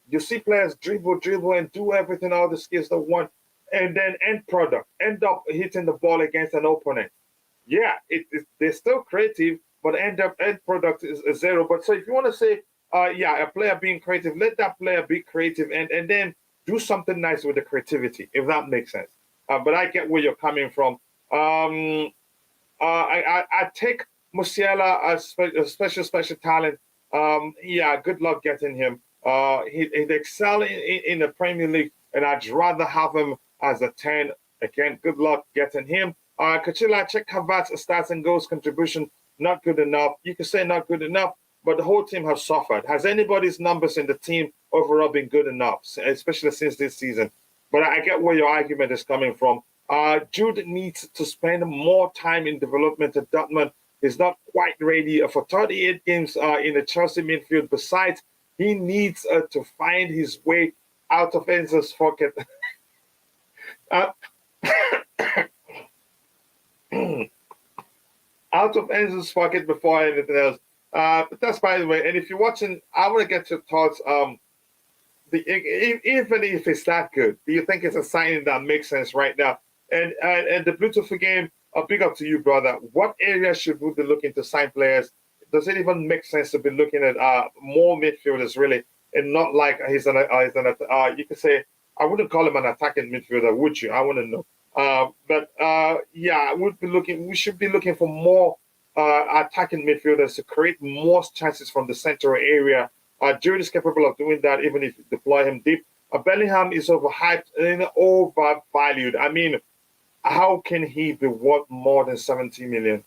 You see players dribble, and do everything, all the skills they want, and then end up hitting the ball against an opponent. Yeah, they're still creative, but end product is a zero. But so if you want to say, yeah, a player being creative, let that player be creative, and then do something nice with the creativity, if that makes sense. But I get where you're coming from. I take Musiala as a special talent. Yeah, good luck getting him. He'd excel in the Premier League, and I'd rather have him as a 10. Again, good luck getting him. Kachila, check Havertz's stats and goals contribution. Not good enough. You can say not good enough, but the whole team has suffered. Has anybody's numbers in the team overall been good enough, especially since this season? But I get where your argument is coming from. Jude needs to spend more time in development at Dortmund. He's not quite ready for 38 games in the Chelsea midfield. Besides, he needs to find his way out of Enzo's pocket. Out of Enzo's pocket before anything else. But that's by the way. And if you're watching, I want to get your thoughts. Even if it's that good, do you think it's a signing that makes sense right now? And the beautiful game, big up to you, brother. What areas should we be looking to sign players? Does it even make sense to be looking at more midfielders, really, and not like you could say, I wouldn't call him an attacking midfielder, would you? I want to know. Yeah, we should be looking for more attacking midfielders to create more chances from the central area. Jude is capable of doing that, even if you deploy him deep. Bellingham is overhyped and overvalued. I mean, how can he be worth more than 70 million?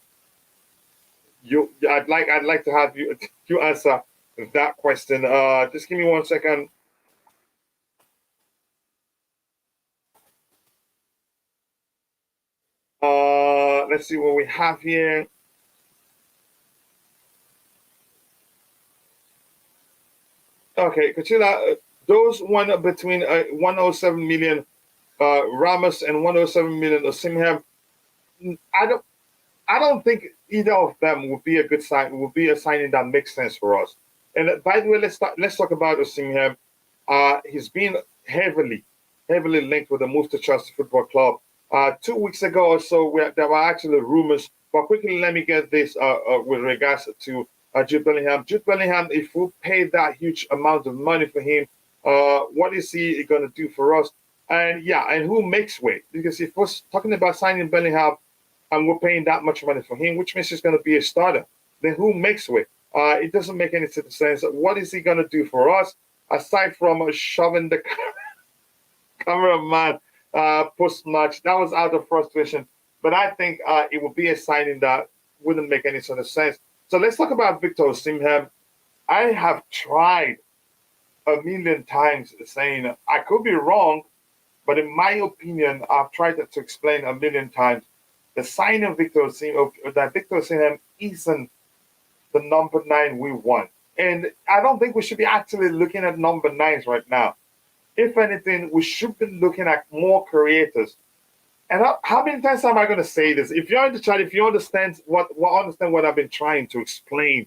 I'd like to have you answer that question. Just give me 1 second. Let's see what we have here. Okay, Kachila, those one between 107 million Ramos and 107 million Osimhen. I don't think either of them would be a good sign. Would be a signing that makes sense for us. And by the way, let's talk about Osimhen. He's been heavily linked with the move to Chelsea Football Club. 2 weeks ago or so, there were actually rumors. But quickly, let me get this with regards to Jude Bellingham. Jude Bellingham, if we pay that huge amount of money for him, what is he going to do for us? And yeah, and who makes way? Because if we're talking about signing Bellingham and we're paying that much money for him, which means he's going to be a starter, then who makes way? It doesn't make any sense. What is he going to do for us aside from shoving the cameraman post-match? That was out of frustration. But I think it would be a signing that wouldn't make any sort of sense. So let's talk about Victor Osimhem. I have tried a million times saying I could be wrong, but in my opinion, I've tried to explain a million times the sign of Victor Osimhem, that Victor Osimhem isn't the number 9 we want. And I don't think we should be actually looking at number 9s right now. If anything, we should be looking at more creators. And how many times am I going to say this? If you're in the chat, if you understand what I've been trying to explain,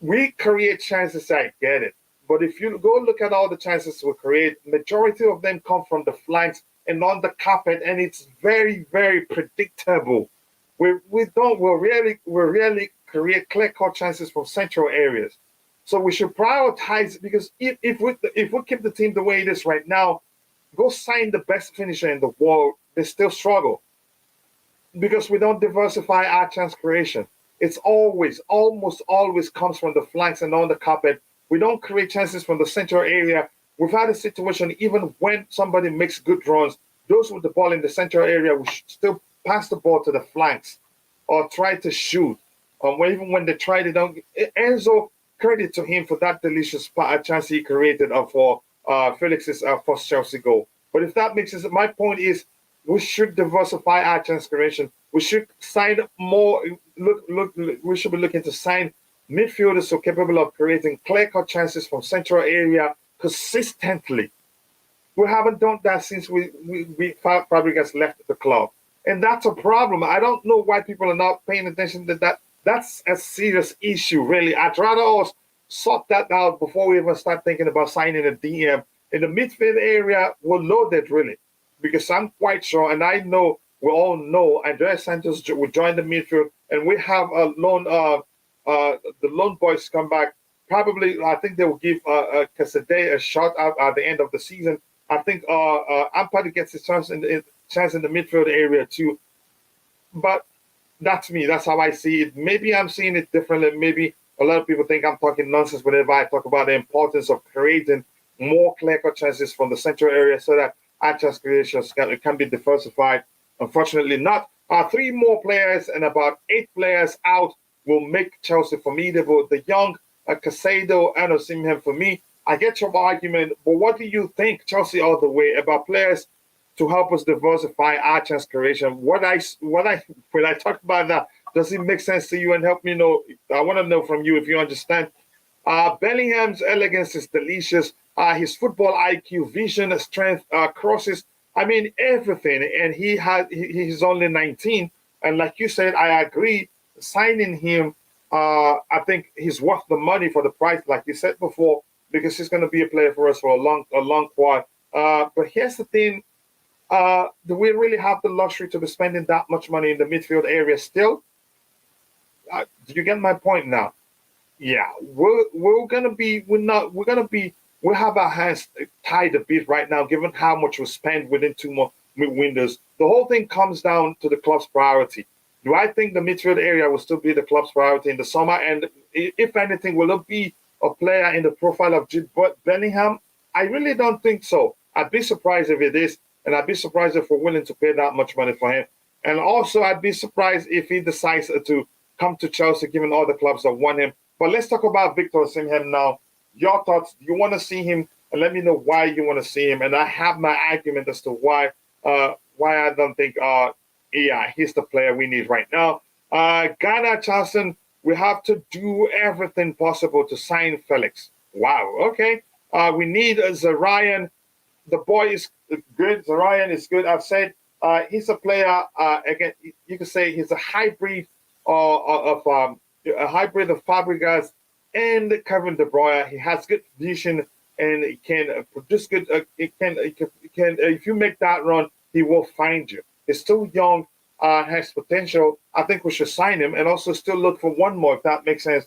we create chances. I get it, but if you go look at all the chances we create, majority of them come from the flanks and on the carpet, and it's very, very predictable. We rarely create clear-cut chances from central areas. So we should prioritize, because if we keep the team the way it is right now, go sign the best finisher in the world, they still struggle because we don't diversify our chance creation. It's almost always comes from the flanks and on the carpet, We don't create chances from the central area. We've had a situation even when somebody makes good runs, those with the ball in the central area will still pass the ball to the flanks or try to shoot. Even when they try, they don't. Enzo, credit to him for that delicious chance he created for Felix's first Chelsea goal. But if that makes sense, my point is we should diversify our chance creation. We should sign more. Look, we should be looking to sign midfielders so capable of creating clear-cut chances from central area consistently. We haven't done that since Fabregas left the club. And that's a problem. I don't know why people are not paying attention to that. That's a serious issue, really. I'd rather us sort that out before we even start thinking about signing a DM. In the midfield area, we're loaded, really. Because I'm quite sure, and I know, we all know, Andres Santos will join the midfield, and we have a the loan boys come back. Probably, I think they will give Caicedo a shot out at the end of the season. I think Ampadu gets his chance in the midfield area too. But that's me. That's how I see it. Maybe I'm seeing it differently. Maybe a lot of people think I'm talking nonsense whenever I talk about the importance of creating more clear-cut chances from the central area so that our chance creations can be diversified. Unfortunately, not. 3 more players and about 8 players out will make Chelsea formidable. The young Caicedo and Osimhen, for me, I get your argument, but what do you think, Chelsea all the way, about players to help us diversify our chance creation? When I talk about that, does it make sense to you? And help me know. I want to know from you if you understand. Bellingham's elegance is delicious. His football IQ, vision, strength, crosses. I mean everything. And he's only 19. And like you said, I agree. Signing him, I think he's worth the money for the price, like you said before, because he's going to be a player for us for a long while. But here's the thing: do we really have the luxury to be spending that much money in the midfield area still? Do you get my point now? Yeah, we have our hands tied a bit right now, given how much we spend within 2 more windows. The whole thing comes down to the club's priority. Do I think the midfield area will still be the club's priority in the summer? And if anything, will it be a player in the profile of Jude Bellingham? I really don't think so. I'd be surprised if it is, and I'd be surprised if we're willing to pay that much money for him. And also, I'd be surprised if he decides to come to Chelsea, given all the clubs that want him. But let's talk about Victor Osimhen now. Your thoughts? Do you want to see him? And let me know why you want to see him. And I have my argument as to why I don't think he's the player we need right now. Ghana Charleston, we have to do everything possible to sign Felix. Wow, okay. We need Zarian. The boy is good. Zarian is good. I've said he's a player, again, you could say he's a hybrid of Fabregas and Kevin De Bruyne. He has good vision and he can produce good. If you make that run, he will find you. He's still young, has potential. I think we should sign him and also still look for one more, if that makes sense.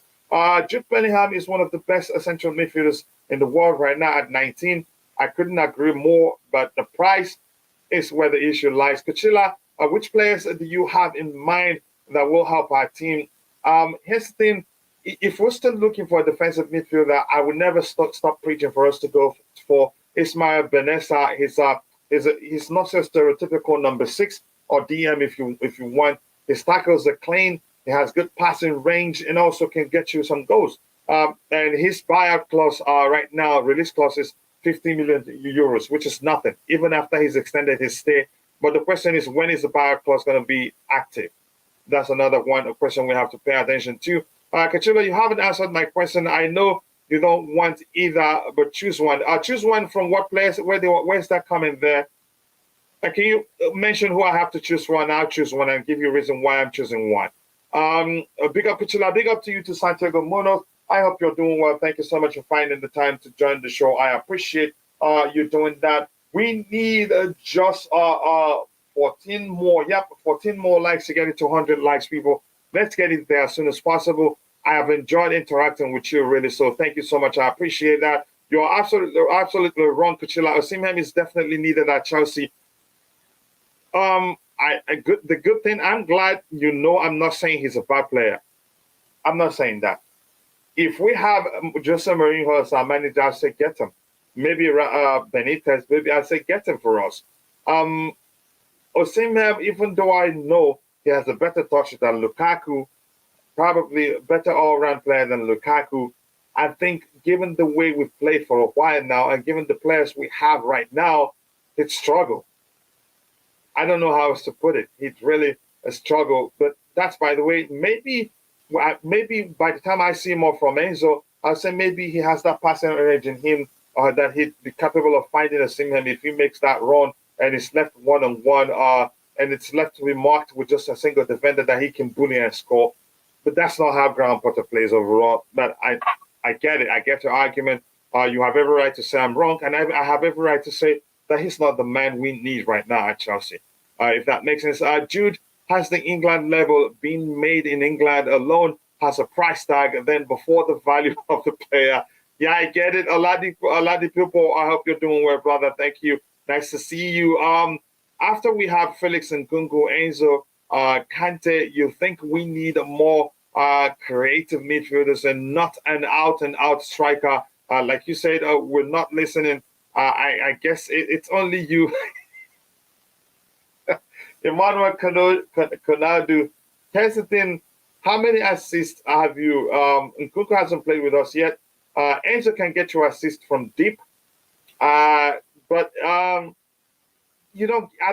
Jude Bellingham is one of the best central midfielders in the world right now at 19. I couldn't agree more, but the price is where the issue lies. Kachila, which players do you have in mind that will help our team? Here's the thing. If we're still looking for a defensive midfielder, I would never stop preaching for us to go for Ismail Benessa. He's not just stereotypical number 6 or DM if you want. His tackles are clean. He has good passing range and also can get you some goals. And his buyout clause right now, release clause is 50 million euros, which is nothing, even after he's extended his stay. But the question is, when is the buyout clause going to be active? That's another a question we have to pay attention to. Kachila, you haven't answered my question. I know you don't want either, but choose one. Choose one from what place? Where's that coming there? Can you mention who I have to choose one? I'll choose one and give you a reason why I'm choosing one. Big up, Kachila. Big up to you, to Santiago Munoz. I hope you're doing well. Thank you so much for finding the time to join the show. I appreciate you doing that. We need just 14 more. Yep, 14 more likes to get it to 100 likes, people. Let's get it there as soon as possible. I have enjoyed interacting with you, really. So thank you so much. I appreciate that. You're absolutely wrong, Kuchila. Osimhen is definitely needed at Chelsea. The good thing, I'm glad I'm not saying he's a bad player. I'm not saying that. If we have Jose Mourinho as our manager, I say get him. Maybe Benitez, maybe I say get him for us. Um, Osimhen, even though I know he has a better touch than Lukaku, probably a better all-round player than Lukaku, I think given the way we've played for a while now and given the players we have right now, it's struggle. I don't know how else to put it. It's really a struggle. But that's, by the way, maybe by the time I see more from Enzo, I'll say maybe he has that passing edge in him that he'd be capable of finding a single if he makes that run and it's left one-on-one and it's left to be marked with just a single defender that he can bully and score. But that's not how Graham Potter plays overall. But I get it. I get your argument. You have every right to say I'm wrong, and I have every right to say that he's not the man we need right now at Chelsea. If that makes sense. Jude, has the England level been made in England alone has a price tag then before the value of the player? Yeah, I get it. A lot of people, I hope you're doing well, brother. Thank you. Nice to see you. After we have Felix and Gungu, Enzo, Kante, you think we need more creative midfielders and not an out-and-out striker? Like you said, we're not listening. I guess it's only you. Emmanuel Konadu, here's the thing. How many assists have you? Nkunku hasn't played with us yet. Enzo can get you assist from deep. But I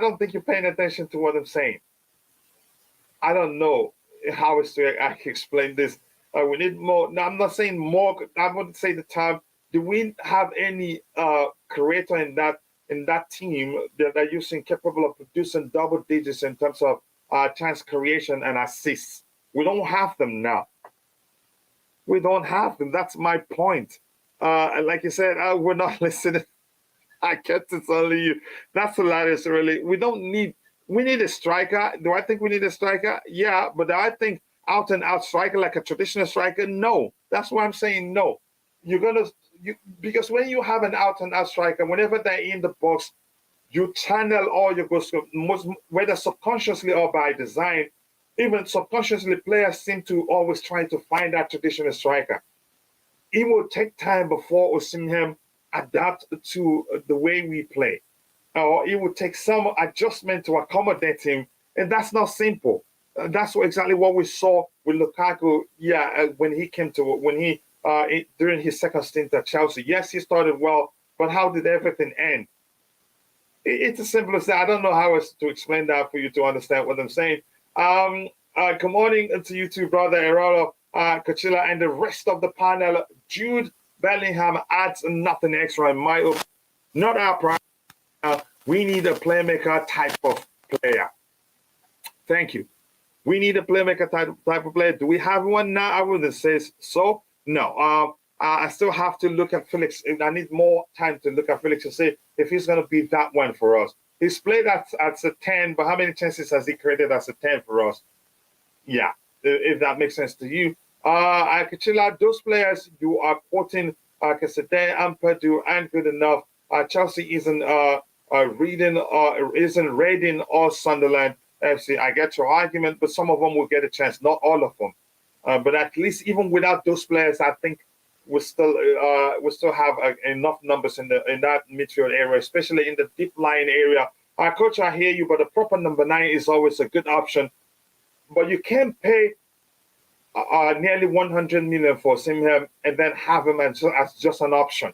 don't think you're paying attention to what I'm saying. I don't know how else to actually explain this. We need more. Now, I'm not saying more. I wouldn't say the term. Do we have any creator in that team that are using capable of producing double digits in terms of chance creation and assists? We don't have them now. We don't have them. That's my point. Like you said, we're not listening. I guess it's only you. That's hilarious, really. We need a striker. Do I think we need a striker? Yeah, but do I think out and out striker like a traditional striker? No. That's why I'm saying no. Because when you have an out and out striker, whenever they're in the box, you channel all your goals, whether subconsciously or by design. Even subconsciously, players seem to always try to find that traditional striker. It will take time before Osimhen adapt to the way we play, or it will take some adjustment to accommodate him, and that's not simple. That's exactly what we saw with Lukaku. Yeah, during his second stint at Chelsea. Yes, he started well, but how did everything end? It's as simple as that. I don't know how else to explain that for you to understand what I'm saying. Good morning to you too, brother Erolo, Kachila, and the rest of the panel. Jude Bellingham adds nothing extra in my opinion. Not our problem. We need a playmaker type of player. Thank you. We need a playmaker type of player. Do we have one now? I wouldn't say so. No. I still have to look at Felix. I need more time to look at Felix and see if he's going to be that one for us. He's played at a 10, but how many chances has he created as a 10 for us? Yeah, if that makes sense to you. Kachila, those players you are quoting, Caicedo and Purdue aren't good enough. Chelsea isn't raiding or Sunderland FC. I get your argument, but some of them will get a chance, not all of them. But at least even without those players, I think we still have enough numbers in that midfield area, especially in the deep line area. Coach, I hear you, but a proper number 9 is always a good option. But you can't pay nearly 100 million for Osimhen and then have him as just an option.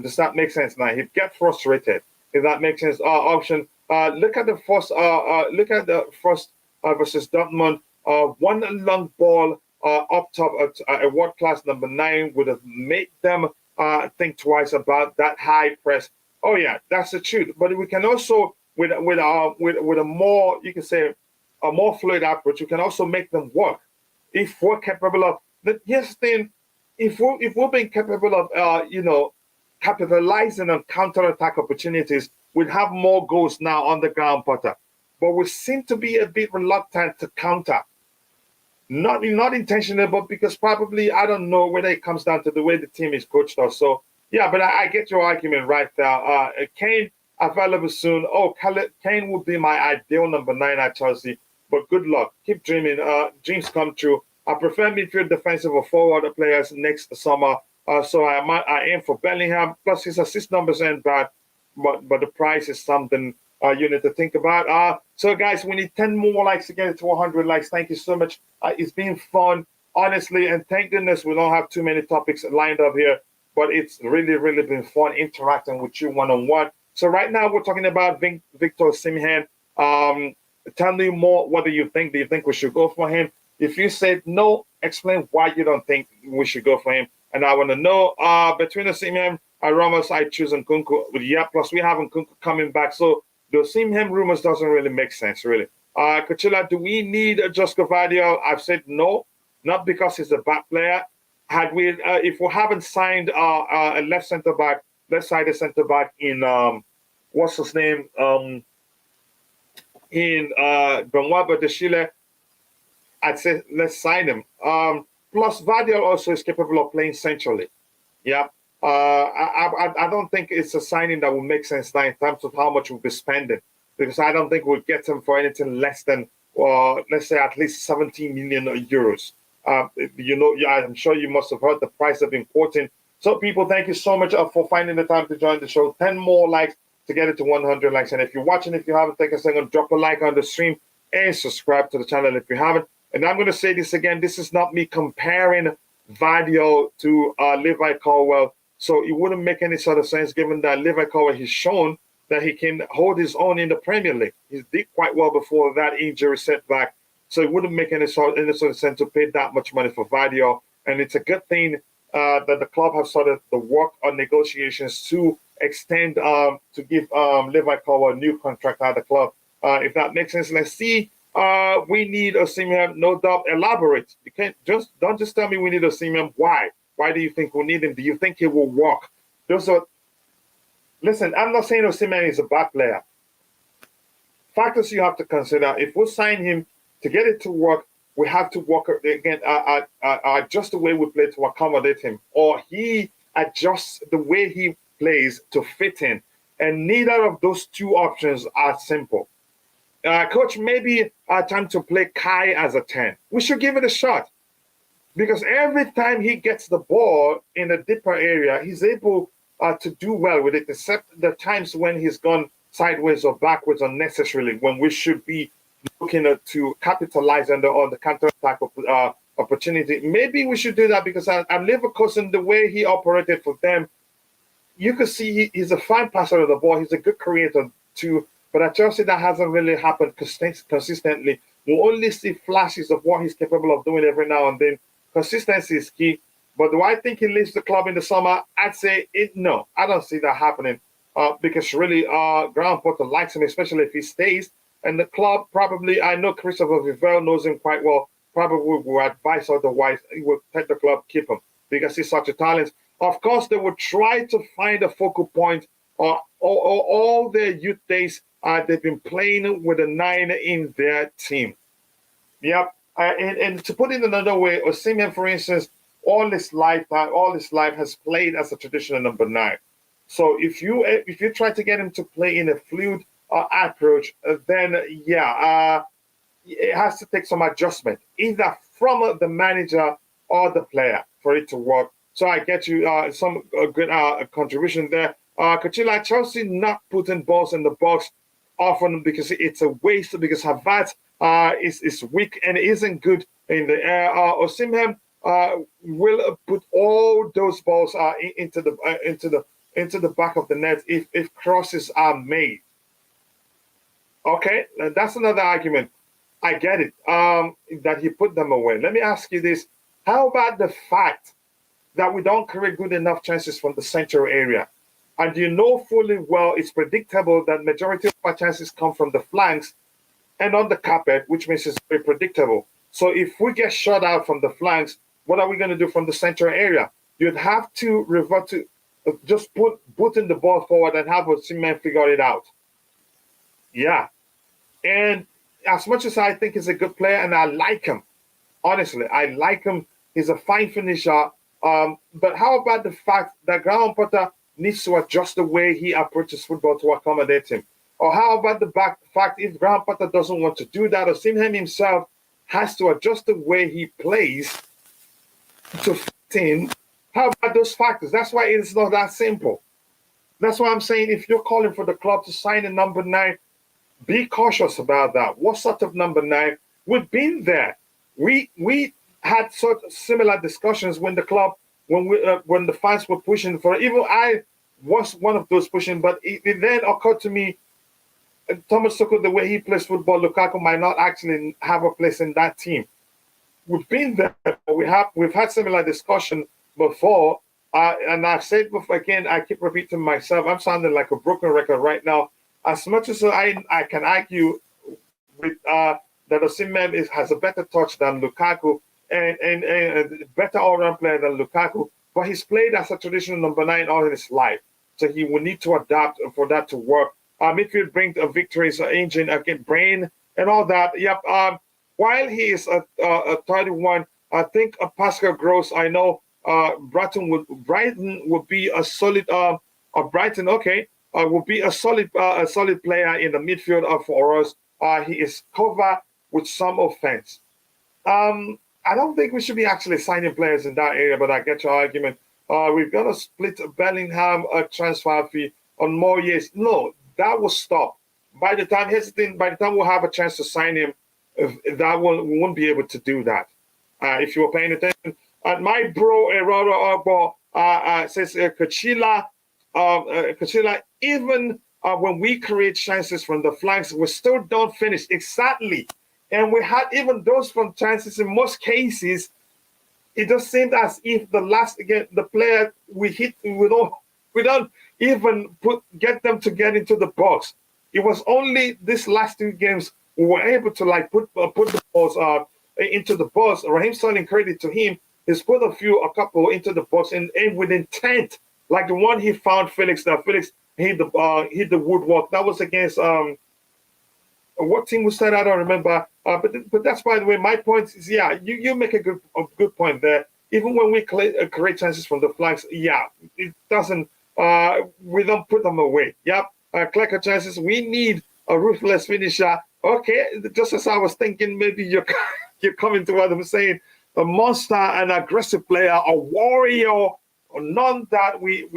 Does that make sense? Now he get frustrated. If that makes sense, option. Look at the first versus Dortmund. One long ball up top at a world-class number 9 would have made them think twice about that high press. Oh yeah, that's the truth. But we can also with a more, you can say, a more fluid approach, we can also make them work. If we're capable of, here's the thing, if we're being capable of, capitalizing on counter-attack opportunities, we'd have more goals now on the ground, Potter. But we seem to be a bit reluctant to counter. Not intentional, but because probably, I don't know whether it comes down to the way the team is coached or so. Yeah, but I get your argument right there. Kane available soon. Oh, Kane would be my ideal number 9 at Chelsea. But good luck. Keep dreaming. Dreams come true. I prefer midfield, defensive, or forward players next summer. So I aim for Bellingham. Plus, his assist numbers ain't bad, but the price is something you need to think about. So, guys, we need 10 more likes to get it to 100 likes. Thank you so much. It's been fun, honestly, and thank goodness we don't have too many topics lined up here. But it's really, really been fun interacting with you one-on-one. So right now we're talking about Victor Osimhen. Tell me more. What do you think? Do you think we should go for him? If you said no, explain why you don't think we should go for him. And I want to know between Osimhen and Ramos, I choose Nkunku. Yeah, plus we have Nkunku coming back. So the Osimhen rumors doesn't really make sense, really. Coachella, do we need a Josko Gvardiol? I've said no, not because he's a bad player. Had we, if we haven't signed a left-sided centre back in what's his name, in Benwaba de Chile, I'd say let's sign him. Plus, Gvardiol also is capable of playing centrally. Yeah, I don't think it's a signing that will make sense now in terms of how much we'll be spending, because I don't think we'll get him for anything less than, let's say, at least 17 million euros. I'm sure you must have heard the price of importing. So, people, thank you so much for finding the time to join the show. 10 more likes to get it to 100 likes. And if you're watching, if you haven't, take a second, drop a like on the stream and subscribe to the channel if you haven't. And I'm going to say this again. This is not me comparing Gvardiol to Levi Colwill. So it wouldn't make any sort of sense given that Levi Colwill has shown that he can hold his own in the Premier League. He did quite well before that injury setback. So it wouldn't make any sort of sense to pay that much money for Gvardiol. And it's a good thing that the club have started the work on negotiations to extend, to give Levi Colwill a new contract at the club. If that makes sense, let's see. We need Osimhen, no doubt. Elaborate. You can't don't just tell me we need Osimhen. Why? Why do you think we need him? Do you think he will work? Listen, I'm not saying Osimhen is a bad player. Factors you have to consider. If we sign him to get it to work, we have to work again, adjust the way we play to accommodate him, or he adjusts the way he plays to fit in. And neither of those two options are simple. Coach, maybe time to play Kai as a 10. We should give it a shot, because every time he gets the ball in a deeper area, he's able to do well with it, except the times when he's gone sideways or backwards unnecessarily, when we should be looking to capitalize on the counter-attack opportunity. Maybe we should do that, because at Leverkusen, the way he operated for them, you could see he's a fine passer of the ball. He's a good creator too. But at Chelsea, that hasn't really happened consistently. We only see flashes of what he's capable of doing every now and then. Consistency is key. But do I think he leaves the club in the summer? I'd say no. I don't see that happening, because really Graham Potter likes him, especially if he stays. And the club probably, I know Christopher Vivell knows him quite well, probably will advise otherwise. He will take the club, keep him, because he's such a talent. Of course, they would try to find a focal point. All their youth days, they've been playing with a 9 in their team. Yep. And to put it another way, Osimhen, for instance, all his life has played as a traditional number 9. So if you try to get him to play in a fluid approach, then it has to take some adjustment, either from the manager or the player, for it to work. So I get you some good contribution there. Coachella, Chelsea not putting balls in the box often because it's a waste, because Havertz is weak and isn't good in the air. Osimhen will put all those balls into the back of the net if crosses are made. Okay, that's another argument. I get it, that he put them away. Let me ask you this. How about the fact that we don't create good enough chances from the central area? And you know fully well it's predictable that majority of our chances come from the flanks and on the carpet, which means it's very predictable. So if we get shut out from the flanks, what are we going to do from the central area? You'd have to revert to just putting the ball forward and have Osimhen figure it out. Yeah. And as much as I think he's a good player and I like him, honestly, I like him. He's a fine finisher. But how about the fact that Graham Potter needs to adjust the way he approaches football to accommodate him? Or how about the fact if Graham Potter doesn't want to do that, Osimhen himself has to adjust the way he plays to fit in. How about those factors? That's why it's not that simple. That's why I'm saying if you're calling for the club to sign a number 9, be cautious about that. What sort of number 9? We've been there. We had sort of similar discussions when the club, when the fans were pushing for it. Even I was one of those pushing, but it then occurred to me, Thomas Tuchel, the way he plays football, Lukaku might not actually have a place in that team. We've been there. We've had similar discussion before, and I've said before, again, I keep repeating myself. I'm sounding like a broken record right now. As much as I can argue with that Osimhen has a better touch than Lukaku and a better all-round player than Lukaku, but he's played as a traditional number 9 all his life, so he will need to adapt for that to work. Midfield brings a victories, engine, again, brain, and all that. Yep. While he is a 31, I think Pascal Gross. I know Brighton would be a solid. Brighton, okay, will be a solid player in the midfield for us. He is covered with some offense. I don't think we should be actually signing players in that area, but I get your argument. We've got to split Bellingham a transfer fee on Moises. No, that will stop. By the time we'll have a chance to sign him, we won't be able to do that. If you were paying attention, my bro Eroro Ogbo says Kachila, even when we create chances from the flanks, we still don't finish exactly. And we had even those from chances in most cases. It just seemed as if the player we hit, we don't even get them to get into the box. It was only this last 2 games we were able to put the balls into the box. Raheem Sterling, credit to him, he's put a couple into the box and with intent, like the one he found Felix. Felix hit the woodwork. That was against what team was that? I don't remember. But that's, by the way, my point is, yeah, you make a good point there. Even when we create chances from the flanks, yeah, it doesn't. We don't put them away. Yep, clear chances. We need a ruthless finisher. Okay, just as I was thinking, maybe you're coming to what I'm saying. A monster, an aggressive player, a warrior. None that we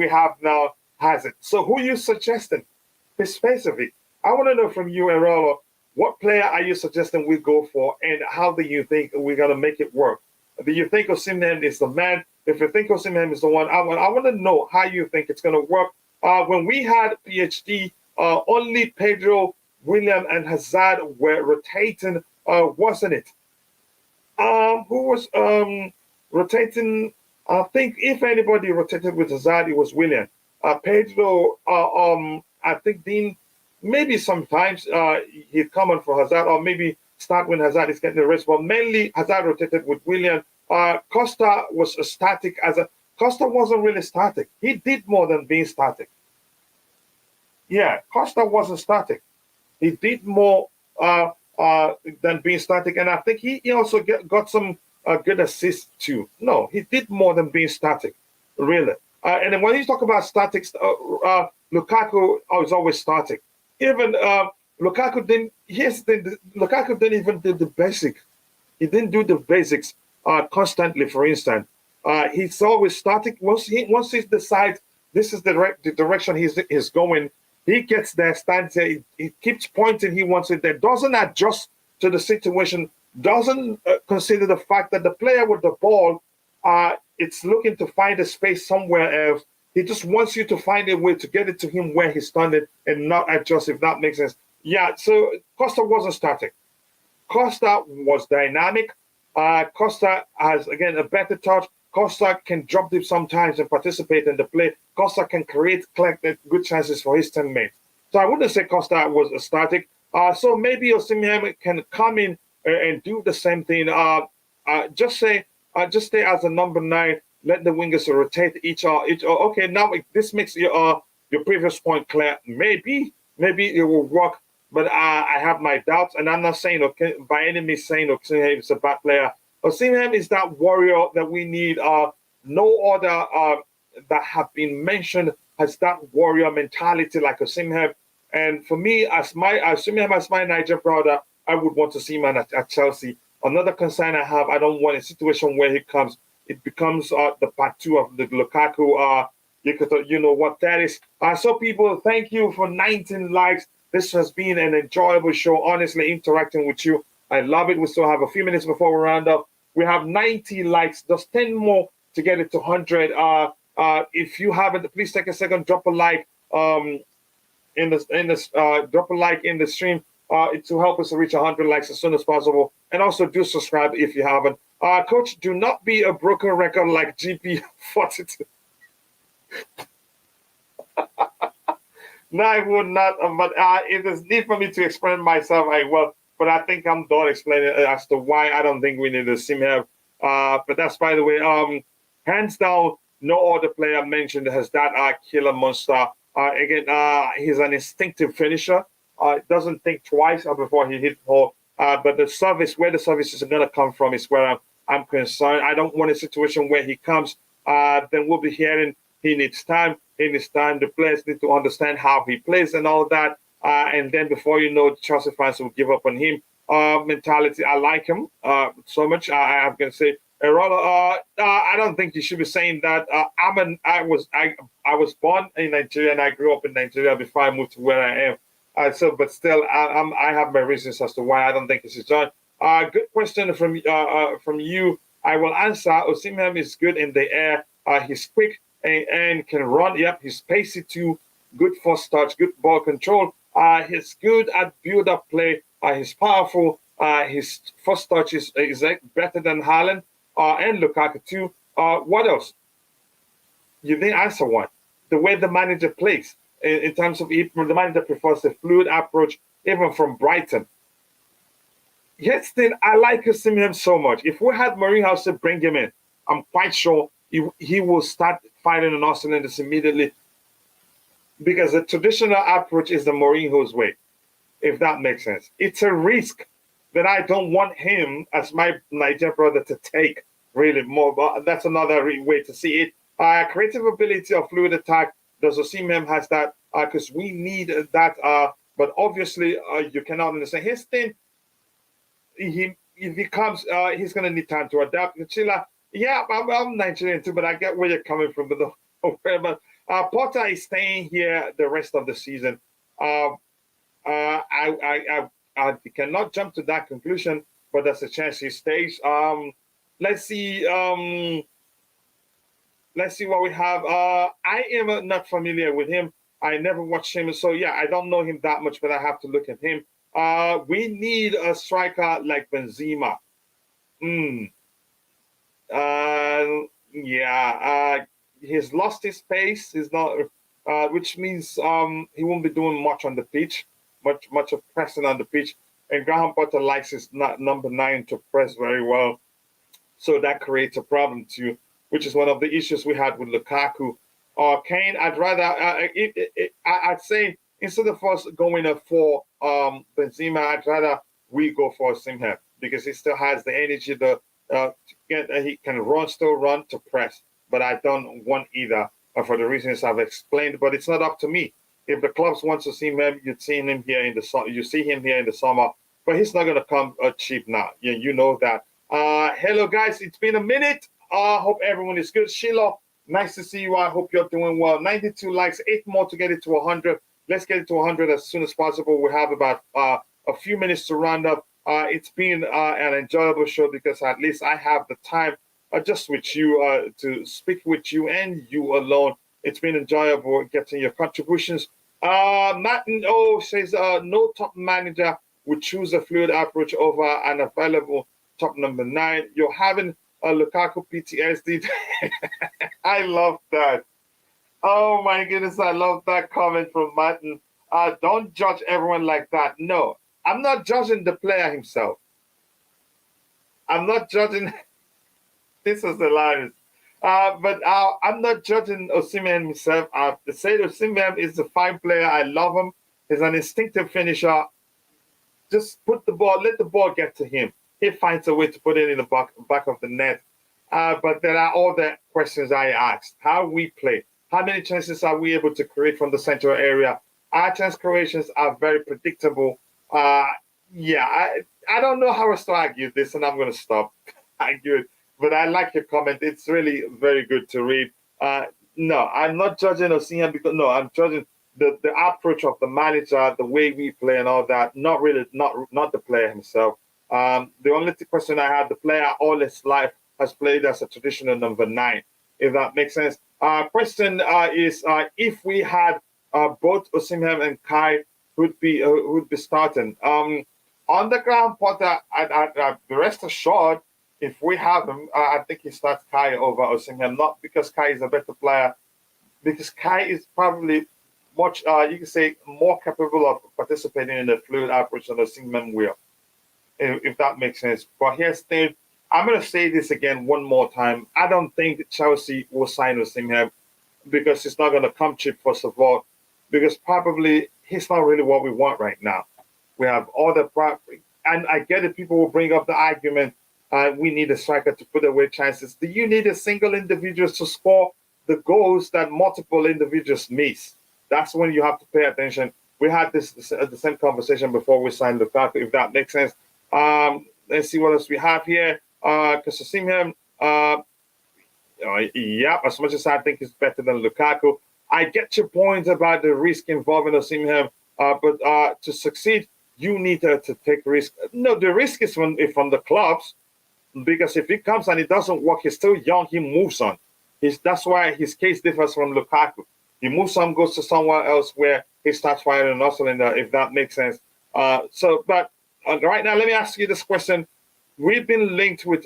have now has it. So who are you suggesting? Specifically, I want to know from you, Erolo, what player are you suggesting we go for, and how do you think we're going to make it work? Do you think Osimhen is the man? If you think Osimhen is the one, I want to know how you think it's going to work. When we had PhD, only Pedro, William, and Hazard were rotating, wasn't it? Who was rotating? I think if anybody rotated with Hazard, it was William. Pedro, I think Dean, maybe sometimes he'd come on for Hazard, or maybe start when Hazard is getting the rest, but mainly Hazard rotated with William. Costa was static. Costa wasn't really static. He did more than being static. Yeah, Costa wasn't static. He did more than being static, and I think he also got some good assists too. No, he did more than being static, really. And then when you talk about statics, Lukaku is always static. Even Lukaku didn't. Lukaku didn't even do the basics. He didn't do the basics constantly. For instance, he's always static. Once he decides this is the direction he's going, he gets there, stands there. He keeps pointing. He wants it there. Doesn't adjust to the situation. Doesn't consider the fact that the player with the ball, it's looking to find a space somewhere else. He just wants you to find a way to get it to him where he's standing and not adjust, if that makes sense. Yeah, so Costa wasn't static. Costa was dynamic. Costa has, again, a better touch. Costa can drop deep sometimes and participate in the play. Costa can create good chances for his teammates. So I wouldn't say Costa was a static. So maybe Osimhen can come in and do the same thing. Just stay as a number 9. Let the wingers rotate each. Okay, now this makes your previous point clear. Maybe it will work, but I have my doubts, and I'm not saying by any means saying Osimhen is a bad player. Osimhen is that warrior that we need. No other that have been mentioned has that warrior mentality like Osimhen. And for me, as Osimhen as my Niger brother, I would want to see him at Chelsea. Another concern I have, I don't want a situation where he comes, it becomes the part two of the Lukaku. You know what that is. So people, thank you for 19 likes. This has been an enjoyable show. Honestly, interacting with you, I love it. We still have a few minutes before we round up. We have 90 likes, just 10 more to get it to 100. If you haven't, please take a second, drop a like. Drop a like in the stream to help us reach 100 likes as soon as possible, and also do subscribe if you haven't. Coach, do not be a broken record like GP42. No, I would not. But if there's need for me to explain myself, I will. But I think I'm done explaining as to why I don't think we need a Osimhen. But that's, by the way, hands down, no other player mentioned has that killer monster. Again, he's an instinctive finisher. Doesn't think twice before he hits the ball. But the service, where the service is going to come from, is where I'm concerned. I don't want a situation where he comes. Then we'll be hearing he needs time. He needs time. The players need to understand how he plays and all that. And then before you know, Chelsea fans will give up on him. Mentality, I like him so much. I'm going to say, I don't think you should be saying that. I was born in Nigeria and I grew up in Nigeria before I moved to where I am. But still, I have my reasons as to why I don't think he should join. Good question from you. I will answer. Osimhen is good in the air. He's quick and can run. Yep, he's pacey too. Good first touch, good ball control. He's good at build-up play. He's powerful. His first touch is better than Haaland and Lukaku too. What else? You didn't answer one. The way the manager plays, in terms of the manager prefers a fluid approach, even from Brighton. Yes, then I like Osimhen so much. If we had Mourinho to bring him in, I'm quite sure he will start fighting on all cylinders immediately, because the traditional approach is the Mourinho's way, if that makes sense. It's a risk that I don't want him, as my Nigerian brother, to take really more. But that's another way to see it. Creative ability of fluid attack. Does Osimhen has that? Because we need that. But obviously, you cannot understand his thing. If he comes, he's going to need time to adapt. Chila, yeah, I'm Nigerian too, but I get where you're coming from. But Potter is staying here the rest of the season. I cannot jump to that conclusion, but there's a chance he stays. Let's see. Let's see what we have. I am not familiar with him. I never watched him, so yeah, I don't know him that much, but I have to look at him. We need a striker like Benzema. He's lost his pace. He's not, which means he won't be doing much on the pitch, much of pressing on the pitch. And Graham Potter likes his number 9 to press very well, so that creates a problem too, which is one of the issues we had with Lukaku. Kane, I'd rather, I'd say instead of us going for Benzema, I'd rather we go for Osimhen, because he still has the energy, he can still run to press. But I don't want either for the reasons I've explained. But it's not up to me. If the clubs want to see him, you see him here in the summer. But he's not going to come cheap now. Yeah, you know that. Hello, guys. It's been a minute. Hope everyone is good. Sheila, nice to see you. I hope you're doing well. 92 likes, 8 more to get it to 100. Let's get it to 100 as soon as possible. We have about a few minutes to round up. It's been an enjoyable show, because at least I have the time just with you to speak with you and you alone. It's been enjoyable getting your contributions. Martin says no top manager would choose a fluid approach over an available top number 9. You're having a Lukaku PTSD. I love that. Oh my goodness, I love that comment from Martin. Don't judge everyone like that. No, I'm not judging the player himself. I'm not judging. This is hilarious. But I'm not judging Osimhen himself. To say Osimhen is a fine player. I love him. He's an instinctive finisher. Just let the ball get to him. He finds a way to put it in the back of the net. But there are all the questions I asked. How we play. How many chances are we able to create from the central area? Our chance creations are very predictable. Yeah, I don't know how else to argue this, and I'm going to stop arguing. But I like your comment. It's really very good to read. Uh, no, I'm not judging Osimhen because no, I'm judging the approach of the manager, the way we play, and all that. Not really, not the player himself. The only question I had, the player all his life has played as a traditional number nine, if that makes sense. Question is if we had both Osimhen and Kai would be starting. On the ground, Potter, the rest assured, if we have him, I think he starts Kai over Osimhen, not because Kai is a better player, because Kai is probably much, you can say, more capable of participating in the fluid approach than Osimhen will, if that makes sense. But here's the thing, I'm going to say this again one more time. I don't think Chelsea will sign Osimhen because it's not going to come cheap, first of all, because probably he's not really what we want right now. We have all the and I get it. People will bring up the argument. We need a striker to put away chances. Do you need a single individual to score the goals that multiple individuals miss? That's when you have to pay attention. We had the same conversation before we signed Lukaku, if that makes sense. Let's see what else we have here. Because Osimhen, yeah, as much as I think he's better than Lukaku, I get your point about the risk involving Osimhen, but to succeed, you need to take risk. No, the risk is from the clubs, because if he comes and it doesn't work, he's still young, he moves on. That's why his case differs from Lukaku. He moves on, goes to somewhere else where he starts firing an hustle in there, if that makes sense. But right now, let me ask you this question. We've been linked with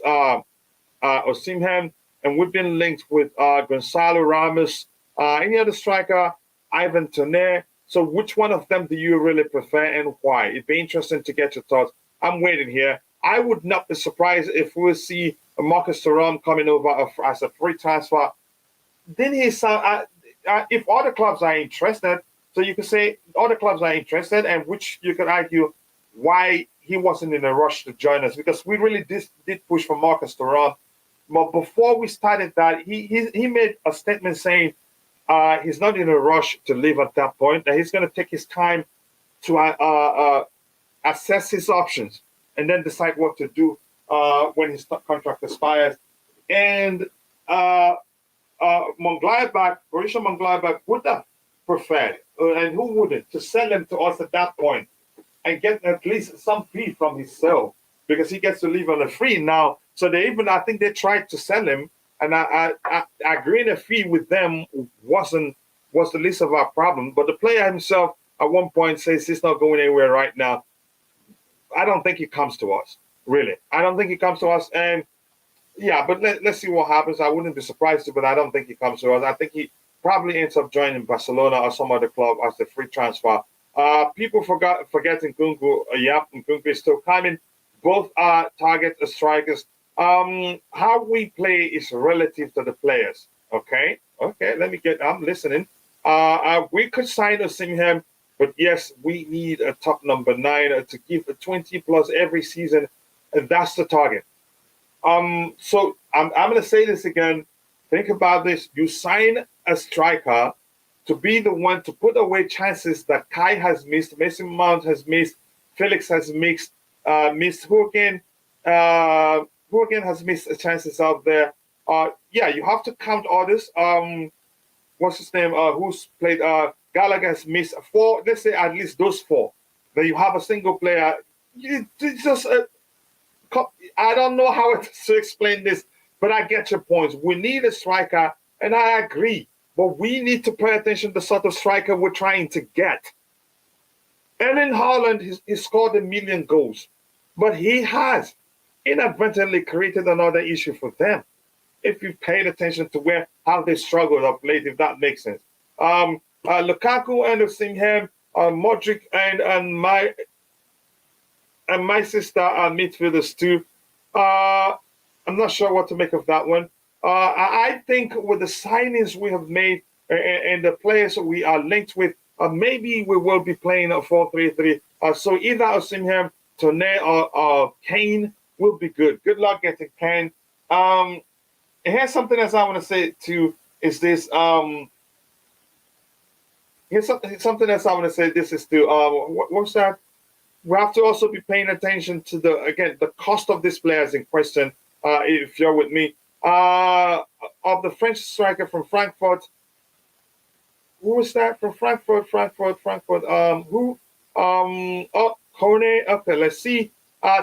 Osimhen, and we've been linked with Goncalo Ramos, any other striker, Ivan Toney. So which one of them do you really prefer and why? It'd be interesting to get your thoughts. I'm waiting here. I would not be surprised if we see Marcus Thuram coming over as a free transfer. Then he's if other clubs are interested, so you can say other clubs are interested, and which you can argue why he wasn't in a rush to join us, because we really did push for Marcus Thuram. But before we started that, he made a statement saying he's not in a rush to leave at that point, that he's going to take his time to assess his options and then decide what to do when his contract expires. And Borussia Mönchengladbach would have preferred, and who wouldn't, to sell him to us at that point and get at least some fee from his sale, because he gets to leave on a free now. So I think they tried to sell him, and agreeing a fee with them was the least of our problem. But the player himself at one point says he's not going anywhere right now. I don't think he comes to us, really. I don't think he comes to us, and yeah, but let's see what happens. I wouldn't be surprised, but I don't think he comes to us. I think he probably ends up joining Barcelona or some other club as a free transfer. People forgetting Nkunku. Yeah, Nkunku is still coming. Both are target strikers. How we play is relative to the players. Okay, I'm listening. We could sign Osimhen, but yes, we need a top number 9 to give a 20 plus every season, and that's the target. So I'm going to say this again. Think about this. You sign a striker to be the one to put away chances that Kai has missed, Mason Mount has missed, Felix has missed Hurricane. Hurricane has missed chances out there. Yeah, you have to count others. What's his name? Who's played? Gallagher has missed 4. Let's say at least those 4. Then you have a single player. It's just I don't know how to explain this, but I get your points. We need a striker, and I agree. But we need to pay attention to the sort of striker we're trying to get. Erling Haaland, he scored 1 million goals, but he has inadvertently created another issue for them. If you paid attention to how they struggled of late, if that makes sense. Lukaku and Osimhen, Modric and my sister are midfielders too. I'm not sure what to make of that one. I think with the signings we have made and the players we are linked with, maybe we will be playing a 4-3-3. So either Osimhen, Toney, or Kane will be good. Good luck getting Kane. Here's something else I want to say too. Is this here's something else I want to say. This is to what's that? we have to also be paying attention to the cost of these players in question. If you're with me, of the French striker from Frankfurt, who was that from Frankfurt? Frankfurt. Who? Oh, Kone. Okay, let's see.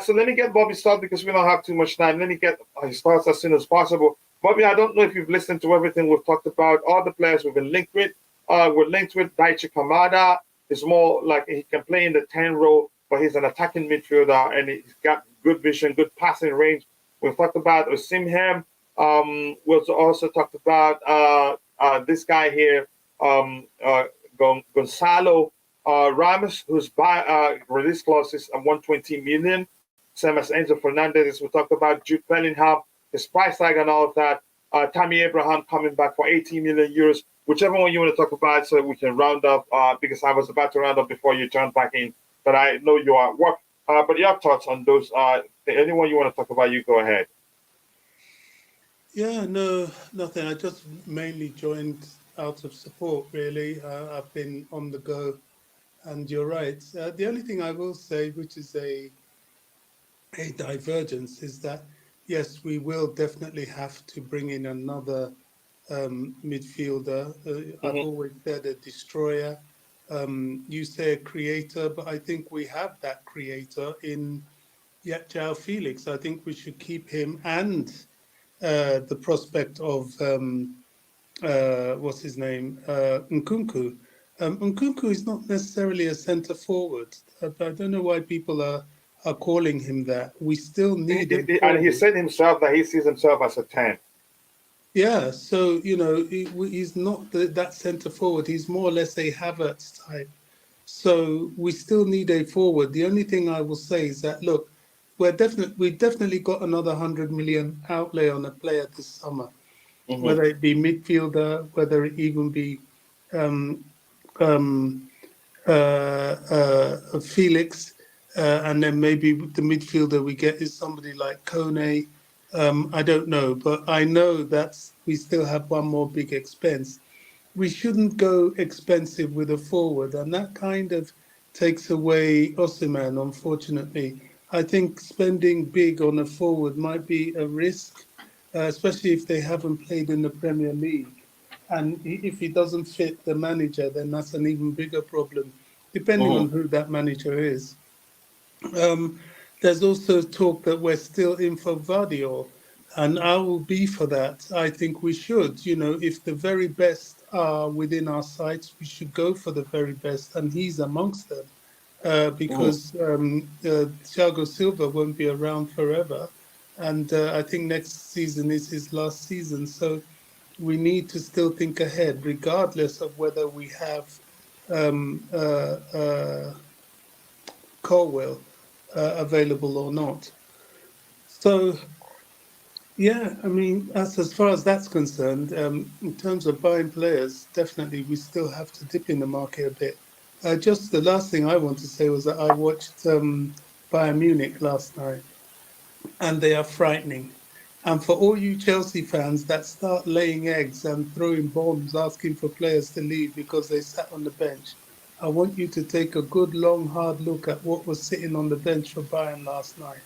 So let me get Bobby started because we don't have too much time. Let me get his thoughts as soon as possible. Bobby, I don't know if you've listened to everything we've talked about. All the players we've been linked with. We're linked with Daichi Kamada. It's more like he can play in the 10 role, but he's an attacking midfielder and he's got good vision, good passing range. We've talked about Osimhen. We've also talked about this guy here, Goncalo Ramos, whose release clause is 120 million, same as Enzo Fernandez. We talked about Jude Bellingham, his price tag and all of that. Tammy Abraham coming back for 80 million euros. Whichever one you want to talk about, so we can round up. Because I was about to round up before you turned back in, but I know you are at work. But your thoughts on those? Anyone you want to talk about, you go ahead. Yeah, no, nothing. I just mainly joined out of support, really. I've been on the go, and you're right. The only thing I will say, which is a divergence, is that yes, we will definitely have to bring in another midfielder. I've Mm-hmm. always said a destroyer. You say a creator, but I think we have that creator in Joao Felix. I think we should keep him and the prospect of what's his name, Nkunku. Nkunku is not necessarily a centre forward. I don't know why people are calling him that. We still need a And he forward. said himself that he sees himself as a 10. Yeah, so he's not that centre forward. He's more or less a Havertz type. So we still need a forward. The only thing I will say is that look, we definitely got another 100 million outlay on a player this summer, Mm-hmm. whether it be midfielder, whether it even be um, um, Felix, and then maybe the midfielder we get is somebody like Kone. I don't know, but I know that we still have one more big expense. We shouldn't go expensive with a forward, and that kind of takes away Osimhen, unfortunately. I think spending big on a forward might be a risk, especially if they haven't played in the Premier League. And if he doesn't fit the manager, then that's an even bigger problem, depending Mm-hmm. on who that manager is. Um, there's also talk that we're still in for Vardiol, and I will be for that. I think we should. If the very best are within our sights, we should go for the very best, and he's amongst them. Mm-hmm. Because Thiago Silva won't be around forever, and I think next season is his last season. So we need to still think ahead, regardless of whether we have um, uh, uh, Colwill available or not. So yeah, I mean, as far as that's concerned, in terms of buying players, definitely we still have to dip in the market a bit. Just the last thing I want to say was that I watched Bayern Munich last night, and they are frightening. And for all you Chelsea fans that start laying eggs and throwing bombs, asking for players to leave because they sat on the bench, I want you to take a good, long, hard look at what was sitting on the bench for Bayern last night,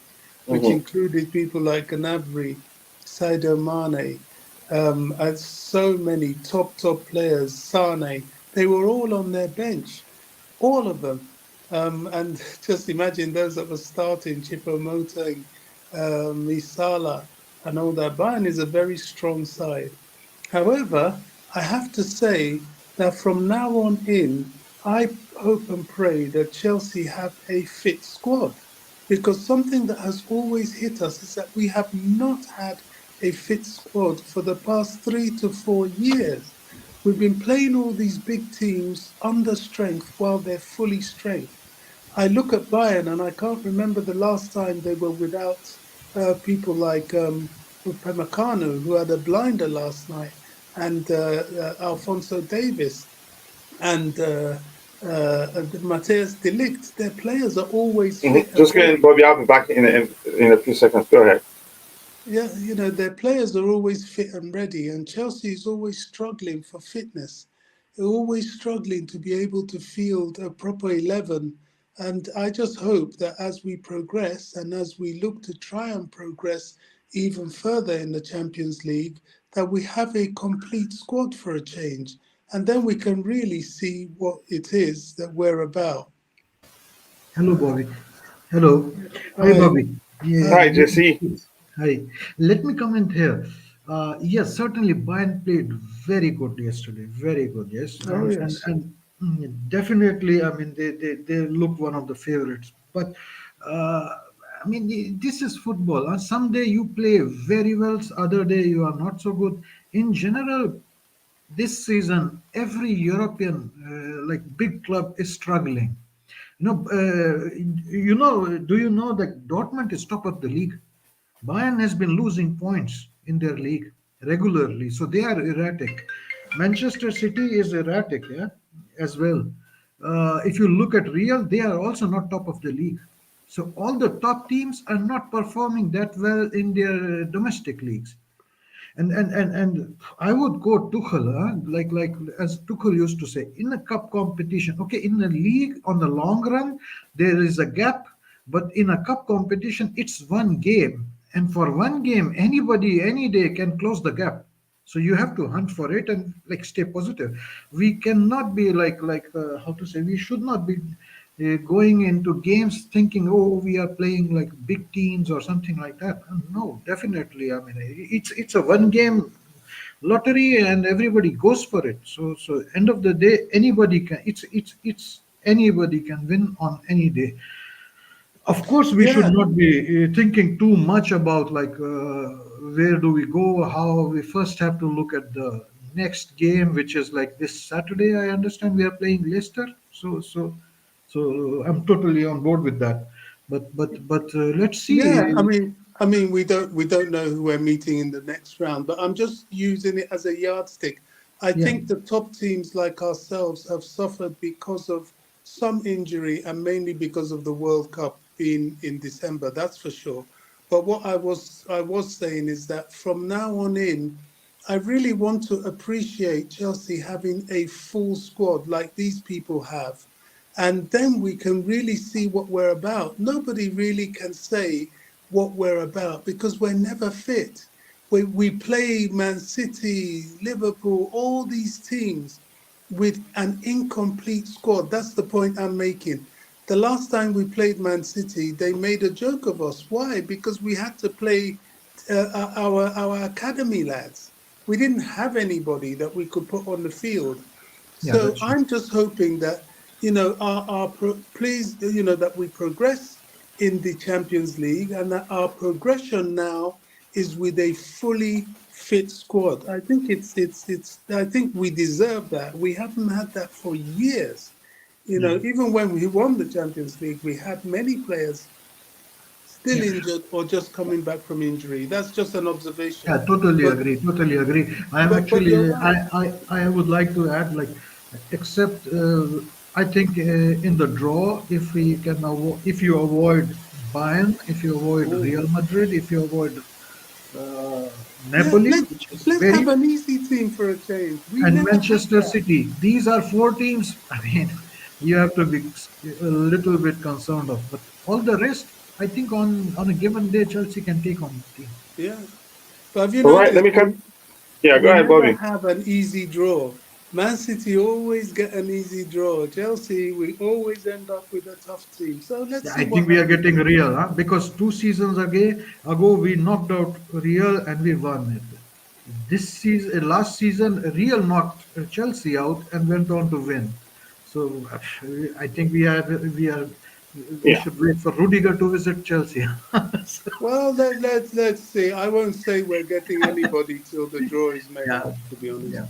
which Mm-hmm. included people like Gnabry, Sadio Mane, and so many top players, Sane. They were all on their bench, all of them. And just imagine those that were starting, Choupo-Moting, Misala, and all that. Bayern is a very strong side. However, I have to say that from now on in, I hope and pray that Chelsea have a fit squad, because something that has always hit us is that we have not had a fit squad for the past 3 to 4 years. We've been playing all these big teams under strength while they're fully strength. I look at Bayern and I can't remember the last time they were without people like Upamecano, who had a blinder last night, and Alfonso Davis and Matthias de Ligt. Their players are always Mm-hmm. fit and Just getting ready. Bobby. I'll be back in a few seconds. Go ahead. Yeah, their players are always fit and ready, and Chelsea is always struggling for fitness. They're always struggling to be able to field a proper 11 And I just hope that as we progress and as we look to try and progress even further in the Champions League, that we have a complete squad for a change. And then we can really see what it is that we're about. Hello, Bobby. Hello. Hi, Hi. Bobby. Yeah. Hi, Jesse. Hi. Let me comment here. Yes, certainly Bayern played very good yesterday. Very good, yes. Oh, And, yes. definitely, I mean, they look one of the favorites. But, I mean, this is football. Some day you play very well, other day you are not so good. In general, this season, every European, like big club is struggling. Do you know that Dortmund is top of the league? Bayern has been losing points in their league regularly, so they are erratic. Manchester City is erratic, yeah, as well. If you look at Real, they are also not top of the league. So all the top teams are not performing that well in their domestic leagues. And I would go Tuchel, like as Tuchel used to say, in a cup competition. Okay, in the league on the long run there is a gap, but in a cup competition it's one game, and for one game anybody any day can close the gap. So you have to hunt for it and like stay positive. We cannot be like how to say, we should not be going into games thinking, oh, we are playing like big teams or something like that. No, definitely. I mean, it's a one game lottery and everybody goes for it. So end of the day, anybody can. It's anybody can win on any day. Of course, we should Yeah. not be thinking too much about like where do we go, how. We first have to look at the next game, which is like this Saturday. I understand we are playing Leicester, so I'm totally on board with that. But let's Yeah, see. I mean, we don't know who we're meeting in the next round, but I'm just using it as a yardstick. I Yeah, think the top teams like ourselves have suffered because of some injury and mainly because of the World Cup being in December. That's for sure. But what I was saying is that from now on in, I really want to appreciate Chelsea having a full squad like these people have, and then we can really see what we're about. Nobody really can say what we're about because we're never fit. We play Man City, Liverpool, all these teams with an incomplete squad. That's the point I'm making. The last time we played Man City, they made a joke of us. Why? Because we had to play our academy lads. We didn't have anybody that we could put on the field. yeah, So that's true. I'm just hoping that please, that we progress in the Champions League and that our progression now is with a fully fit squad. I think it's I think we deserve that. We haven't had that for years. Yeah, Even when we won the Champions League, we had many players still yeah. injured or just coming back from injury. That's just an observation. Yeah, totally But agree. Totally agree. I am but you're actually. right. I would like to add like, except I think in the draw, if we can if you avoid Bayern, if you avoid Ooh. Real Madrid, if you avoid uh, Let, Napoli, let, which is let's have very, an easy team for a change. We and never had Manchester that. City, these are four teams. I mean, you have to be a little bit concerned of. But all the rest, I think on a given day, Chelsea can take on the team. Yeah. But have you All right, let noticed me cut. Yeah, go we ahead, never Bobby. have an easy draw? Man City always get an easy draw. Chelsea, we always end up with a tough team. So let's Yeah, see I think what we are happens. getting real, huh? Because 2 seasons ago we knocked out Real and we won it. This season, last season, Real knocked Chelsea out and went on to win. So I think we Yeah. should wait for Rudiger to visit Chelsea. So, Well, let's see. I won't say we're getting anybody till the draw is made, yeah, to be honest. yeah,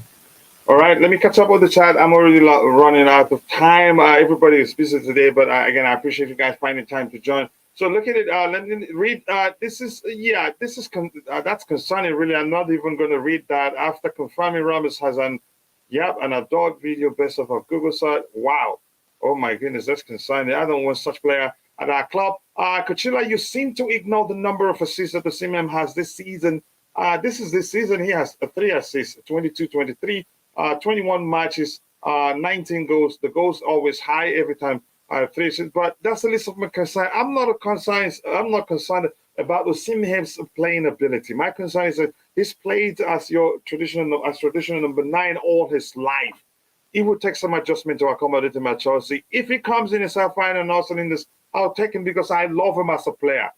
All right, let me catch up with the chat. I'm already running out of time. Everybody is busy today, but again, I appreciate you guys finding time to join. So look at it. Let me read. This is that's concerning. Really, I'm not even going to read that. After confirming Ramos has an adult video best of a Google site. Wow. Oh my goodness, that's concerning. I don't want such player at our club. Coachella, you seem to ignore the number of assists that Osimhen has this season. This season. He has 3 assists, 22-23. 21 matches, 19 goals. The goals always high every time. I have 3 assists. But that's the list of my concern. I'm not concerned about Osimhen's playing ability. My concern is that he's played as traditional number 9 all his life. He would take some adjustment to accommodate him at Chelsea. If he comes in and final and also in this, I'll take him because I love him as a player.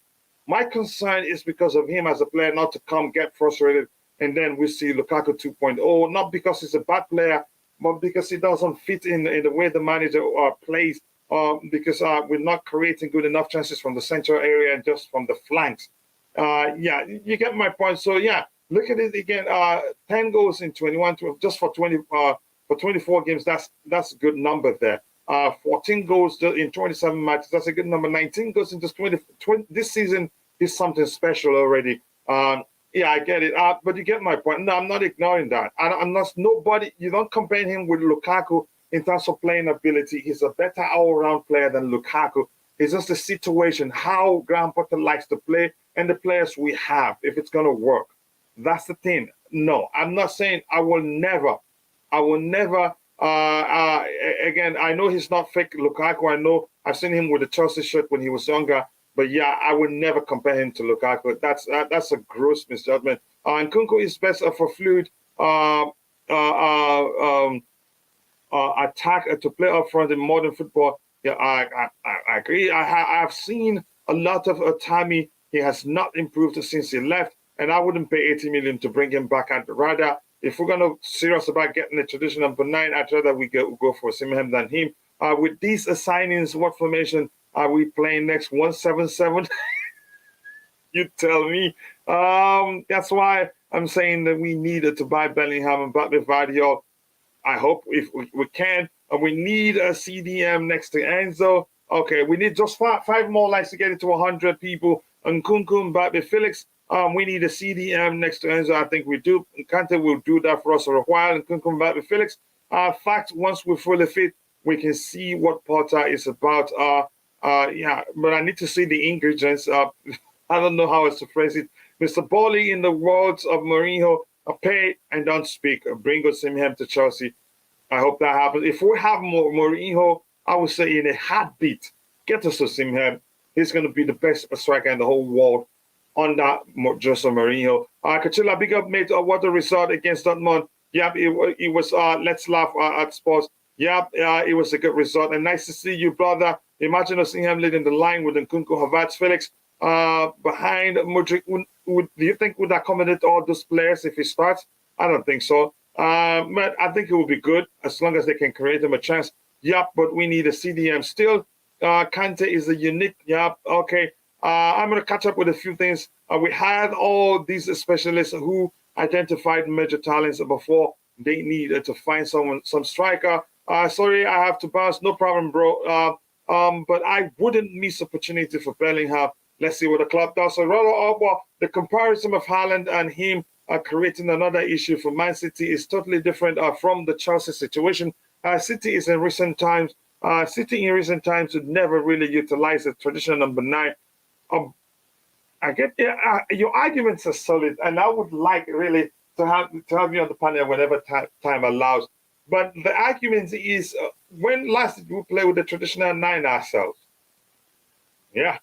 My concern is because of him as a player, not to come get frustrated and then we see Lukaku 2.0, not because he's a bad player, but because he doesn't fit in the way the manager plays, because we're not creating good enough chances from the central area and just from the flanks. Yeah, you get my point. So yeah, look at it again. 10 goals in 21, just for 24 games. That's a good number there. 14 goals in 27 matches. That's a good number. 19 goals in just 20 this season is something special already. Yeah, I get it. But you get my point. No, I'm not ignoring that. I'm not nobody. You don't compare him with Lukaku in terms of playing ability. He's a better all-round player than Lukaku. It's just the situation, how Graham Potter likes to play, and the players we have. If it's gonna work, that's the thing. No, I'm not saying I will never. Again, I know he's not fake Lukaku. I know I've seen him with the Chelsea shirt when he was younger. But yeah, I would never compare him to Lukaku. That's a gross misjudgment. And Nkunku is best for fluid attack to play up front in modern football. Yeah, I agree. I've seen a lot of Tammy. He has not improved since he left, and I wouldn't pay 80 million to bring him back. I'd rather, if we're gonna serious about getting a traditional number 9, I'd rather we go for Osimhen than him. With these signings, what formation are we playing next? 177? You tell me. That's why I'm saying that we needed to buy Bellingham and Vardiol. I hope if we can. We need a CDM next to Enzo. Okay, we need just five more likes to get it to 100 people. And Nkunku, Mbappe, Felix. We need a CDM next to Enzo. I think we do. Kante will do that for us for a while. And Nkunku, Mbappe, Felix. Fact, once we're fully fit, we can see what Potter is about. Yeah, but I need to see the ingredients. I don't know how else to phrase it. Mr. Bolly, in the words of Mourinho, pay and don't speak. Bring Osimhen to Chelsea. I hope that happens. If we have more Mourinho, I would say in a heartbeat, get us Osimhen. He's going to be the best striker in the whole world under Jose Mourinho. Kachila, big up, mate. What a result against Dortmund. Yeah, it was, let's laugh at sports. Yeah, it was a good result. And nice to see you, brother. Imagine Osimhen leading the line with Nkunku, Havertz, Felix behind Mudryk. Do you think would accommodate all those players if he starts? I don't think so. But I think it will be good as long as they can create them a chance. Yep, but we need a CDM still. Kante is a unique. Yep, okay. I'm going to catch up with a few things. We had all these specialists who identified major talents before they needed to find some striker. Sorry, I have to bounce. No problem, bro. But I wouldn't miss opportunity for Bellingham. Let's see what the club does. So, well, the comparison of Haaland and him creating another issue for Man City is totally different from the Chelsea situation. City in recent times would never really utilize the traditional number 9. I get your arguments are solid, and I would like really to have you on the panel whenever time allows. But the argument is, when last did we play with the traditional 9 ourselves? Yeah,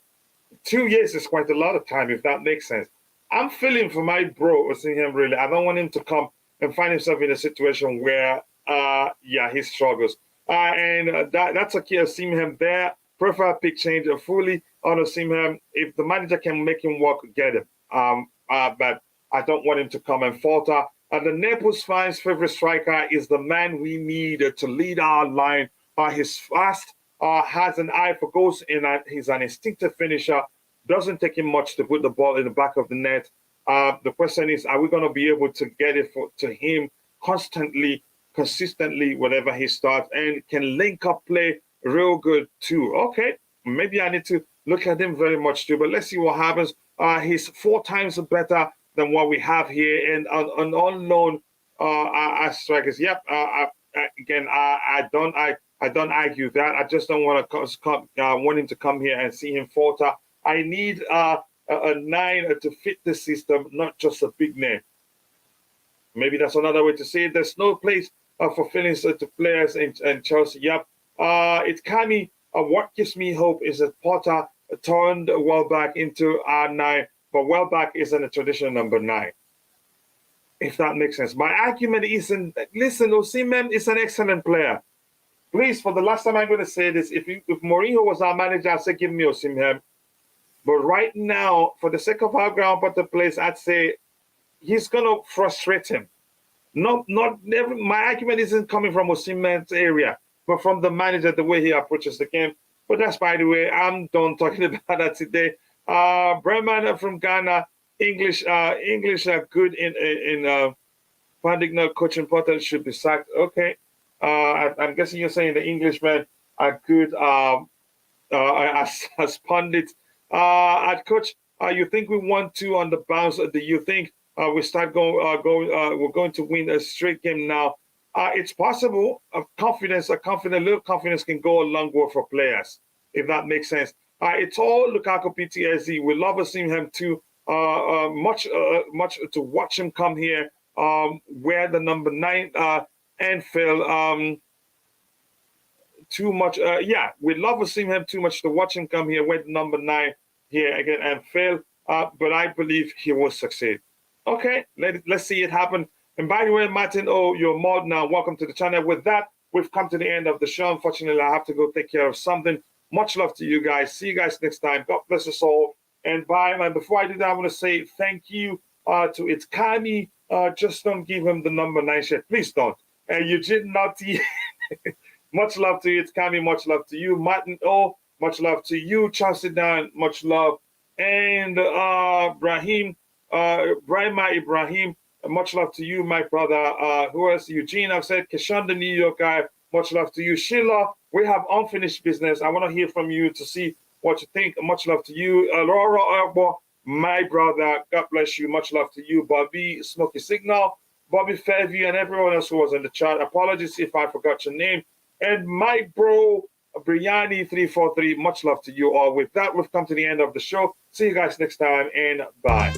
2 years is quite a lot of time, if that makes sense. I'm feeling for my bro, Osimhen, really. I don't want him to come and find himself in a situation where, yeah, he struggles. And that's a key Osimhen there. Prefer pick change fully on Osimhen. If the manager can make him work, get him. But I don't want him to come and falter. And the Naples fans' favorite striker is the man we need to lead our line. He's fast, has an eye for goals, and he's an instinctive finisher. Doesn't take him much to put the ball in the back of the net. The question is, are we going to be able to get it to him constantly, consistently, whenever he starts, and can link up play real good too? Okay, maybe I need to look at him very much too, but let's see what happens. He's 4 times better than what we have here, and an unknown strikers. Yep. Again, I don't argue that. I just don't want want him to come here and see him falter. I need a 9 to fit the system, not just a big name. Maybe that's another way to say it. There's no place for feelings to players in Chelsea. Yep. It's Kami. what gives me hope is that Potter turned Welbeck into R9, but Welbeck isn't a traditional number 9. If that makes sense. My argument isn't, listen, Osimhen is an excellent player. Please, for the last time I'm going to say this, if Mourinho was our manager, I'd say give me Osimhen. But right now, for the sake of how Graham Potter plays, I'd say he's going to frustrate him. My argument isn't coming from Osimhen's area, but from the manager, the way he approaches the game. But that's, by the way, I'm done talking about that today. Bremen from Ghana, English are good in finding out coaching Potter should be sacked. Okay. I'm guessing you're saying the Englishmen are good as pundits. At coach, you think we want to on the bounce? Do you think we start we're going to win a straight game now? It's possible. A little confidence can go a long way for players, if that makes sense. It's all Lukaku PTSD. We love Osimhen too. Much to watch him come here. Wear the number 9 Anfield. Too much. We love Osimhen too much to watch him come here with number 9 here again and fail. But I believe he will succeed. Okay, let's see it happen. And by the way, Martin, you're mod now. Welcome to the channel. With that, we've come to the end of the show. Unfortunately, I have to go take care of something. Much love to you guys. See you guys next time. God bless us all. And bye. And before I do that, I want to say thank you to It's Kami. Just don't give him the number 9 shirt. Please don't. And Eugene Naughty. Much love to you. It's Kami. Much love to you. Martin O. Much love to you. Chelsea Dan. Much love. And Brahim Ibrahim. Much love to you, my brother. Who else? Eugene. I've said Keshan, the New York guy. Much love to you. Sheila, we have unfinished business. I want to hear from you to see what you think. Much love to you. Laura Arbo, my brother. God bless you. Much love to you. Bobby Smoky Signal, Bobby Fairview, and everyone else who was in the chat. Apologies if I forgot your name. And my bro, Briani343, much love to you all. With that, we've come to the end of the show. See you guys next time, and bye.